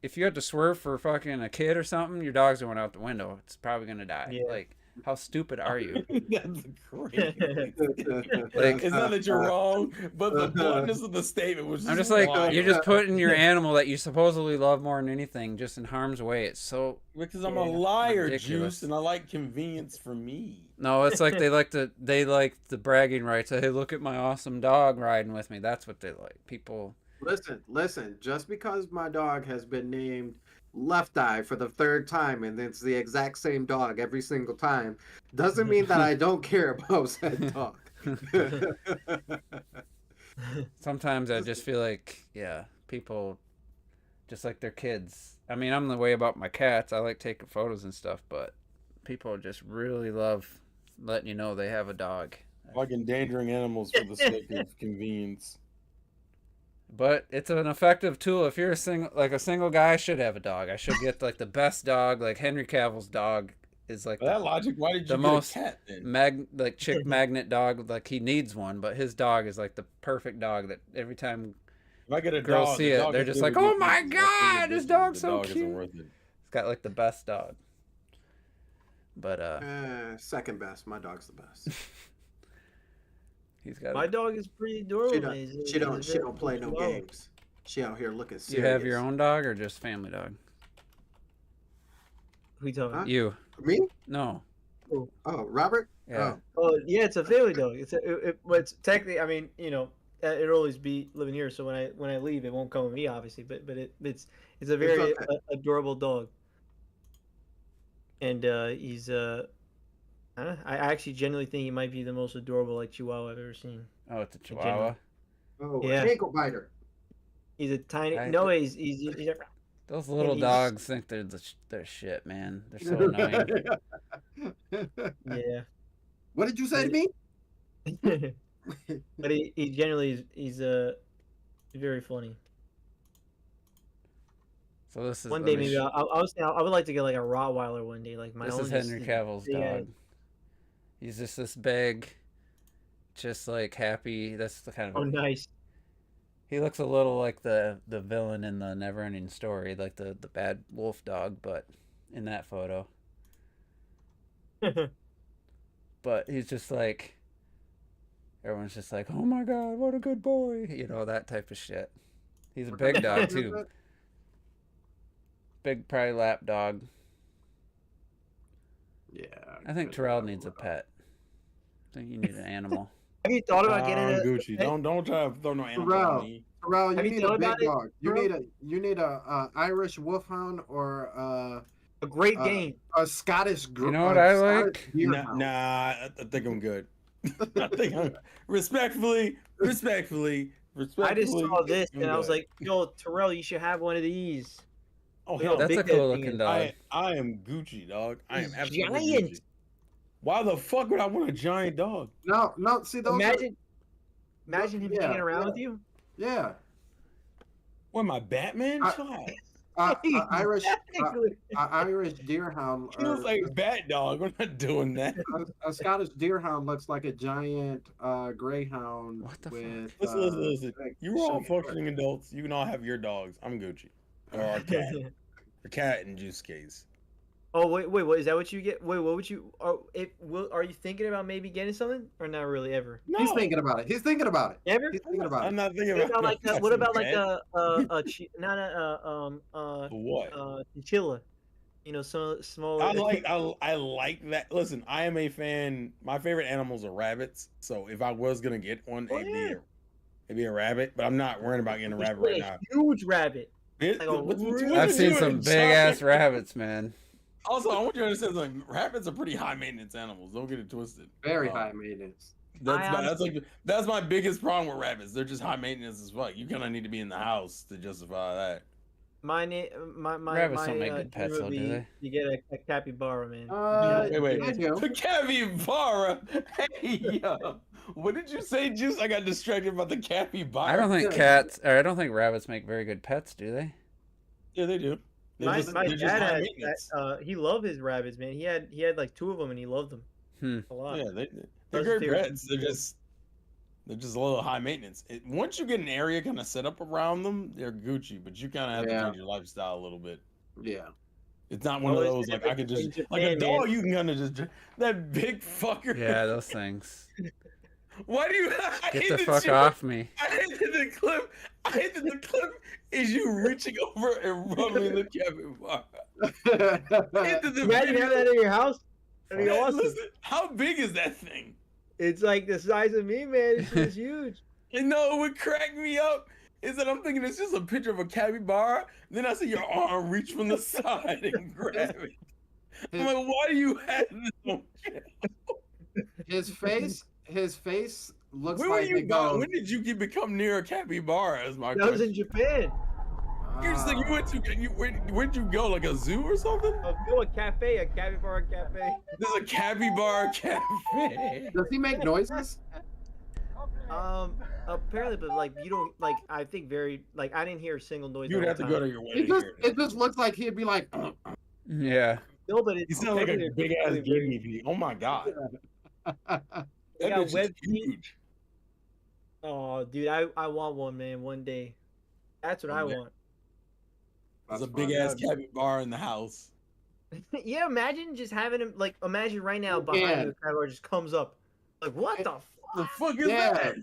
if you had to swerve for fucking a kid or something, your dog's going out the window. It's probably gonna die. Yeah. Like How stupid are you? That's crazy. Like, It's not that you're wrong, but the bluntness of the statement was. I'm just like, wild. you're just putting your animal that you supposedly love more than anything just in harm's way. It's so because I'm a liar, ridiculous. Juice, and I like convenience for me. no. It's like they like the bragging rights. Hey, look at my awesome dog riding with me. That's what they like. People. Listen. Just because my dog has been named Left Eye for the third time, and it's the exact same dog every single time, doesn't mean that I don't care about said dog. Sometimes I just feel like, yeah, people just like their kids. I mean, I'm the way about my cats. I like taking photos and stuff, but people just really love letting you know they have a dog. Like endangering animals for the sake of convenience. But it's an effective tool. If you're a single guy, I should have a dog. I should get like the best dog. Like Henry Cavill's dog is like By that logic, why did you the get most a cat then? like chick magnet dog. Like he needs one, but his dog is like the perfect dog that every time If I get a girls dog, see the it, dog they're is just like, really "Oh my good. That's really God, this good. dog's The so dog isn't cute." worth it. It's got like the best dog. But Second best. My dog's the best. he's got. Oh, My dog is pretty adorable. She man. don't. He's- She he's don't. a She very don't play no dog. games. She out here looking Do serious. you have your own dog or just family dog? Who you talking? Huh? You? Me? No. Oh, Robert. Yeah. Oh yeah, it's a family dog. But it's technically, I mean, it'll always be living here. So when I leave, it won't come with me, obviously. But it's a very okay. adorable dog. And he's I actually genuinely think he might be the most adorable like Chihuahua I've ever seen. Oh, it's a Chihuahua. Oh, Yeah. ankle biter. He's a tiny. I- No, he's Those little he's- dogs think they're shit, man. They're so annoying. yeah. What did you say to me? But he generally he's very funny. So this is One let day me maybe sh- I would like to get like a Rottweiler one day, like my This own. is Henry Cavill's big ass- dog. He's just this big, just like happy. That's the kind of. Oh, nice. He looks a little like the villain in the Neverending Story, like the bad wolf dog, but in that photo. But he's just like, everyone's just like, oh my God, what a good boy. You know, that type of shit. He's a big dog too. Big, probably lap dog. Yeah. I think Terrell needs a pet. I think you need an animal. Have you thought about getting I'm a Gucci. Don't try to throw no animal Terrell. on me. Terrell, you Have you need a thought big about it, dog. Terrell? You need a Irish wolfhound or a Great uh, Dane? a Scottish. You know what I Scottish like? deerhound. Nah, I think I'm good. I think I'm respectfully. I just saw this I'm and I was good. like, yo, Terrell, you should have one of these. Oh Look how hell, That's big a that cool thing looking is. dog. I am Gucci, dog. I am He's absolutely giant. Gucci. Why the fuck would I want a giant dog? No. See those. Imagine him yeah, hanging around yeah. with you. Yeah. What am I, Batman? I- Child. Irish. Exactly. Irish deerhound. He looks like a bat dog. We're not doing that. A Scottish deerhound looks like a giant greyhound What the fuck? with. Listen. like, You're all chunky functioning adults. You can all have your dogs. I'm Gucci. Or our cat. The cat in Juice case. Oh wait, what is that? What you get? Wait, what would you? Are you thinking about maybe getting something or not really ever? No, He's thinking about it. He's thinking about it. Ever? He's thinking about I'm it. not thinking What about about like no what about like fucking not what? chinchilla? You know, some small. I like that. Listen, I am a fan. My favorite animals are rabbits. So if I was gonna get one, Oh, it'd be a rabbit. But I'm not worrying about getting a rabbit right now. Huge rabbit. It- like a what's really- I've with seen you some and big giant- ass rabbits, man. Also, I want you to understand, like rabbits are pretty high maintenance animals. Don't get it twisted. Very Um, high maintenance. That's my biggest problem with rabbits. They're just high maintenance as fuck. You kind of need to be in the house to justify that. My Rabbits don't make good dream pets, would though, do be they? to get a capybara, man. Wait. I do. The capybara. Hey, yo. What did you say, Juice? I got distracted by the capybara. I don't think I don't think rabbits make very good pets, do they? Yeah, they do. My they're just dad high had maintenance. he loved his rabbits, man. He had like 2 of them and he loved them a lot. Yeah, they're That's great fair. pets. They're just a little high maintenance. Once you get an area kind of set up around them, they're Gucci. But you kind of have to Yeah. change your lifestyle a little bit. Yeah. It's not one of those like I could just like a dog. You can kind of just that big fucker. Yeah, those things. Why do you Get the fuck off me? I hated the clip. I hated the clip is you reaching over and rubbing the capybara. Imagine having that in your house. That'd be awesome. Listen, how big is that thing? It's like the size of me, man. It's huge. And no, it would crack me up is that I'm thinking it's just a picture of a capybara. Then I see your arm reach from the side and grab it. I'm like, why do you have this on camera? His face looks Where like were you going? When did you become near a capybara? Is my question. That was in Japan. You're just like you went to where'd you go? Like a zoo or something? A cafe, a capybara cafe. There's a capybara cafe. Does he make noises? Apparently, but like you don't like. I think very like I didn't hear a single noise. You'd have to go to your wedding. It just looks like he'd be like. Yeah. No, but he sounds like a big ass guinea pig. Oh my god. They got web huge. Oh, dude, I want one, man. One day. That's what I want. There's a big ass capybara in the house. Yeah, imagine just having him like. Imagine right now behind you, the capybara just comes up. Like what the fuck? The fuck is that?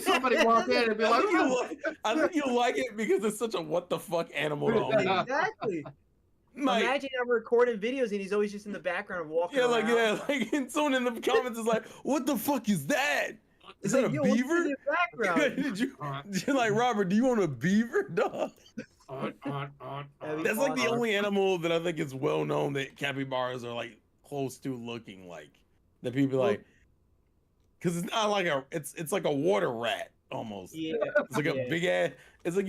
Somebody walk in and be like, I think you like it because it's such a what the fuck animal. Exactly. Imagine I'm recording videos and he's always just in the background walking around. And someone in the comments is like, what the fuck is that? Is that a beaver? You're like, Robert, do you want a beaver, dog? That's like the only animal that I think is well known that capybaras are like close to looking like. That people like, because it's not like it's like a water rat almost. Yeah. It's like a big ass. It's like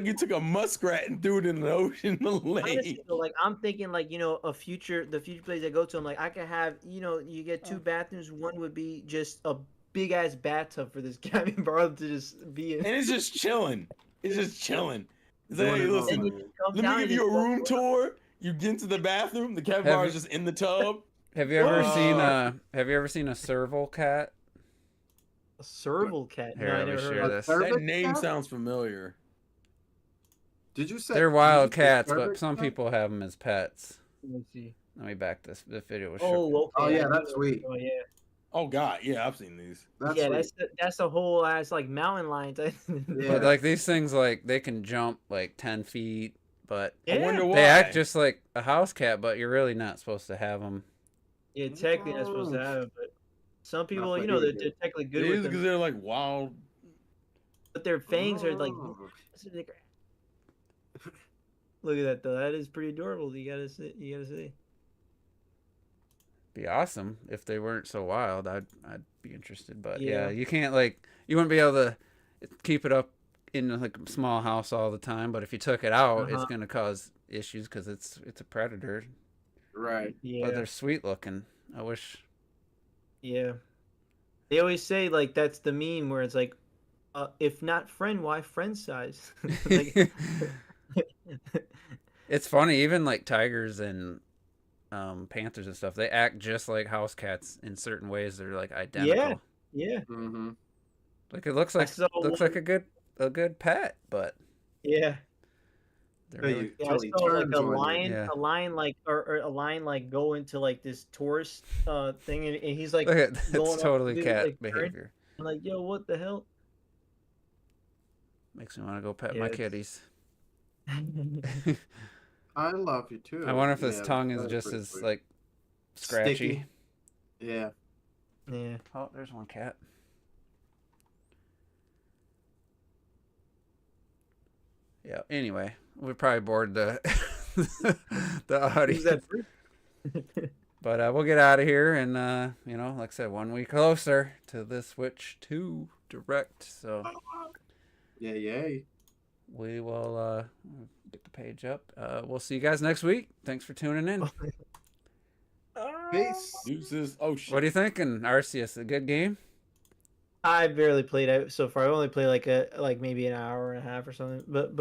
you took a muskrat and threw it in the ocean, the lake. Honestly, so, like I'm thinking, like the future place I go to, I'm like I could have, you get 2 bathrooms. One would be just a big ass bathtub for this capybara to just be in. And it's just chilling. It's just chilling. It's like, hey, listen, let me give you a room tour. You get into the bathroom. The capybara is just in the tub. Have you ever seen a serval cat? A serval cat? Here, no, I let me never share heard this. That name sounds familiar. Did you say they're wild cats, but some people have them as pets. Let me see. Let me back this. The video was. Oh, okay. Oh yeah, that's sweet. Oh yeah. Oh god, yeah, I've seen these. That's a whole ass like mountain lion type. But like these things, like they can jump like 10 feet, but I wonder why. They act just like a house cat, but you're really not supposed to have them. Yeah, technically not supposed to have it, but some people, they're technically good with them. Because they're like wild. But their fangs are like. Look at that though. That is pretty adorable. You gotta see. Be awesome if they weren't so wild. I'd be interested, but Yeah. you can't you wouldn't be able to keep it up in like a small house all the time. But if you took it out, it's gonna cause issues because it's a predator. Right. Yeah. But they're sweet looking. I wish. Yeah. They always say like that's the meme where it's like, if not friend, why friend size? It's funny, even like tigers and panthers and stuff, they act just like house cats in certain ways. They're like identical. Yeah. Mm-hmm. Like it looks like a good pet, but yeah. Really... I saw like a lion like or a lion like go into like this tourist thing and he's like that's totally cat behavior. I'm like, yo, what the hell? Makes me want to go pet my kitties. I love you too. I wonder if his tongue is just as sweet. Like scratchy. Sticky. Yeah. Yeah. Oh, there's one cat. Yeah. Anyway, we probably bored the audience. But we'll get out of here, and like I said, 1 week closer to the Switch 2 Direct. So. Yay. We will get the page up. We'll see you guys next week. Thanks for tuning in. Peace. Deuces. Oh shit. What are you thinking, Arceus? A good game? I barely played it so far. I only played like maybe an hour and a half or something. But